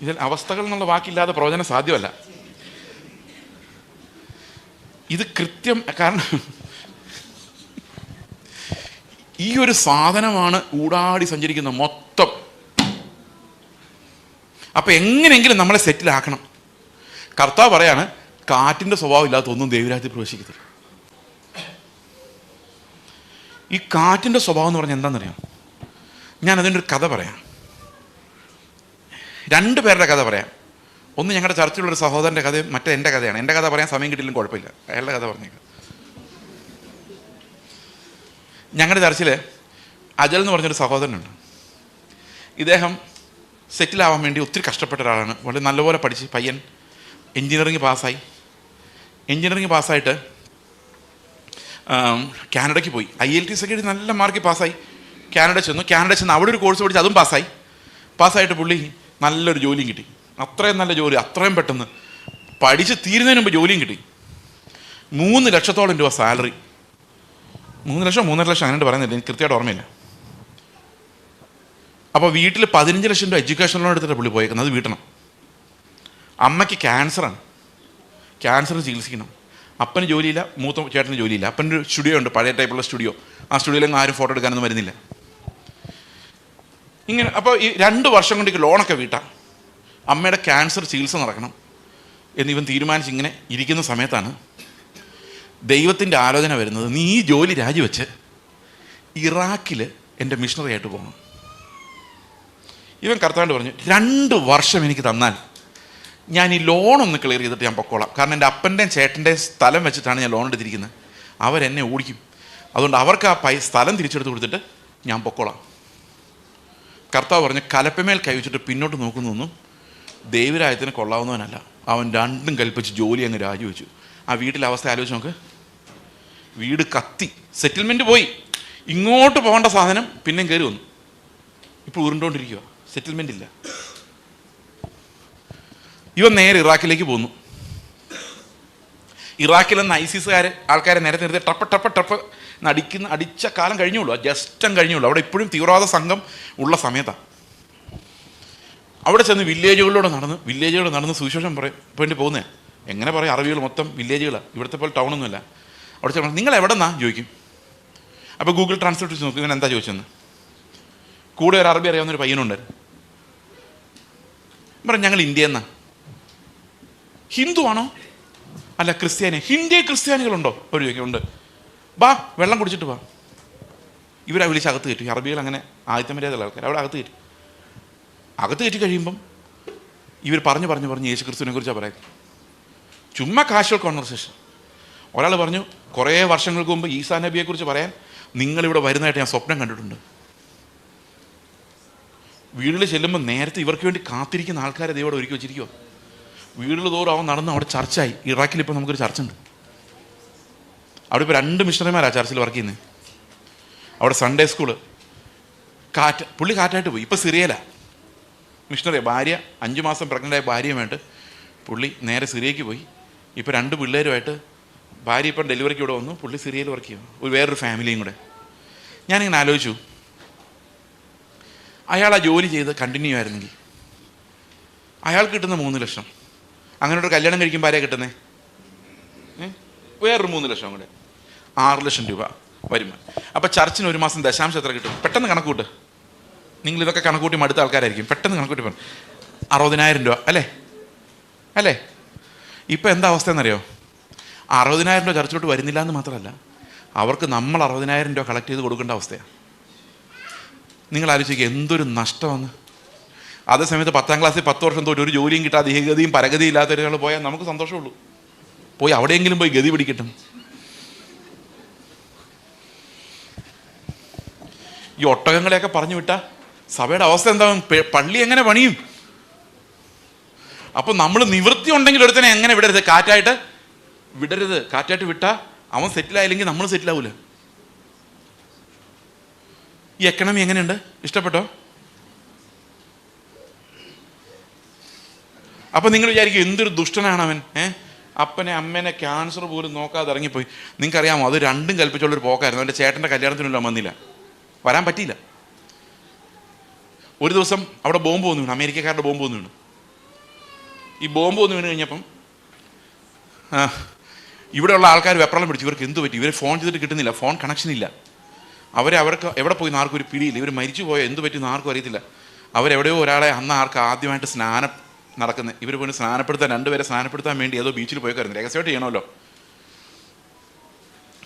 ഇതിൽ അവസ്ഥകൾ എന്നുള്ള വാക്കില്ലാതെ പ്രവചനം സാധ്യമല്ല. ഇത് കൃത്യം, കാരണം ഈ ഒരു സാധനമാണ് ഊടാടി സഞ്ചരിക്കുന്നത് മൊത്തം. അപ്പം എങ്ങനെയെങ്കിലും നമ്മളെ സെറ്റിലാക്കണം. കർത്താവ് പറയാണ് കാറ്റിൻ്റെ സ്വഭാവം ഇല്ലാത്ത ഒന്നും ദൈവരാജ്യത്തിൽ പ്രവേശിക്കത്തില്ല. ഈ കാറ്റിൻ്റെ സ്വഭാവം എന്ന് പറഞ്ഞാൽ എന്താണെന്നറിയാം? ഞാൻ അതിൻ്റെ ഒരു കഥ പറയാം. 2 പേരുടെ കഥ പറയാം. ഒന്ന് ഞങ്ങളുടെ ചർച്ചിലുള്ളൊരു സഹോദരൻ്റെ കഥയും മറ്റേ എൻ്റെ കഥയാണ്. എൻ്റെ കഥ പറയാൻ സമയം കിട്ടിയില്ലെങ്കിൽ കുഴപ്പമില്ല, അയാളുടെ കഥ പറഞ്ഞേക്കാം. ഞങ്ങളുടെ ചർച്ചിൽ അജൽ എന്ന് പറഞ്ഞൊരു സഹോദരനുണ്ട്. ഇദ്ദേഹം സെറ്റിലാവാൻ വേണ്ടി ഒത്തിരി കഷ്ടപ്പെട്ട ഒരാളാണ്. വളരെ നല്ലപോലെ പഠിച്ച് പയ്യൻ എൻജിനീയറിങ് പാസ്സായി. എൻജിനീയറിങ് പാസ്സായിട്ട് കാനഡയ്ക്ക് പോയി. IELTS ഒക്കെ എഴുതി നല്ല മാർക്കിൽ പാസ്സായി. കാനഡ ചെന്ന് അവിടെ ഒരു കോഴ്സ് പഠിച്ച് അതും പാസ്സായിട്ട് പുള്ളി നല്ലൊരു ജോലിയും കിട്ടി. അത്രയും നല്ല ജോലി, അത്രയും പെട്ടെന്ന് പഠിച്ച് തീരുന്നതിന് മുമ്പ് ജോലിയും കിട്ടി. 3 ലക്ഷത്തോളം രൂപ സാലറി. 3 ലക്ഷം 3.5 ലക്ഷം അങ്ങനെ പറയുന്നില്ല, എനിക്ക് കൃത്യമായിട്ട് ഓർമ്മയില്ല. അപ്പോൾ വീട്ടിൽ 15 ലക്ഷം രൂപ എഡ്യൂക്കേഷൻ ലോൺ എടുത്തിട്ട് പുള്ളി പോയേക്കുന്നത്. അത് വീട്ടണം. അമ്മയ്ക്ക് ക്യാൻസറാണ്, ക്യാൻസറിന് ചികിത്സിക്കണം. അപ്പന് ജോലിയില്ല, മൂത്ത ചേട്ടന് ജോലിയില്ല. അപ്പൻ്റെ ഒരു സ്റ്റുഡിയോ ഉണ്ട്, പഴയ ടൈപ്പുള്ള സ്റ്റുഡിയോ. ആ സ്റ്റുഡിയോയിലെങ്കിലും ആരും ഫോട്ടോ എടുക്കാനൊന്നും വരുന്നില്ല. ഇങ്ങനെ അപ്പോൾ ഈ 2 വർഷം കൊണ്ട് ലോണൊക്കെ വീട്ടാം, അമ്മയുടെ ക്യാൻസർ ചികിത്സ നടക്കണം എന്നിവൻ തീരുമാനിച്ച് ഇങ്ങനെ ഇരിക്കുന്ന സമയത്താണ് ദൈവത്തിൻ്റെ ആലോചന വരുന്നത്. നീ ഈ ജോലി രാജിവെച്ച് ഇറാഖിൽ എൻ്റെ മിഷണറി ആയിട്ട് പോകണം. ഇവൻ കർത്താവിനോട് പറഞ്ഞു, 2 വർഷം എനിക്ക് തന്നാൽ ഞാൻ ഈ ലോണൊന്ന് ക്ലിയർ ചെയ്തിട്ട് ഞാൻ പൊക്കോളാം. കാരണം എൻ്റെ അപ്പൻ്റെയും ചേട്ടൻ്റെയും സ്ഥലം വെച്ചിട്ടാണ് ഞാൻ ലോൺ എടുത്തിരിക്കുന്നത്. അവരെന്നെ ഓടിക്കും, അതുകൊണ്ട് അവർക്ക് ആ സ്ഥലം തിരിച്ചെടുത്ത് കൊടുത്തിട്ട് ഞാൻ പൊക്കോളാം. കർത്താവ് പറഞ്ഞു, കലപ്പമേൽ കൈവച്ചിട്ട് പിന്നോട്ട് നോക്കുന്നൊന്നും ദൈവരായത്തിന് കൊള്ളാവുന്നവനല്ല. അവൻ 2ഉം കൽപ്പിച്ച് ജോലി അങ്ങ് രാജിവെച്ചു. ആ വീട്ടിലെ അവസ്ഥ ആലോചിച്ച് നോക്ക്. വീട് കത്തി, സെറ്റിൽമെൻറ്റ് പോയി, ഇങ്ങോട്ട് പോകേണ്ട സാധനം പിന്നെയും കയറി വന്നു. ഇപ്പോൾ ഉരുണ്ടോണ്ടിരിക്കുക, സെറ്റിൽമെൻ്റ് ഇല്ല. ഇവൻ നേരെ ഇറാഖിലേക്ക് പോന്നു. ഇറാഖിൽ നിന്ന് ISISകാർ ആൾക്കാരെ നേരത്തെ നിർത്തി ടപ്പ് അടിച്ച കാലം കഴിഞ്ഞുള്ളൂ, ജസ്റ്റം കഴിഞ്ഞുള്ളൂ. അവിടെ ഇപ്പോഴും തീവ്രവാദ സംഘം ഉള്ള സമയത്താണ്. അവിടെ ചെന്ന് വില്ലേജുകളിലൂടെ നടന്ന് സുവിശേഷം വേണ്ടി പോകുന്നത്. എങ്ങനെ പറയും, അറബികൾ മൊത്തം വില്ലേജുകളാണ്, ഇവിടുത്തെ പോലെ ടൗണൊന്നുമില്ല. അവിടെ ചെന്ന് നിങ്ങൾ എവിടെ നിന്നാ ചോദിക്കും. അപ്പോൾ ഗൂഗിൾ ട്രാൻസ്ലേറ്റ് വെച്ച് നോക്കും ഇവൻ എന്താ ചോദിച്ചെന്ന്. കൂടെ ഒരു അറബി അറിയാവുന്നൊരു പയ്യനുണ്ടായിരുന്നു. പറഞ്ഞു, ഞങ്ങൾ ഇന്ത്യയിൽ നിന്നാ. ഹിന്ദു ആണോ? അല്ല, ക്രിസ്ത്യാനി. ഹിന്ദിയിൽ ക്രിസ്ത്യാനികളുണ്ടോ? അവർ ചോദിക്കും. ഉണ്ട്. വാ, വെള്ളം കുടിച്ചിട്ട് വാ. ഇവരെ വിളിച്ച് അകത്ത് കയറ്റി. അറബികൾ അങ്ങനെ ആദ്യത്തെ മര്യാദയുള്ള ആൾക്കാർ. അവിടെ അകത്ത് കയറ്റി കഴിയുമ്പം ഇവർ പറഞ്ഞ് യേശു ക്രിസ്തുവിനെ കുറിച്ചാണ് പറയുന്നത്. ചുമ്മാ കാഷ്വൽ കോൺവെർസേഷൻ. ഒരാൾ പറഞ്ഞു, കുറേ വർഷങ്ങൾക്ക് മുമ്പ് ഈസാ നബിയെക്കുറിച്ച് പറയാൻ നിങ്ങളിവിടെ വരുന്നതായിട്ട് ഞാൻ സ്വപ്നം കണ്ടിട്ടുണ്ട്. വീട്ടിൽ ചെല്ലുമ്പോൾ നേരത്തെ ഇവർക്ക് വേണ്ടി കാത്തിരിക്കുന്ന ആൾക്കാരെ ദൈവം ഒരുക്കി വെച്ചിരിക്കുമോ. വീടുകൾ തോറും അവൻ നടന്ന് അവിടെ ചർച്ചയായി. ഇറാഖിൽ ഇപ്പോൾ നമുക്കൊരു ചർച്ച ഉണ്ട്. അവിടെ ഇപ്പോൾ 2 മിഷണറിമാരാണ് ചർച്ചിൽ വർക്ക് ചെയ്യുന്നത്. അവിടെ സൺഡേ സ്കൂള് പുള്ളി കാറ്റായിട്ട് പോയി. ഇപ്പോൾ സിറിയയിലാണ് മിഷണറി. ഭാര്യ 5 മാസം പ്രഗ്നൻ്റായ ഭാര്യയുമായിട്ട് പുള്ളി നേരെ സിറിയയ്ക്ക് പോയി. ഇപ്പോൾ 2 പിള്ളേരുമായിട്ട് ഭാര്യ ഇപ്പം ഡെലിവറിക്ക് ഇവിടെ വന്നു. പുള്ളി സിറിയയിൽ വർക്ക് ചെയ്യും, വേറൊരു ഫാമിലിയും കൂടെ. ഞാനിങ്ങനെ ആലോചിച്ചു, അയാൾ ആ ജോലി ചെയ്ത് കണ്ടിന്യൂ ആയിരുന്നെങ്കിൽ അയാൾക്ക് കിട്ടുന്ന 3 ലക്ഷം, അങ്ങനെ ഒരു കല്യാണം കഴിക്കുമ്പോൾ ആരെയാണ് കിട്ടുന്നത്? വേറൊരു 3 ലക്ഷം കൂടെ, 6 ലക്ഷം രൂപ വരുമാനം. അപ്പോൾ ചർച്ചിന് ഒരു മാസം ദശാംശം എത്ര കിട്ടും? പെട്ടെന്ന് കണക്കൂട്ട്. നിങ്ങളിതൊക്കെ കണക്കൂട്ടി മടുത്ത ആൾക്കാരായിരിക്കും. പെട്ടെന്ന് കണക്കൂട്ടി പറഞ്ഞു 60,000 രൂപ അല്ലേ? ഇപ്പം എന്താ അവസ്ഥ എന്നറിയോ? 60,000 രൂപ ചർച്ചിലോട്ട് വരുന്നില്ല എന്ന് മാത്രമല്ല, അവർക്ക് നമ്മൾ 60,000 രൂപ കളക്ട് ചെയ്ത് കൊടുക്കേണ്ട അവസ്ഥയാണ്. നിങ്ങൾ ആലോചിക്കുക, എന്തൊരു നഷ്ടമാണ്. അതേസമയത്ത് 10ാം ക്ലാസ്സിൽ 10 വർഷം തൊട്ട് ഒരു ജോലിയും കിട്ടാതെ ഏകഗതിയും പരഗതിയും ഇല്ലാത്ത ഒരാൾ പോയാൽ നമുക്ക് സന്തോഷമുള്ളൂ. പോയി അവിടെയെങ്കിലും പോയി ഗതി പിടിക്കട്ടും. ഈ ഒട്ടകങ്ങളെയൊക്കെ പറഞ്ഞു വിട്ടാൽ സഭയുടെ അവസ്ഥ എന്താവും? പള്ളി എങ്ങനെ പണിയും? അപ്പം നമ്മൾ നിവൃത്തി ഉണ്ടെങ്കിൽ ഒരുത്തനെ എങ്ങനെ വിടരുത്? കാറ്റായിട്ട് വിടരുത്. കാറ്റായിട്ട് വിട്ടാൽ അവൻ സെറ്റിലായില്ലെങ്കിൽ നമ്മൾ സെറ്റിലാവൂല. ഈ എക്കണമി എങ്ങനെയുണ്ട്? ഇഷ്ടപ്പെട്ടോ? അപ്പം നിങ്ങൾ വിചാരിക്കും എന്തൊരു ദുഷ്ടനാണ് അവൻ. അപ്പനെ അമ്മേനെ ക്യാൻസർ പോലും നോക്കാതെ ഇറങ്ങിപ്പോയി. നിങ്ങൾക്കറിയാമോ, അത് 2ഉം കൽപ്പിച്ചുള്ളൊരു പോക്കായിരുന്നു. എൻ്റെ ചേട്ടൻ്റെ കല്യാണത്തിനുള്ള വന്നില്ല, വരാൻ പറ്റിയില്ല. ഒരു ദിവസം അവിടെ ബോംബ് വന്നു വീണു, അമേരിക്കക്കാരുടെ ബോംബ് വന്നു വീണു. ഈ ബോംബ് വന്നു വീണ് കഴിഞ്ഞപ്പം ഇവിടെയുള്ള ആൾക്കാർ വെപ്രാളം പിടിച്ചു. ഇവർക്ക് എന്ത് പറ്റി? ഇവർ ഫോൺ ചെയ്തിട്ട് കിട്ടുന്നില്ല, ഫോൺ കണക്ഷൻ ഇല്ല. അവർക്ക് എവിടെ പോയി ആർക്കും ഒരു പിടിയില്ല. ഇവർ മരിച്ചു പോയോ എന്ത് പറ്റിയെന്ന് ആർക്കും അറിയത്തില്ല. അവരെവിടെയോ ഒരാളെ അന്ന് ആദ്യമായിട്ട് സ്നാനം നടക്കുന്നത്, ഇവർ പോയി സ്നാനപ്പെടുത്താൻ 2 പേരെ സ്നാനപ്പെടുത്താൻ വേണ്ടി ഏതോ ബീച്ചിൽ പോയേക്കായിരുന്നു. രഹസ്യമായിട്ട് ചെയ്യണമല്ലോ.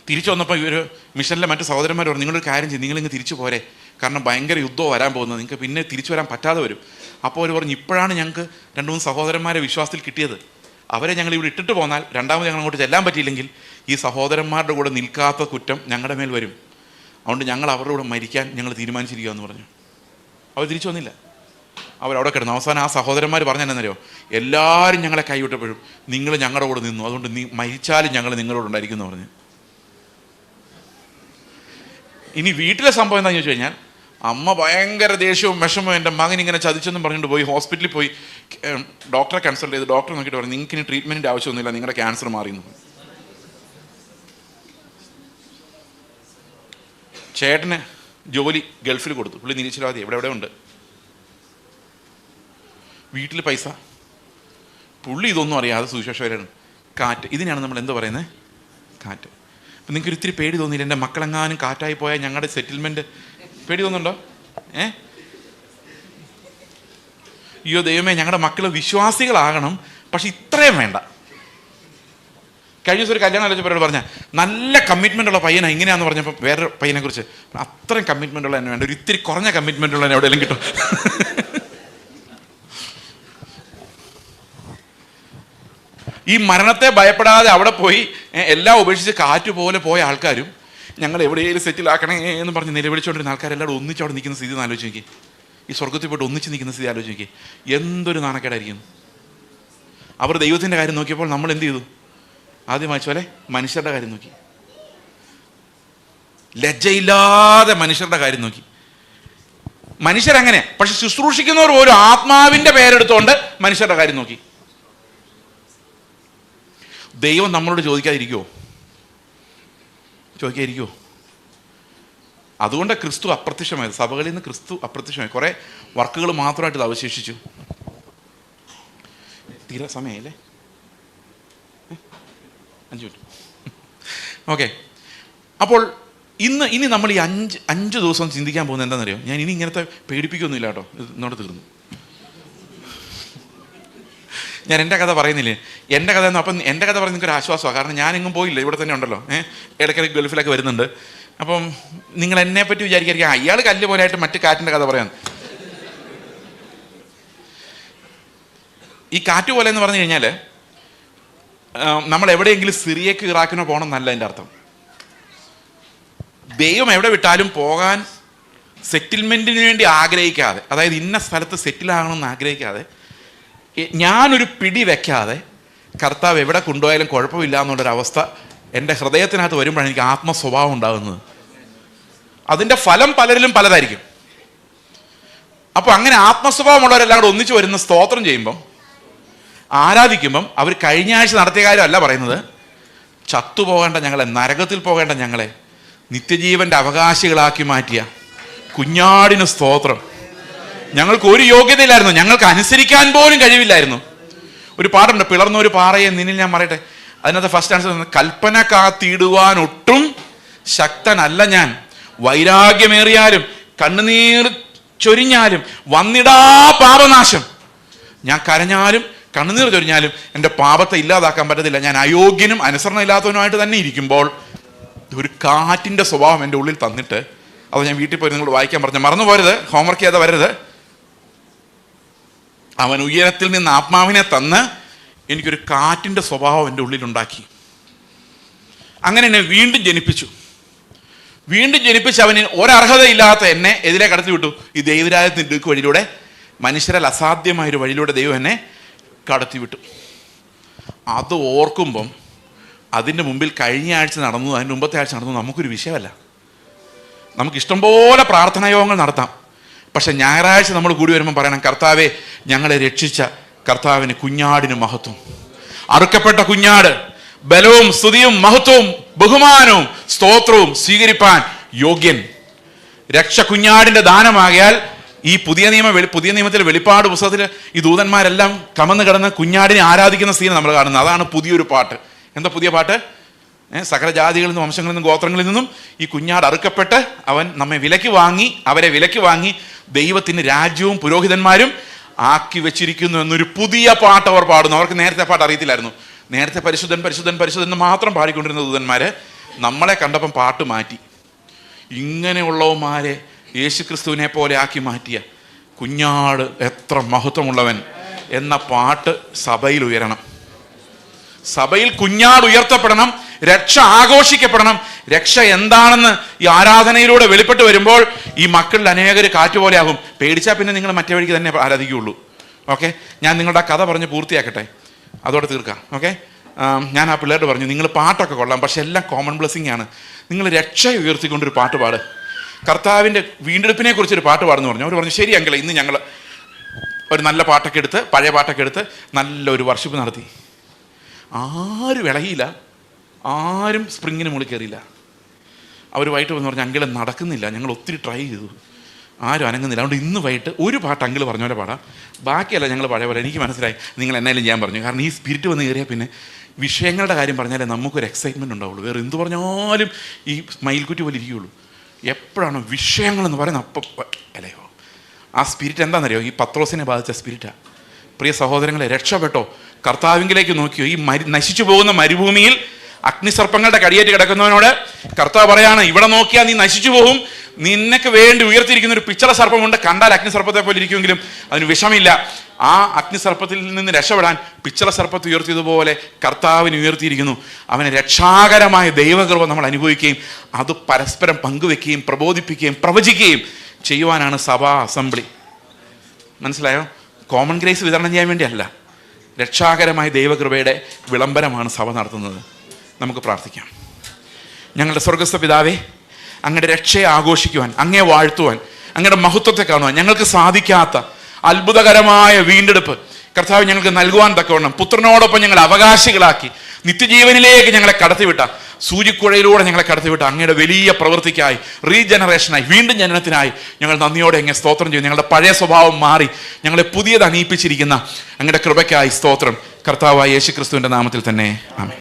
തിരിച്ചു വന്നപ്പോൾ ഇവർ മിഷനിലെ മറ്റു സഹോദരന്മാർ പറഞ്ഞു, നിങ്ങളൊരു കാര്യം ചെയ്യും, നിങ്ങളിങ്ങ് തിരിച്ചു പോരെ, കാരണം ഭയങ്കര യുദ്ധം വരാൻ പോകുന്നത്, നിങ്ങൾക്ക് പിന്നെ തിരിച്ചു വരാൻ പറ്റാതെ വരും. അപ്പോൾ അവർ പറഞ്ഞു, ഇപ്പോഴാണ് ഞങ്ങൾക്ക് 2-3 സഹോദരന്മാരെ വിശ്വാസത്തിൽ കിട്ടിയത്. അവരെ ഞങ്ങൾ ഇവിടെ ഇട്ടിട്ട് പോന്നാൽ രണ്ടാമത് ഞങ്ങൾ അങ്ങോട്ട് ചെല്ലാൻ പറ്റിയില്ലെങ്കിൽ ഈ സഹോദരന്മാരുടെ കൂടെ നിൽക്കാത്ത കുറ്റം ഞങ്ങളുടെ മേൽ വരും. അതുകൊണ്ട് ഞങ്ങൾ അവരുടെ കൂടെ മരിക്കാൻ ഞങ്ങൾ തീരുമാനിച്ചിരിക്കുക എന്ന് പറഞ്ഞു. അവർ തിരിച്ചു വന്നില്ല, അവരവിടെ കിടന്നു. അവസാനം ആ സഹോദരന്മാർ പറഞ്ഞെന്നറിയോ, എല്ലാവരും ഞങ്ങളെ കൈവിട്ടപ്പോഴും നിങ്ങൾ ഞങ്ങളുടെ കൂടെ നിന്നു, അതുകൊണ്ട് നീ മരിച്ചാലും ഞങ്ങൾ നിങ്ങളോട് ഉണ്ടായിരിക്കും എന്ന് പറഞ്ഞു. ഇനി വീട്ടിലെ സംഭവം എന്താണെന്ന് ചോദിച്ചു കഴിഞ്ഞാൽ, അമ്മ ഭയങ്കര ദേഷ്യവും വിഷമവും എൻ്റെ മകൻ ഇങ്ങനെ ചതിച്ചെന്നും പറഞ്ഞുകൊണ്ട് പോയി ഹോസ്പിറ്റലിൽ പോയി ഡോക്ടറെ കൺസൾട്ട് ചെയ്ത് ഡോക്ടർ നോക്കിയിട്ട് പറഞ്ഞു, നിങ്ങൾക്ക് ഇനി ട്രീറ്റ്മെൻറ്റിൻ്റെ ആവശ്യമൊന്നുമില്ല, നിങ്ങളുടെ ക്യാൻസർ മാറിയെന്ന്. ചേട്ടന് ജോലി ഗൾഫിൽ കൊടുത്തു, പുള്ളി നിരീശ്വരവാദി, എവിടെ ഉണ്ട്, വീട്ടിൽ പൈസ. പുള്ളി ഇതൊന്നും അറിയാതെ സുവിശേഷകരാണ്. കാറ്റ്, ഇതിനാണ് നമ്മൾ എന്താ പറയുന്നത്, കാറ്റ്. അപ്പം നിങ്ങൾക്ക് ഒരിത്തിരി പേടി തോന്നിയില്ല, എൻ്റെ മക്കളെങ്ങാനും കാറ്റായി പോയാൽ ഞങ്ങളുടെ സെറ്റിൽമെൻറ്റ്, പേടി തോന്നുന്നുണ്ടോ? അയ്യോ ദൈവമേ, ഞങ്ങളുടെ മക്കൾ വിശ്വാസികളാകണം, പക്ഷെ ഇത്രയും വേണ്ട. കഴിഞ്ഞ ദിവസം ഒരു കല്യാണം ആലോചിച്ചവരോട് പറഞ്ഞാൽ നല്ല കമ്മിറ്റ്മെൻ്റ് ഉള്ള പയ്യനാണ് ഇങ്ങനെയാന്ന് പറഞ്ഞപ്പോൾ വേറൊരു പയ്യനെ കുറിച്ച്, അത്രയും കമ്മിറ്റ്മെൻ്റ് ഉള്ള എന്നെ വേണ്ട, ഒരു ഇത്തിരി കുറഞ്ഞ കമ്മിറ്റ്മെൻ്റ് ഉള്ള എവിടെയെങ്കിലും കിട്ടും. ഈ മരണത്തെ ഭയപ്പെടാതെ അവിടെ പോയി എല്ലാം ഉപേക്ഷിച്ച് കാറ്റ് പോലെ പോയ ആൾക്കാരും ഞങ്ങൾ എവിടെയെങ്കിലും സെറ്റിലാക്കണേ എന്ന് പറഞ്ഞ് നിലവിളിച്ചുകൊണ്ടിരുന്ന ആൾക്കാരെല്ലാവരും ഒന്നിച്ച് അവിടെ നിൽക്കുന്ന സ്ഥിതി ആലോചിച്ച് നോക്കി. ഈ സ്വർഗത്തിൽ പോയിട്ട് ഒന്നിച്ച് നിൽക്കുന്ന സ്ഥിതി ആലോചിച്ച് നോക്കി. എന്തൊരു നാണക്കേടായിരിക്കും. അവർ ദൈവത്തിൻ്റെ കാര്യം നോക്കിയപ്പോൾ നമ്മൾ എന്ത് ചെയ്തു? ആദ്യം വായിച്ച പോലെ മനുഷ്യരുടെ കാര്യം നോക്കി, ലജ്ജയില്ലാതെ മനുഷ്യരുടെ കാര്യം നോക്കി. മനുഷ്യരങ്ങനെ, പക്ഷെ ശുശ്രൂഷിക്കുന്നവർ ഒരു ആത്മാവിൻ്റെ പേരെടുത്തുകൊണ്ട് മനുഷ്യരുടെ കാര്യം നോക്കി. ദൈവം നമ്മളോട് ചോദിക്കാതിരിക്കുമോ? ചോദിക്കാതിരിക്കുമോ? അതുകൊണ്ട് ക്രിസ്തു അപ്രത്യക്ഷമായത്. സഭകളിൽ നിന്ന് ക്രിസ്തു അപ്രത്യക്ഷമായി. കുറേ വർക്കുകൾ മാത്രമായിട്ട് ഇത് അവശേഷിച്ചു. തീരെ സമയമായില്ലേ? 5 മിനിറ്റ്. ഓക്കെ. അപ്പോൾ ഇനി നമ്മൾ ഈ അഞ്ച് ദിവസം ചിന്തിക്കാൻ പോകുന്നത് എന്താണെന്നറിയോ? ഞാൻ ഇനി ഇങ്ങനത്തെ പേടിപ്പിക്കൊന്നുമില്ല കേട്ടോ, ഇന്നോട് തീർന്നു. ഞാൻ എൻ്റെ കഥ പറയുന്നില്ലേ, എൻ്റെ കഥ എന്ന്. അപ്പം എൻ്റെ കഥ പറയുന്നത് എനിക്കൊരു ആശ്വാസമാണ്. കാരണം ഞാനെങ്ങും പോയില്ല, ഇവിടെ തന്നെ ഉണ്ടല്ലോ. ഇടയ്ക്കിടയ്ക്ക് ഗൾഫിലൊക്കെ വരുന്നുണ്ട്. അപ്പം നിങ്ങൾ എന്നെപ്പറ്റി വിചാരിക്കായിരിക്കും അയാൾ കല്ല് പോലെയായിട്ട് മറ്റു കാറ്റിൻ്റെ കഥ പറയാൻ. ഈ കാറ്റ് പോലെ എന്ന് പറഞ്ഞു കഴിഞ്ഞാൽ നമ്മൾ എവിടെയെങ്കിലും സിറിയക്ക് ഇറാക്കിനോ പോകണം എന്നല്ല എൻ്റെ അർത്ഥം. ദൈവം എവിടെ വിട്ടാലും പോകാൻ സെറ്റിൽമെൻറ്റിന് വേണ്ടി ആഗ്രഹിക്കാതെ, അതായത് ഇന്ന സ്ഥലത്ത് സെറ്റിലാകണമെന്ന് ആഗ്രഹിക്കാതെ, ഞാനൊരു പിടി വെക്കാതെ കർത്താവ് എവിടെ കൊണ്ടുപോയാലും കുഴപ്പമില്ല എന്നുള്ളൊരവസ്ഥ എൻ്റെ ഹൃദയത്തിനകത്ത് വരുമ്പോഴാണ് എനിക്ക് ആത്മസ്വഭാവം ഉണ്ടാകുന്നത്. അതിൻ്റെ ഫലം പലരിലും പലതായിരിക്കും. അപ്പോൾ അങ്ങനെ ആത്മസ്വഭാവമുള്ളവരെല്ലാം കൂടെ ഒന്നിച്ച് വരുന്ന സ്തോത്രം ചെയ്യുമ്പം, ആരാധിക്കുമ്പം, അവർ കഴിഞ്ഞ ആഴ്ച നടത്തിയ കാര്യമല്ല പറയുന്നത്, ചത്തുപോകേണ്ട ഞങ്ങളെ, നരകത്തിൽ പോകേണ്ട ഞങ്ങളെ നിത്യജീവൻ്റെ അവകാശികളാക്കി മാറ്റിയ കുഞ്ഞാടിന് സ്തോത്രം. ഞങ്ങൾക്ക് ഒരു യോഗ്യതയില്ലായിരുന്നു, ഞങ്ങൾക്ക് അനുസരിക്കാൻ പോലും കഴിവില്ലായിരുന്നു. ഒരു പാട്ടുണ്ട്, പിളർന്ന ഒരു പാറയെ നിന്നിൽ ഞാൻ പറയട്ടെ. അതിനകത്ത് ഫസ്റ്റ് ആൻസർ, കൽപ്പന കാത്തിടുവാൻ ഒട്ടും ശക്തനല്ല ഞാൻ, വൈരാഗ്യമേറിയാലും കണ്ണുനീർ ചൊരിഞ്ഞാലും വന്നിടാ പാപനാശം. ഞാൻ കരഞ്ഞാലും കണ്ണുനീർ ചൊരിഞ്ഞാലും എൻ്റെ പാപത്തെ ഇല്ലാതാക്കാൻ പറ്റത്തില്ല. ഞാൻ അയോഗ്യനും അനുസരണ ഇല്ലാത്തവനുമായിട്ട് തന്നെ ഇരിക്കുമ്പോൾ ഒരു കാറ്റിൻ്റെ സ്വഭാവം എൻ്റെ ഉള്ളിൽ തന്നിട്ട്, അത് ഞാൻ വീട്ടിൽ പോയി നിങ്ങൾ വായിക്കാൻ പറഞ്ഞു, മറന്നു പോരുത്, ഹോംവർക്ക് ചെയ്യാതെ വരരുത്. അവൻ ഉയരത്തിൽ നിന്ന് ആത്മാവിനെ തന്ന് എനിക്കൊരു കാറ്റിൻ്റെ സ്വഭാവം എൻ്റെ ഉള്ളിലുണ്ടാക്കി. അങ്ങനെ എന്നെ വീണ്ടും ജനിപ്പിച്ചു. അവന് ഒരർഹതയില്ലാത്ത എന്നെ എതിരെ കടത്തി വിട്ടു. ഈ ദൈവരാജ്യത്തിൻ്റെ വഴിയിലൂടെ, മനുഷ്യരാൽ അസാധ്യമായൊരു വഴിയിലൂടെ ദൈവം എന്നെ കടത്തിവിട്ടു. അത് ഓർക്കുമ്പം അതിൻ്റെ മുമ്പിൽ കഴിഞ്ഞ ആഴ്ച നടന്നു, അതിൻ്റെ മുമ്പത്തെ ആഴ്ച നടന്നു നമുക്കൊരു വിഷയമല്ല. നമുക്ക് ഇഷ്ടംപോലെ പ്രാർത്ഥനായോഗങ്ങൾ നടത്താം. പക്ഷെ ഞായറാഴ്ച നമ്മൾ കൂടി വരുമ്പോൾ പറയണം, കർത്താവെ ഞങ്ങളെ രക്ഷിച്ച കർത്താവിന്, കുഞ്ഞാടിന് മഹത്വം. അറുക്കപ്പെട്ട കുഞ്ഞാട് ബലവും സ്തുതിയും മഹത്വവും ബഹുമാനവും സ്തോത്രവും സ്വീകരിപ്പാൻ യോഗ്യൻ. രക്ഷ കുഞ്ഞാടിൻ്റെ ദാനമാകിയാൽ ഈ പുതിയ നിയമത്തിലെ വെളിപ്പാട് പുസ്തകത്തിൽ ഈ ദൂതന്മാരെല്ലാം കമന്ന് കിടന്ന് കുഞ്ഞാടിനെ ആരാധിക്കുന്ന സീൻ നമ്മൾ കാണുന്നത്. അതാണ് പുതിയൊരു പാട്ട്. എന്താ പുതിയ പാട്ട്? സകല ജാതികളിൽ നിന്നും വംശങ്ങളിൽ നിന്നും ഗോത്രങ്ങളിൽ നിന്നും ഈ കുഞ്ഞാട് അറുക്കപ്പെട്ട് അവൻ അവരെ വിലക്ക് വാങ്ങി ദൈവത്തിന് രാജ്യവും പുരോഹിതന്മാരും ആക്കി വെച്ചിരിക്കുന്നു എന്നൊരു പുതിയ പാട്ട് അവർ പാടുന്നു. അവർക്ക് നേരത്തെ പാട്ട് അറിയത്തില്ലായിരുന്നു. നേരത്തെ പരിശുദ്ധൻ പരിശുദ്ധൻ പരിശുദ്ധൻ എന്ന് മാത്രം പാടിക്കൊണ്ടിരുന്ന ദൂതന്മാര് നമ്മളെ കണ്ടപ്പം പാട്ട് മാറ്റി. ഇങ്ങനെയുള്ളവന്മാരെ യേശുക്രിസ്തുവിനെ പോലെ ആക്കി മാറ്റിയ കുഞ്ഞാട് എത്ര മഹത്വമുള്ളവൻ എന്ന പാട്ട് സഭയിൽ ഉയരണം. സഭയിൽ കുഞ്ഞാട് ഉയർത്തപ്പെടണം, രക്ഷ ആഘോഷിക്കപ്പെടണം. രക്ഷ എന്താണെന്ന് ഈ ആരാധനയിലൂടെ വെളിപ്പെട്ട് വരുമ്പോൾ ഈ മക്കളിൽ അനേകർ കാറ്റുപോലെ ആകും. പേടിച്ചാൽ പിന്നെ നിങ്ങൾ മറ്റേ വഴിക്ക് തന്നെ ആരാധിക്കുകയുള്ളൂ. ഓക്കെ, ഞാൻ നിങ്ങളുടെ കഥ പറഞ്ഞ് പൂർത്തിയാക്കട്ടെ, അതോടെ തീർക്കാം. ഓക്കെ, ഞാൻ ആ പിള്ളേരോട് പറഞ്ഞു, നിങ്ങൾ പാട്ടൊക്കെ കൊള്ളാം, പക്ഷെ എല്ലാം കോമൺ ബ്ലെസ്സിങ് ആണ്. നിങ്ങൾ രക്ഷ ഉയർത്തിക്കൊണ്ടൊരു പാട്ട് പാട്. കർത്താവിൻ്റെ വീണ്ടെടുപ്പിനെ കുറിച്ചൊരു പാട്ട് പാടുന്നു പറഞ്ഞു. അവർ പറഞ്ഞു ശരി അങ്കിളെ, ഇന്ന് ഞങ്ങൾ ഒരു നല്ല പാട്ടൊക്കെ എടുത്ത്, പഴയ പാട്ടൊക്കെ എടുത്ത് നല്ലൊരു വർഷിപ്പ് നടത്തി. ആരും ഇളകിയില്ല, ആരും സ്പ്രിങ്ങിന് മുകളിൽ കയറിയില്ല. അവർ വൈകിട്ട് വന്ന് പറഞ്ഞു അങ്കിള് നടക്കുന്നില്ല, ഞങ്ങൾ ഒത്തിരി ട്രൈ ചെയ്തു, ആരും അനങ്ങുന്നില്ല, അതുകൊണ്ട് ഇന്ന് വൈകിട്ട് ഒരു പാട്ട് അങ്കിള് പറഞ്ഞ പോലെ പാടാം, ബാക്കിയല്ല ഞങ്ങൾ പഴയ പോലെ. എനിക്ക് മനസ്സിലായി നിങ്ങൾ എന്നാലും ഞാൻ പറഞ്ഞു. കാരണം ഈ സ്പിരിറ്റ് വന്ന് കയറിയാൽ പിന്നെ വിഷയങ്ങളുടെ കാര്യം പറഞ്ഞാലേ നമുക്കൊരു എക്സൈറ്റ്മെൻറ്റ് ഉണ്ടാവുള്ളൂ. വേറെ എന്ത് പറഞ്ഞാലും ഈ മയിൽക്കുറ്റി പോലെ ഇരിക്കുകയുള്ളൂ. എപ്പോഴാണോ വിഷയങ്ങളെന്ന് പറയുന്നത് അപ്പം അല്ലയോ ആ സ്പിരിറ്റ് എന്താണെന്നറിയോ? ഈ പത്രോസിനെ ബാധിച്ച സ്പിരിറ്റാണ്. പ്രിയ സഹോദരങ്ങളെ, രക്ഷപ്പെട്ടോ, കർത്താവിങ്കിലേക്ക് നോക്കിയോ. ഈ നശിച്ചു പോകുന്ന മരുഭൂമിയിൽ അഗ്നിസർപ്പങ്ങളുടെ കടിയേറ്റ് കിടക്കുന്നവനോട് കർത്താവ് പറയാണ്, ഇവിടെ നോക്കിയാൽ നീ നശിച്ചു പോകും, നിനക്ക് വേണ്ടി ഉയർത്തിയിരിക്കുന്ന ഒരു പിച്ചള സർപ്പമുണ്ട്, കണ്ടാൽ അഗ്നിസർപ്പത്തെ പോലെ ഇരിക്കുമെങ്കിലും അതിന് വിഷമില്ല. ആ അഗ്നിസർപ്പത്തിൽ നിന്ന് രക്ഷപ്പെടാൻ പിച്ചള സർപ്പത്തെ ഉയർത്തിയതുപോലെ കർത്താവിന് ഉയർത്തിയിരിക്കുന്നു. അവന് രക്ഷാകരമായ ദൈവകൃപ നമ്മൾ അനുഭവിക്കുകയും അത് പരസ്പരം പങ്കുവെക്കുകയും പ്രബോധിപ്പിക്കുകയും പ്രവചിക്കുകയും ചെയ്യുവാനാണ് സഭാ അസംബ്ലി. മനസ്സിലായോ? കോമൺ ഗ്രേസ് വിതരണം ചെയ്യാൻ വേണ്ടിയല്ല, രക്ഷാകരമായ ദൈവകൃപയുടെ വിളംബരമാണ് സഭ നടത്തുന്നത്. നമുക്ക് പ്രാർത്ഥിക്കാം. ഞങ്ങളുടെ സ്വർഗസ്ഥ പിതാവേ, അങ്ങയുടെ രക്ഷയെ ആഘോഷിക്കുവാൻ, അങ്ങയെ വാഴ്ത്തുവാൻ, അങ്ങയുടെ മഹത്വത്തെ കാണുവാൻ ഞങ്ങൾക്ക് സാധിക്കാത്ത അത്ഭുതകരമായ വീണ്ടെടുപ്പ് കർത്താവ് ഞങ്ങൾക്ക് നൽകുവാൻ തക്കവണ്ണം പുത്രനോടൊപ്പം ഞങ്ങൾ അവകാശികളാക്കി നിത്യജീവനിലേക്ക് ഞങ്ങളെ കടത്തിവിട്ട, സൂചിക്കുഴയിലൂടെ ഞങ്ങളെ കടത്തിവിട്ട അങ്ങയുടെ വലിയ പ്രവൃത്തിക്കായി, റീജനറേഷനായി, വീണ്ടും ജനനത്തിനായി ഞങ്ങൾ നന്ദിയോടെ അങ്ങ് സ്തോത്രം ചെയ്യും. ഞങ്ങളുടെ പഴയ സ്വഭാവം മാറി ഞങ്ങളെ പുതിയത് അണിയിപ്പിച്ചിരിക്കുന്ന അങ്ങയുടെ കൃപയ്ക്കായി സ്തോത്രം. കർത്താവായ യേശുക്രിസ്തുവിൻ്റെ നാമത്തിൽ തന്നെ ആമേൻ.